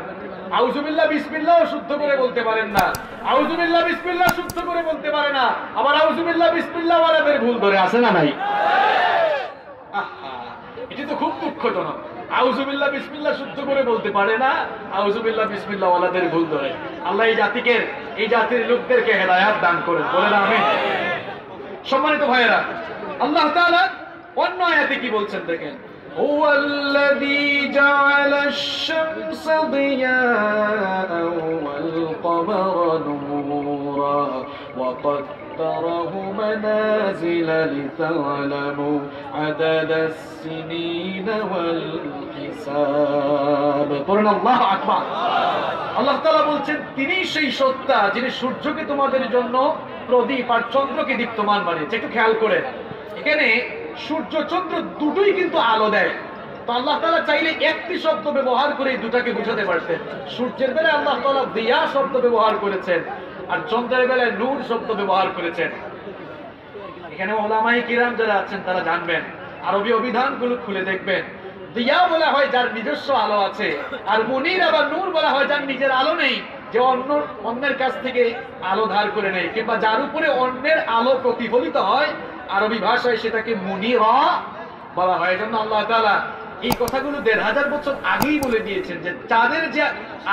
আউযুবিল্লাহ বিসমিল্লাহ শুদ্ধ করে বলতে পারেন না, আউযুবিল্লাহ বিসমিল্লাহ শুদ্ধ করে বলতে পারে না, আবার আউযুবিল্লাহ বিসমিল্লাহ ওয়ালাদের ভুল ধরে আছে না নাই? এটা তো খুব দুঃখজনক। আউযুবিল্লাহ বিসমিল্লাহ শুদ্ধ করে বলতে পারে না, আউযুবিল্লাহ বিসমিল্লাহ ওয়ালাদের ভুল ধরে। আল্লাহ এই জাতির লোকদেরকে হেদায়েত দান করেন, বলেন আমিন। সম্মানিত ভাইয়েরা, আল্লাহ তাআলা অন্য আয়াতে কি বলছেন দেখেন, হুয়াল্লাযী জাআলাশ শামসা দিয়াআন ওয়াল কমারা নূরা ওয়া قدره منازل لتعلموا عدد السنين والحساب। পড়ুন আল্লাহু আকবার। আল্লাহ তাআলা বলছেন তিনি সেই সত্তা যিনি সূর্যকে তোমাদের জন্য প্রদীপ আর চন্দ্রকে দীপ্তমান বানিয়েছে। একটু খেয়াল করেন, এখানে সূর্য চন্দ্র দুটোই কিন্তু আলো দেয়। তো আল্লাহ তাআলা চাইলে একটি শব্দ ব্যবহার করে এই দুটাকে বোঝাতে পারতেন। সূর্যের বেলায় আল্লাহ তাআলা দিয়া শব্দ ব্যবহার করেছেন আর চন্দ্রের বেলায় নূর শব্দ ব্যবহার করেছেন। এখানে উলামায়ে কিরাম যারা আছেন তারা জানবেন, আরবি অভিধানগুলো খুলে দেখবেন। দিয়া বলা হয় যার নিজস্ব আলো আছে, আর মুনির আবার নূর বলা হয় যার নিজের আলো নেই, যে অন্যের কাছ থেকে আলো ধার করে নেয়, কিংবা যার উপরে অন্যের আলো প্রতিফলিত হয়, আরবি ভাষায় সেটাকে মুনিরা বলা হয়। এজন্য আল্লাহ তাআলা এই কথাগুলো ১,৫০০ বছর আগেই বলে দিয়েছেন যে চাঁদের যে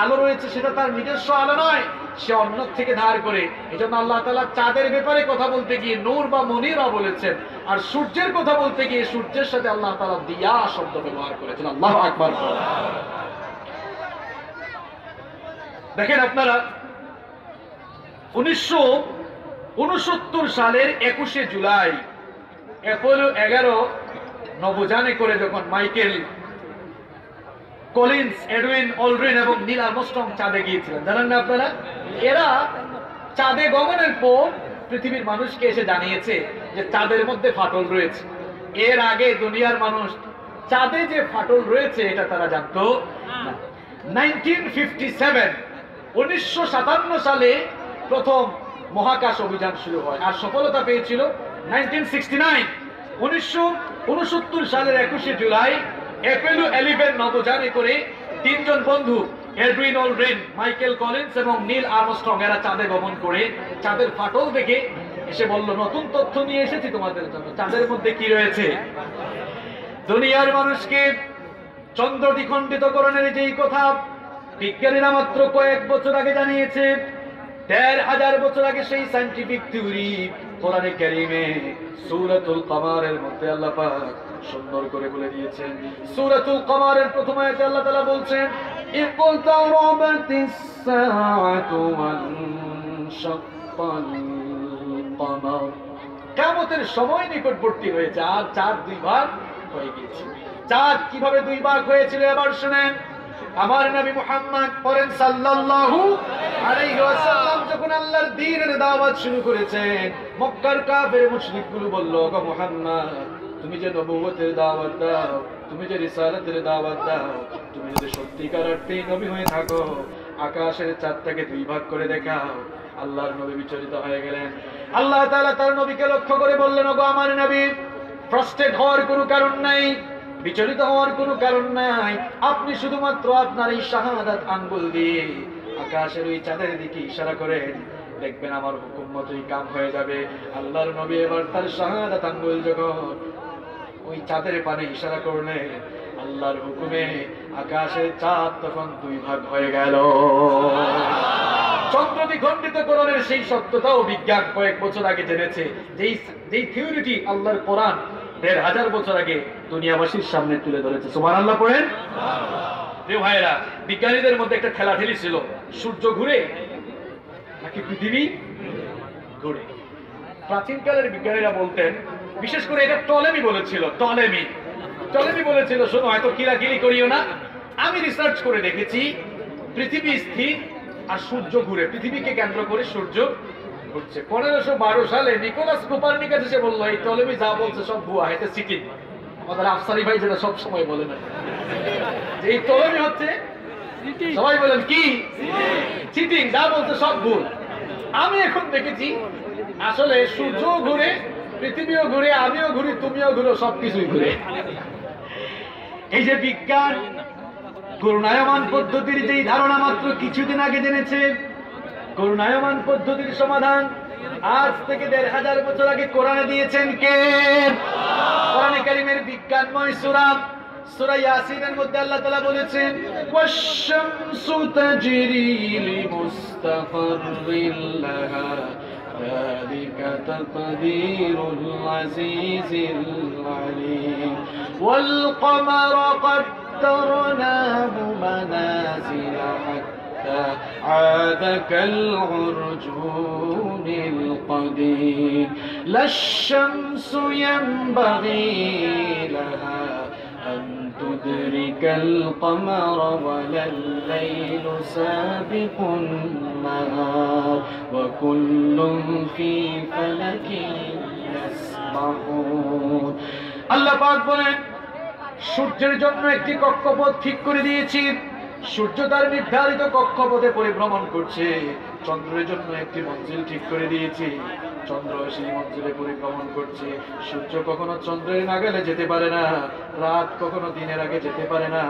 আলো রয়েছে সেটা তার নিজস্ব আলো নয়, সে অন্য থেকে ধার করে। এজন্য আল্লাহ তাআলা চাঁদের ব্যাপারে কথা বলতে গিয়ে নূর বা মুনিরা বলেছেন, আর সূর্যের কথা বলতে গিয়ে সূর্যের সাথে আল্লাহ তাআলা দিয়া শব্দ ব্যবহার করেছেন। আল্লাহু আকবার। দেখেন আপনারা, ১৯৬৯ সালের ২১শে জুলাই অ্যাপোলো ১১ নভোযানে করে যখন মাইকেল কলিন্স, এডউইন অলড্রিন এবং নীল আর্মস্ট্রং চাঁদে গিয়েছিলেন, জানেন না আপনারা? এরা চাঁদে গমনের পর পৃথিবীর মানুষকে এসে জানিয়েছে যে চাঁদের মধ্যে ফাটল রয়েছে। এর আগে দুনিয়ার মানুষ চাঁদে যে ফাটল রয়েছে এটা তারা জানতো না। 1957 সালে প্রথম মহাকাশ অভিযান শুরু হয় আর সফলতা পেয়েছিল 1969। 1969 সালের ২১শে জুলাই অ্যাপোলো 11 নভোযানে করে তিনজন বন্ধু এডউইন অলড্রিন, মাইকেল কলিন্স এবং নীল আর্মস্ট্রং এরা চাঁদে গমন করে চাঁদের ফাটল দেখে এসে বলল, নতুন তথ্য নিয়ে এসেছি তোমাদের জন্য। চাঁদের মধ্যে কি রয়েছে? দুনিয়ার মানুষকে চন্দ্র দ্বিখণ্ডিতকরণের যেই কথা বিজ্ঞানীরা মাত্র কয়েক বছর আগে জানিয়েছে, ১,৫০০ বছর আগে সেই সায়েন্টিফিক থিওরি কোরআনে কারীমে সূরাতুল কমারের মধ্যে আল্লাহ পাক সুন্দর করে বলে দিয়েছেন। সূরাতুল কমারের প্রথম আয়াতে আল্লাহ তাআলা বলছেন, ইকতারাবাতিস সাআতু ওয়ানশাক্কাল কমার। কিয়ামতের সময় নিকটবর্তী হয়েছে আর চাঁদ দুই ভাগ হয়ে গিয়েছে। চাঁদ কিভাবে দুই ভাগ হয়েছিল এবার শুনেন। আমার নবী মুহাম্মদ পড়েন সাল্লাল্লাহু আলাইহি ওয়াসাল্লাম যখন আল্লাহর দ্বীনের দাওয়াত শুরু করেছেন, মক্কার কাফের মুশরিকগুলো বলল, ওগো মুহাম্মদ, তুমি যে নবুয়তের দাওয়াত দাও, তুমি যে রিসালাতের দাওয়াত দাও, তুমি যদি সত্যিকার অর্থেই নবী হয়ে থাকো, আকাশের চাঁদটাকে দুই ভাগ করে দেখাও। আল্লাহর নবী বিচলিত হয়ে গেলেন। আল্লাহ তাআলা তার নবীকে লক্ষ্য করে বললেন, ওগো আমার নবী, ফ্রাস্ট্রেট হওয়ার কোনো কারণ নাই, বিচলিত হওয়ার কোনো কারণ নাই। আপনি শুধুমাত্র আপনার এই শাহাদাত আঙ্গুল দিয়ে আকাশের ওই চাঁদের দিকে ইশারা করেন, দেখবেন আমার হুকুম মতোই কাম হয়ে যাবে। আল্লাহর নবী এবার তার শাহাদাত আঙ্গুল যখন ওই চাঁদের পানে ইশারা করলেন, আল্লাহর হুকুমে আকাশের চাঁদ তখন দুই ভাগ হয়ে গেল। চন্দ্র দ্বিখণ্ডিতকরণের সেই সত্যতাও বিজ্ঞান কয়েক বছর আগে জেনেছে। যেই থিওরিটি আল্লাহর কোরআন ১,৫০০ বছর আগে দুনিয়াবাসীর সামনে তুলে ধরেছে। সুবহানাল্লাহ পড়েন। প্রিয় ভাইয়েরা, বিজ্ঞানীদের মধ্যে একটা ঠেলাঠেলি ছিল। সূর্য ঘুরে নাকি পৃথিবী ঘুরে? প্রাচীনকালের বিজ্ঞানীরা বলতেন, বিশেষ করে এটা টলেমি বলেছিল, টলেমি বলেছিল, শোনো হয়তো কিরাকিরি করিও না, আমি রিসার্চ করে দেখেছি পৃথিবী স্থির আর সূর্য ঘুরে, পৃথিবীকে কেন্দ্র করে সূর্য ঘুরছে। 1512 সালে নিকোলাস কোপারনিকাস এসে বললো এই টলেমি যা বলছে সব ভুয়া, এটা চিটিং। আমাদের আফসারি ভাই যেটা সব সময় বলে না, যে এই টলেমি হচ্ছে, সবাই বলেন কি চিটিং, যা বলছে সব ভুল। আমি এখন দেখেছি আসলে সূর্য ঘুরে, পৃথিবীও ঘুরে, আমিও ঘুরি, তুমিও ঘুরো, সবকিছুই ঘুরে। এই যে বিজ্ঞান করুণায়মান পদ্ধতির যেই ধারণা মাত্র কিছুদিন আগে জেনেছে, করুণায়মান পদ্ধতির সমাধান আজ থেকে 1500 বছর আগে কোরআনে দিয়েছেন কে? কোরআনে কারীমের বিজ্ঞানময় সূরা সূরা ইয়াসিনের মধ্যে আল্লাহ তাআলা বলেছেন, ওয়াশ-শামসু তাজরি লিমুস্তাকাররিন লাহা যালিকা তাকদীরুল আজিজিল আলীম ওয়াল কমারা قدرناه منازل حتى عاد كالعرجون القديم لا الشمس ينبغي لها أن تدرك القمر ولا الليل سابق النهار وكل في فلك يسبحون। الله পাক বলেন, সূর্যের জন্য একটি কক্ষপথ ঠিক করে দিয়েছি, সূর্য তার নির্ধারিত কক্ষপথে পরিভ্রমণ করছে। চন্দ্রের জন্য একটি মঞ্জিল ঠিক করে দিয়েছি, চন্দ্র সেই মঞ্জিলে পরিভ্রমণ করছে। সূর্য কখনো চন্দ্রের নাগালে যেতে পারে না, রাত কখনো দিনের আগে যেতে পারে না,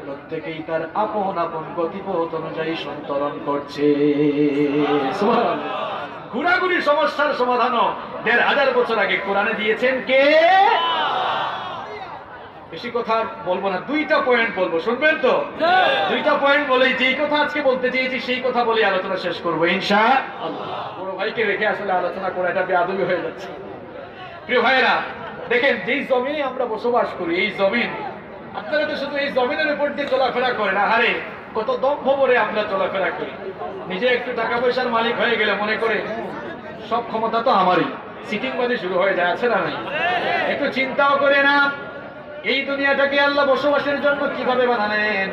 প্রত্যেকেই তার আপন আপন গতিপথ অনুযায়ী সন্তরণ করছে। সুবহানাল্লাহ। ঘোরাঘুরির সমস্যার সমাধানও 1500 বছর আগে কোরআনে দিয়েছেন কে? বেশি কথা বলবো না, 2টা পয়েন্ট বলবো, শুনবেন তো? 2টা পয়েন্ট বলেই যেই কথা আজকে বলতে চেয়েছি সেই কথা বলে আলোচনা শেষ করবো ইনশাআল্লাহ। বড় ভাইকে রেখে আসলে আলোচনা করে এটা বেয়াদবি হয়ে যাচ্ছে। প্রিয় ভাইরা, দেখেন যেই জমিনে আমরা বসবাস করি, এই জমিন, আপনারা তো শুধু এই জমিনের উপর দিয়ে চলাফেরা করেন, আহারে কত দম্ভ ভরে আমরা চলাফেরা করি। নিজে একটু টাকা পয়সার মালিক হয়ে গেলে মনে করে সব ক্ষমতা তো আমারই, সিটিংবাজি শুরু হয়ে যায়, আছে না নাই? একটু চিন্তাও করে না এই দুনিয়াটাকে আল্লাহ বসবাসের জন্য কিভাবে বানালেন।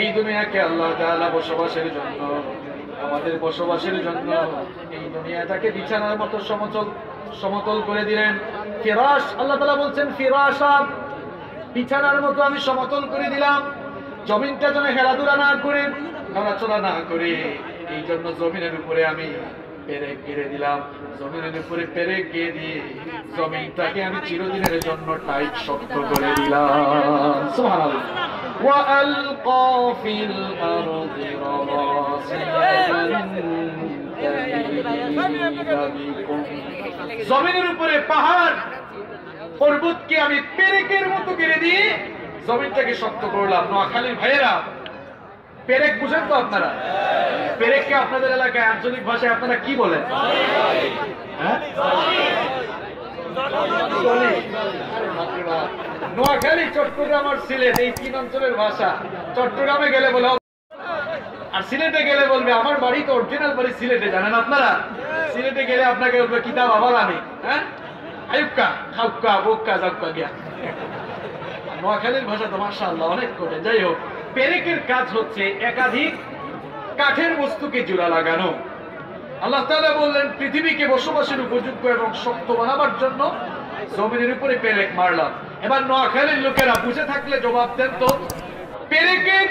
এই দুনিয়াকে আল্লাহ তাআলা বসবাসের জন্য, আমাদের বসবাসের জন্য এই দুনিয়াটাকে বিছানার মতো সমতল করে দিলেন। ফিরাশ, আল্লাহ তাআলা বলছেন ফিরাশা, বিছানার মতো আমি সমতল করে দিলাম, জমিনটা যেন হেলাদুলা না করে, নড়াচড়া না করে, এই জন্য জমিনের উপরে আমি পেরেক গেড়ে দিলাম। জমিনের উপরে পেরেক গিয়ে দিয়ে জমিনটাকে আমি চিরদিনের জন্য টাইট শক্ত করে দিলাম। সুবহানাল্লাহ। ওয়া আলকা ফিল আরদি রাওয়াসিয়ান তামিদা বিকুম, জমিনের উপরে পাহাড় পর্বতকে আমি পেরেকের মতো গেড়ে দিয়ে জমিনটাকে শক্ত করলাম। নোয়াখালীর ভাইয়েরা, পেরেক বুঝেন তো আপনারা? পেরেককে আপনাদের এলাকায় আঞ্চলিক ভাষায় আপনারা কি বলেন? নোয়াখালী, চট্টগ্রাম আর সিলেট, এই 3 অঞ্চলের ভাষা। চট্টগ্রামে গেলে বলে, আর সিলেটে গেলে বলবে আমার বাড়ি তো অরিজিনাল বাড়ি সিলেটে, জানেন আপনারা? সিলেটে গেলে আপনাকে বলবে কিতাব আবার আমি, হ্যাঁ আয়ুক্কা খাউক্কা বোক্কা জাক্কা গিয়া। নোয়াখালীর ভাষা তো মাশাআল্লাহ অনেক কঠিন। যাই হোক, পেরেকের কাজ হচ্ছে একাধিক কাঠের বস্তুকে জোড়া লাগানো। আল্লাহ তাআলা বললেন পৃথিবীকে বসবাসের উপযুক্ত এবং শক্ত বানাবার জন্য জমিনের উপরে পেরেক মারলাম। এবার নোয়াখালীর লোকেরা বুঝে থাকলে জবাব দেন তো, পেরেকের,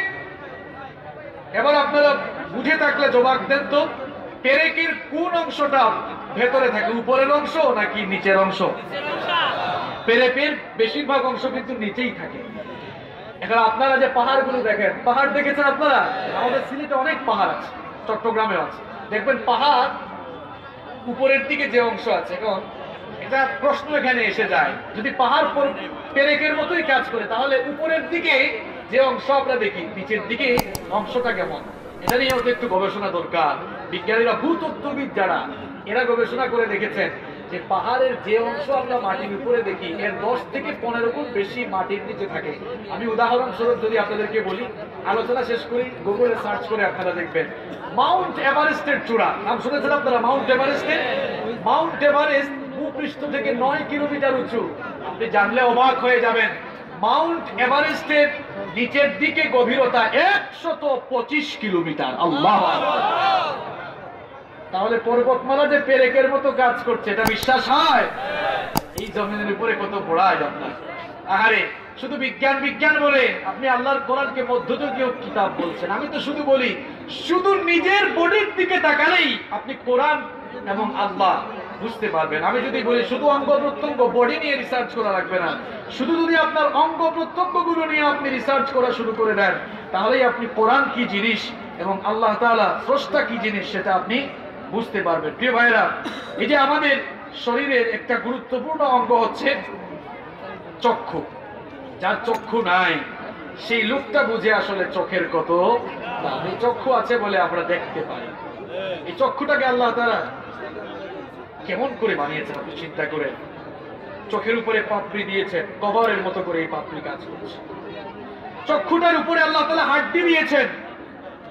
এবার আপনারা বুঝে থাকলে জবাব দেন তো, পেরেকের কোন অংশটা ভেতরে থাকে, উপরের অংশ নাকি নিচের অংশ? পেরেকের বেশিরভাগ অংশ কিন্তু নিচেই থাকে। এখন আপনারা যে পাহাড়গুলো দেখেন, পাহাড় দেখেছেন আপনারা? আমাদের সিলেটে অনেক পাহাড় আছে, চট্টগ্রামে আছে, দেখবেন পাহাড় উপরের দিকে যে অংশ আছে। এখন এটা প্রশ্ন এখানে এসে যায়, যদি পাহাড় পেরেকের মতোই কাজ করে তাহলে উপরের দিকে যে অংশ আমরা দেখি, নিচের দিকে অংশটা কেমন? এটা নিয়ে একটু গবেষণা দরকার। বিজ্ঞানীরা, ভূতত্ত্ববিদ যারা, এরা গবেষণা করে দেখেছেন যে পাহাড়ের যে অংশ আমরা মাটির উপরে দেখি এর 10 থেকে 15 গুণ বেশি মাটির নিচে থাকে। আমি উদাহরণস্বরূপ যদি আপনাদেরকে বলি, আলোচনা শেষ করি, গুগলে সার্চ করে আপনারা দেখবেন মাউন্ট এভারেস্টের চূড়া, নাম শুনেছেন আপনারা মাউন্ট এভারেস্টের? মাউন্ট এভারেস্ট ভূপৃষ্ঠ থেকে 9 কিলোমিটার উঁচু। আপনি জানলে অবাক হয়ে যাবেন, মাউন্ট এভারেস্টের নিচের দিকে গভীরতা 125 কিলোমিটার। আল্লাহ! তাহলে পর্বতমালা যে পেরেকের মতো কাজ করছে এটা বিশ্বাস হয়? এই জমিনের উপরে কত পড়ায় আপনার। আহারে, শুধু বিজ্ঞান বিজ্ঞান বলে আপনি আল্লাহর কোরআনকে মধ্যযুগীয় কিতাব বলছেন। আমি তো শুধু বলি, শুধু নিজের বডির দিকে তাকালেই আপনি কোরআন এবং আল্লাহ বুঝতে পারবেন। আমি যদি বলি শুধু অঙ্গ প্রত্যঙ্গ, বডি নিয়ে রিসার্চ করা লাগবে না, শুধু যদি আপনার অঙ্গ প্রত্যঙ্গগুলো নিয়ে আপনি রিসার্চ করা শুরু করে দেন, তাহলেই আপনি কোরআন কি জিনিস এবং আল্লাহ তাআলা স্রষ্টা কি জিনিস সেটা আপনি বুঝতে পারবেন। প্রিয় ভাইরা, এই যে আমাদের শরীরের একটা গুরুত্বপূর্ণ অঙ্গ হচ্ছে চক্ষু। যার চক্ষু নাই সেই লোকটা বুঝে আসলে চোখের কত দাম। এই চক্ষু আছে বলে আমরা দেখতে পাই। এই চক্ষুটাকে আল্লাহ তাআলা কেমন করে বানিয়েছেন আপনি চিন্তা করেন। চোখের উপরে পাপড়ি দিয়েছেন, কভারের মতো করে এই পাপড়ি কাজ করছে। চক্ষুটার উপরে আল্লাহ তাআলা হাড্ডি দিয়েছেন।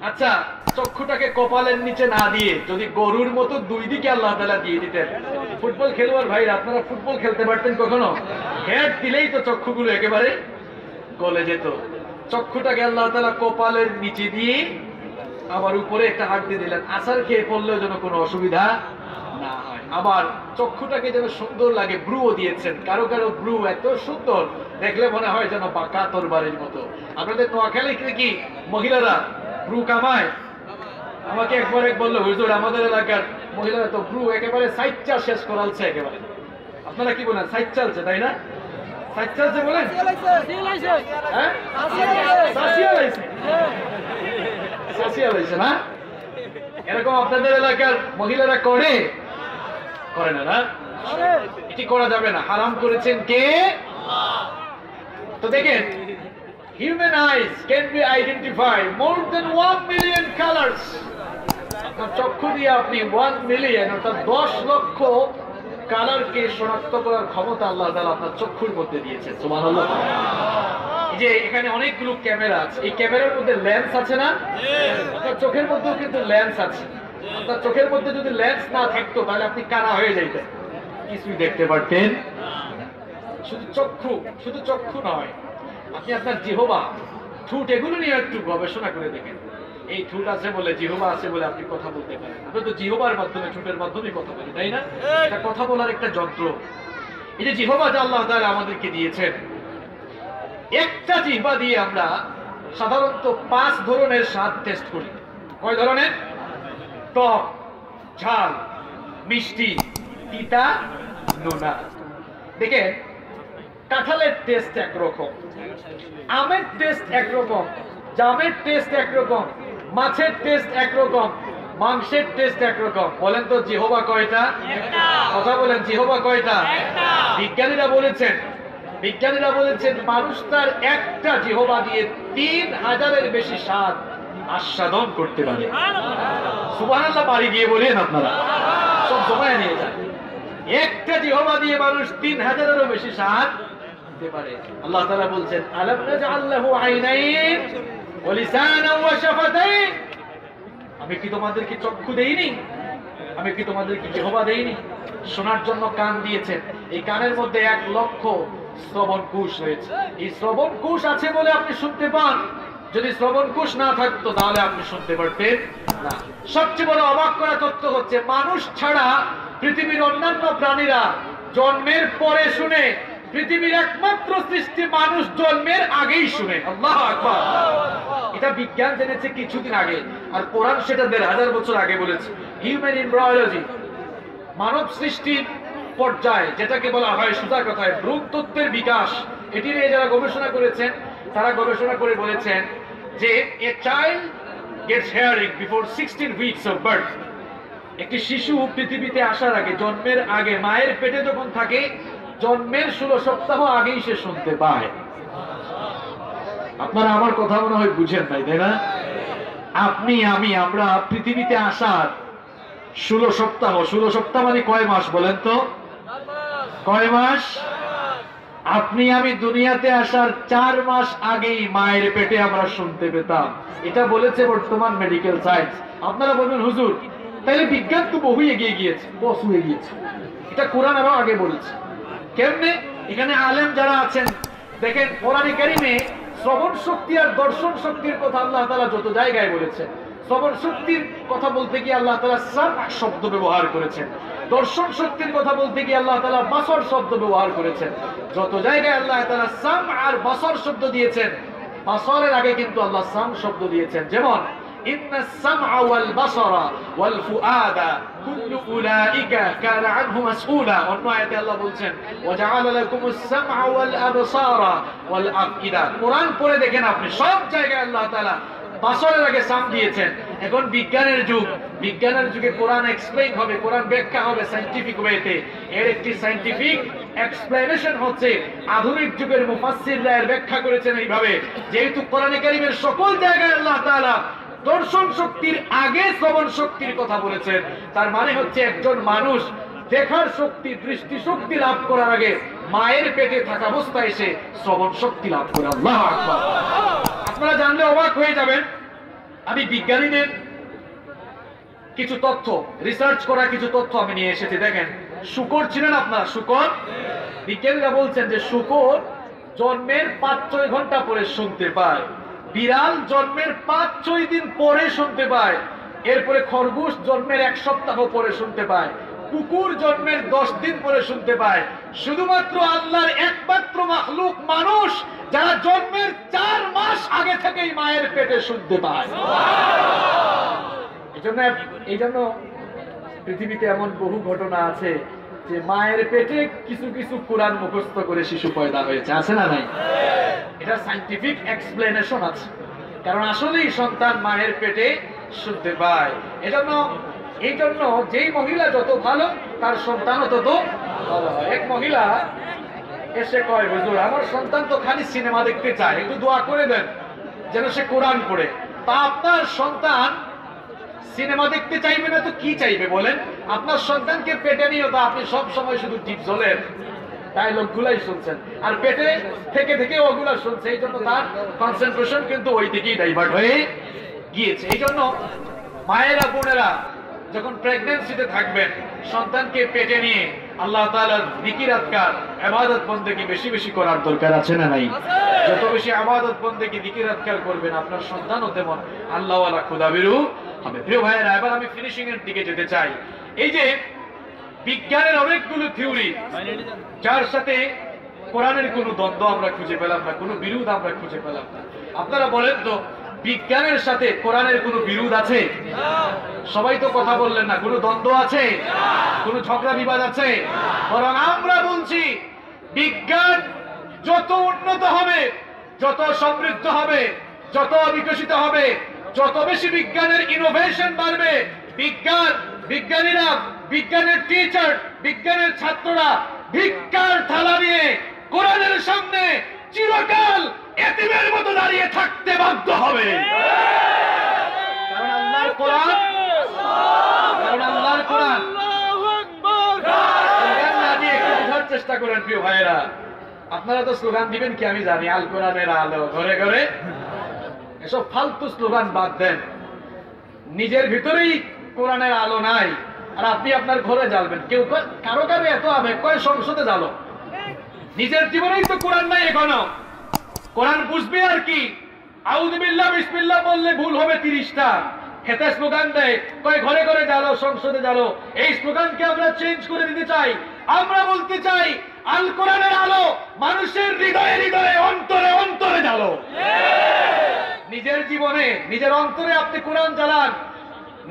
আচ্ছা, চক্ষুটাকে কপালের নিচে না দিয়ে যদি গরুর মতো দুই দিকে আল্লাহ তাআলা দিয়ে দিতেন, ফুটবল খেলোয়াড় ভাই আপনারা ফুটবল খেলতে পারতেন কখনো? হেড দিলেই তো চক্ষুগুলো একেবারে গলে যেত। চক্ষুটাকে আল্লাহ তাআলা কপালের নিচে দিয়ে আবার উপরে একটা হাড্ডি দিলেন, আছাড় খেয়ে পড়লেও যেন কোনো অসুবিধা না হয়। আবার চক্ষুটাকে যেন সুন্দর লাগে, ব্রুও দিয়েছেন। কারো কারো ব্রু এত সুন্দর দেখলে মনে হয় যেন বাঁকা তরবারির মতো। আপনাদের নোয়াখালীতে কি মহিলারা ব্রু কামায়? আমাকে একবার এক বললো, হুজুর আমাদের এলাকার মহিলারা তো ব্রু একেবারে সাইচ্চা শেষ করালছে একেবারে। আপনারা কি বলেন? সাইচ চালছে, তাই না? সাইচ চালছে বলেন? হ্যাঁ, সাসিয়া লাইছে না? এরকম আপনাদের এলাকার মহিলারা করে না? না, এটি করা যাবে না, হারাম করেছেন কে? তো দেখেন, human eyes can be identified more than 1 million colors. আপনার চক্ষু দিয়ে আপনি 1 মিলিয়ন অর্থাৎ 10 লক্ষ কালারকে শনাক্ত করার ক্ষমতা আল্লাহ তাআলা আপনার চক্ষুর মধ্যে দিয়েছেন। সুবহানাল্লাহ। এই যে এখানে অনেকগুলো ক্যামেরা আছে, এই ক্যামেরার মধ্যে লেন্স আছে না? আপনার চোখের মধ্যেও কিন্তু লেন্স আছে। আপনার চোখের মধ্যে যদি লেন্স না থাকতো তাহলে আপনি কানা হয়ে যাইতেন, কিছুই দেখতে পারতেন। শুধু চক্ষু নয়, আপনি আপনার জিহ্বা, ঠোঁট, এগুলো নিয়ে একটু গবেষণা করে দেখেন। এই ঠোঁট আছে বলে, জিহ্বা আছে বলে আপনি কথা বলতে পারেন। আমরা তো জিহ্বার মাধ্যমে, ঠোঁটের মাধ্যমে কথা বলি, তাই না? এটা কথা বলার একটা যন্ত্র। এই যে জিহ্বাটা আল্লাহ তাআলা আমাদেরকে দিয়েছেন, একটা জিহ্বা দিয়ে আমরা সাধারণত 5 ধরনের স্বাদ টেস্ট করি। কয় ধরনের? টক, ঝাল, মিষ্টি, তিতা, নোনা। দেখেন, কাঁঠালের টেস্ট একরকম, আমের টেস্ট একরকম, জামের টেস্ট একরকম, মাছের টেস্ট একরকম, মাংসের টেস্ট একরকম। বলেন তো জিহ্বা কয়টা? কথা বলেন, জিহ্বা কয়টা? বিজ্ঞানীরা বলেছেন মানুষ তার একটা জিহ্বা দিয়ে 3000-এর বেশি স্বাদ আস্বাদন করতে পারে। সুবহানাল্লাহ। বাড়ি গিয়ে বলেন আপনারা, সব জমায় নিয়ে যান। একটা জিহ্বা দিয়ে মানুষ 3000-এরও বেশি স্বাদ দিতে পারে। আল্লাহ তাআলা বলছেন, আলাম নাজআল লাহু আইনাইন ওয়া লিসানান ওয়া শাফাতাইন। আমি কি তোমাদেরকে চক্ষু দেইনি? আমি কি তোমাদেরকে জিহ্বা দেইনি? শোনার জন্য কান দিয়েছেন। এই কানের মধ্যে 1 লক্ষ শ্রবণ কোষ রয়েছে। এই শ্রবণ কোষ আছে বলে আপনি শুনতে পান। যদি শ্রবণ কোষ না থাকতো তাহলে আপনি শুনতে পারতেন না। সবচেয়ে বড় অবাক করা তথ্য হচ্ছে, মানুষ ছাড়া পৃথিবীর অন্যান্য প্রাণীরা জন্মের পরে শুনে, পৃথিবীর একমাত্র সৃষ্টি মানুষ জন্মের আগেই শুনে। আল্লাহু আকবার। এটা বিজ্ঞান জেনেছে কিছুদিন আগে, আর কোরআন সেটা 1500 বছর আগে বলেছে। হিউম্যান এমব্রায়োলজি, মানব সৃষ্টির পর্যায়ে যেটাকে বলা হয় সোজা কথায় ভ্রূণতত্ত্বের বিকাশ, এটি নিয়ে যারা গবেষণা করেছেন তারা গবেষণা করে বলেছেন যে a child gets hearing before 16 weeks of birth. একটি শিশু পৃথিবীতে আসার আগে, জন্মের আগে, মায়ের পেটে যখন থাকে, জন্মের 16 সপ্তাহ আগেই সে শুনতে পায়। আপনারা আমার কথা মনে হয় বুঝেন নাই, তাই না? আপনি, আমি, আমরা পৃথিবীতে আসার 16 সপ্তাহ, 16 সপ্তাহ মানে কয় মাস বলেন তো? কয় মাস? আপনি আমি দুনিয়াতে আসার 4 মাস আগেই মায়ের পেটে আমরা শুনতে পেতাম। এটা বলেছে বর্তমান মেডিকেল সায়েন্স। আপনারা বলবেন হুজুর তাহলে বিজ্ঞান তো বহু এগিয়ে গিয়েছে, বস হয়ে গিয়েছে। এটা কোরআন আরো আগে বলেছে। কেমনে? এখানে আলেম যারা আছেন দেখেন, কোরআনে কারিমে শ্রবণ শক্তি আর দর্শন শক্তির কথা আল্লাহ তাআলা যত জায়গায় বলেছেন। শ্রবণ শক্তির কথা বলতে গিয়ে আল্লাহ তাআলা সামআ শব্দ ব্যবহার করেছেন, দর্শন শক্তির কথা বলতে গিয়ে আল্লাহ তাআলা বাসর শব্দ ব্যবহার করেছেন। যত জায়গায় আল্লাহ তাআলা সাম আর বাসর শব্দ দিয়েছেন, বাসরের আগে কিন্তু আল্লাহ সাম শব্দ দিয়েছেন। যেমন ইন্নাস সামআ ওয়াল বাসরা ওয়াল ফুআদা কুল্লু উলাইকা কানা আনহু মাসউলা। অন্য আয়াতে আল্লাহ বলছেন ওয়া জাআলা লাকুমুস সামআ ওয়াল আবসারা ওয়াল আফইদা। কোরআন পড়ে দেখেন আপনি, সব জায়গায় আল্লাহ তাআলা বাসরের আগে সাম দিয়েছেন। এখন বিজ্ঞানের যুগ, বিজ্ঞানের যুগে কোরআন এক্সপ্লেইন হবে, কোরআন ব্যাখ্যা হবে সায়েন্টিফিক ওয়েতে। এর একটি সায়েন্টিফিক এক্সপ্লেনেশন হচ্ছে আধুনিক যুগের মুফাসসিররা এর ব্যাখ্যা করেছেন এইভাবে, যেহেতু কোরআনে কারীমের সকল জায়গায় আল্লাহ তাআলা দর্শন শক্তির আগে শ্রবণ শক্তির কথা বলেছেন, তার মানে হচ্ছে একজন মানুষ দেখার শক্তি, দৃষ্টি শক্তি লাভ করার আগে মায়ের পেটে থাকা অবস্থায় এসে শ্রবণ শক্তি লাভ করে। আল্লাহু আকবার। আপনারা জানলে অবাক হয়ে যাবেন, আমি বিজ্ঞানীদের কিছু তথ্য, রিসার্চ করা কিছু তথ্য আমি নিয়ে এসেছি। দেখেন, শূকর ছিলেন আপনারা? শূকর, বিজ্ঞানীরা বলছেন যে শূকর জন্মের 5-6 ঘন্টা পরে শুনতে পায়, বিড়াল জন্মের 5-6 দিন পরে শুনতে পায়, এরপরে খরগোশ জন্মের 1 সপ্তাহ পরে শুনতে পায়, কুকুর জন্মের 10 দিন পরে শুনতে পায়। শুধুমাত্র আল্লাহর একমাত্র মাখলুক মানুষ যারা জন্মের 4 মাস আগে থেকেই মায়ের পেটে শুনতে পায়। এই জন্য পৃথিবীতে এমন বহু ঘটনা আছে যে মায়ের পেটে কিছু কিছু কোরআন মুখস্থ করে শিশু পয়দা হয়েছে, আছে না নাই? এটা সায়েন্টিফিক এক্সপ্লেনেশন আছে, কারণ আসলেই সন্তান মায়ের পেটে শুনতে পায়। এই জন্য যেই মহিলা যত ভালো তার সন্তানও তত ভালো হয়। এক মহিলা এসে কয়, হুজুর আমার সন্তান তো খালি সিনেমা দেখতে চায়, একটু দোয়া করে দেন যেন সে কোরআন পড়ে। তা আপনার সন্তান সিনেমা দেখতে চাইবে না তো কি চাইবে বলেন? আপনার সন্তানকে পেটে নিয়ে তো আপনি সব সময় শুধু টিপজলের ডায়লগ গুলাই শুনছেন, আর পেটে থেকে থেকে ওগুলা শুনছে, এই জন্য তার কনসেন্ট্রেশন কিন্তু ওই দিকেই ডাইভার্ট হয়ে গিয়েছে। এই জন্য মায়েরা, বোনেরা যখন প্রেগন্যান্সিতে থাকবেন, সন্তানকে পেটে নিয়ে আল্লাহ তাআলার জিকির আজকার ইবাদত বন্দেগী বেশি বেশি করার দরকার আছে না নাই? যত বেশি ইবাদত বন্দেগী জিকির আজকার করবেন, আপনার সন্তানও তেমন আল্লাহওয়ালা খোদাবিরু হবে। প্রিয় ভাইয়েরা, এবার আমি ফিনিশিং এর দিকে যেতে চাই। এই যে বিজ্ঞানের অনেকগুলো থিওরি, যার সাথে কোরআনের কোনো দ্বন্দ্ব আমরা খুঁজে পেলাম না, কোনো বিরোধ আমরা খুঁজে পেলাম না। আপনারা বলেন তো, বিজ্ঞানের সাথে কোরআনের কোনো বিরোধ আছে? সবাই তো কথা বললেন না। কোনো দ্বন্দ্ব আছে? কোনো ঝগড়া বিবাদ আছে? বরং আমরা বলছি বিজ্ঞান যত উন্নত হবে, যত সমৃদ্ধ হবে, যত বিকশিত হবে, যত বেশি বিজ্ঞানের ইনোভেশন বাড়বে, বিজ্ঞানীরা, বিজ্ঞানের টিচার, বিজ্ঞানের ছাত্ররা ভিক্ষার থালা নিয়ে কোরআনের সামনে চিরকাল এতিমের মতো দাঁড়িয়ে থাকতে বাধ্য হবে। কারণ আল্লাহর কোরআন, স্লোগান না দিয়ে একটু বোঝার চেষ্টা করেন প্রিয় ভাইয়েরা। আপনারা তো স্লোগান দিবেন কি আমি জানি, আল কোরআনের আলো ঘরে ঘরে, এসব ফালতু স্লোগান বাদ দেন। নিজের ভিতরেই কোরআনের আলো নাই, আর আপনি আপনার ঘরে জ্বালবেন। কেউ কারো কারো এত আবেগ কয় সংসদে জ্বালো, নিজের জীবনেই তো কোরআন নাই এখনো। কোরআন বুঝবে আর কি? আউযু বিল্লাহ বিসমিল্লাহ বললে ভুল হবে 30টা, খেতে স্লোগান দেয়, কয় ঘরে ঘরে জ্বালো, সংসদে জ্বালো। এই স্লোগানকে আমরা চেঞ্জ করে দিতে চাই। আমরা বলতে চাই আল কোরআনের আলো মানুষের হৃদয়ে হৃদয়ে, অন্তরে অন্তরে জ্বালো। নিজের জীবনে, নিজের অন্তরে আপনি কোরআন জ্বালান,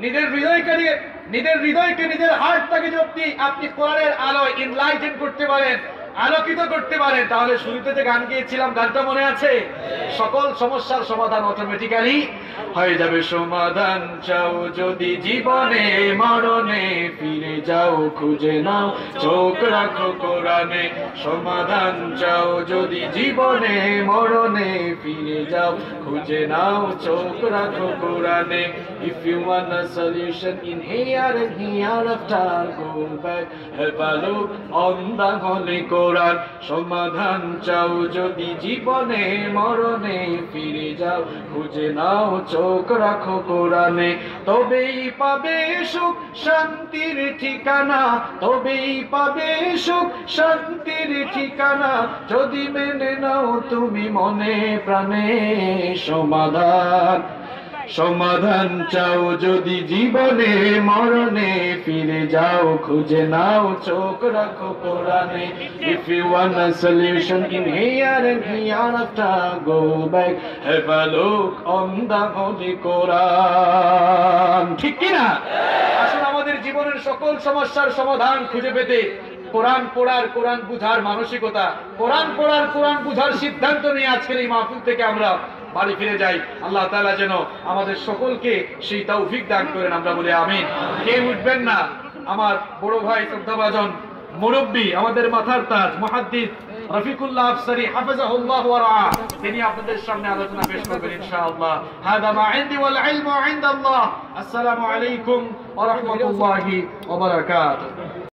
নিজের হৃদয়কে, নিজের হার্টটাকে যদি আপনি কোরআনের আলোয় ইনলাইটেন করতে পারেন, আলোকিত করতে পারেন, তাহলে শুরুতে যে গান গিয়েছিলাম, গানটা মনে আছে? সকল সমস্যার সমাধান অটোমেটিক্যালি হয়ে যাবে। সমাধান চাও যদি জীবনে মরণে, ফিরে যাও খুঁজে নাও চোখ রাখো কোরআনে। সমাধান চাও যদি জীবনে মরণে, ফিরে যাও খুঁজে নাও চোখ রাখো কোরআনে। If you want a solution in here and hereafter, go back, have a look on the Holy Quran. সমাধান চাও যদি জীবনে মরণে, ফিরে যাও খুঁজে নাও চোখ রাখো কোরআনে। তবেই পাবে সুখ শান্তির ঠিকানা, তবেই পাবে সুখ শান্তির ঠিকানা, যদি মেনে নাও তুমি মনে প্রাণে সমাধান। সমাধান চাও যদি জীবনে মরণে, ফিরে যাও খুঁজে নাও চোখ রাখো কোরআনে। If you want a solution in here and hereafter, go back, have a look on the Holy Quran. ঠিক কি না? আসুন আমাদের জীবনের সকল সমস্যার সমাধান খুঁজে পেতে কোরআন পড়ার, কোরআন বুঝার মানসিকতা, কোরআন পড়ার, কোরআন বুঝার সিদ্ধান্ত নিয়ে আজকের এই মাহফিল থেকে আমরা বাড়ি ফিরে যাই। আল্লাহ তাআলা যেন আমাদের সকলকে সেই তৌফিক দান করেন, আমরা বলি আমিন। কে উঠবেন না? আমার বড় ভাই শ্রদ্ধাভাজন মুরব্বী, আমাদের মাথার তাজ মুহাদ্দিস রফিকুল্লাহ আফসারী হাফিজাহুল্লাহ ওয়া রাআ, তিনি আপনাদের সামনে আলোচনা পেশ করবেন ইনশাআল্লাহ। হাদা মা ইনদি ওয়াল ইলমু ইনদাল্লাহ। আসসালামু আলাইকুম ওয়া রাহমাতুল্লাহি ওয়া বারাকাতুহু।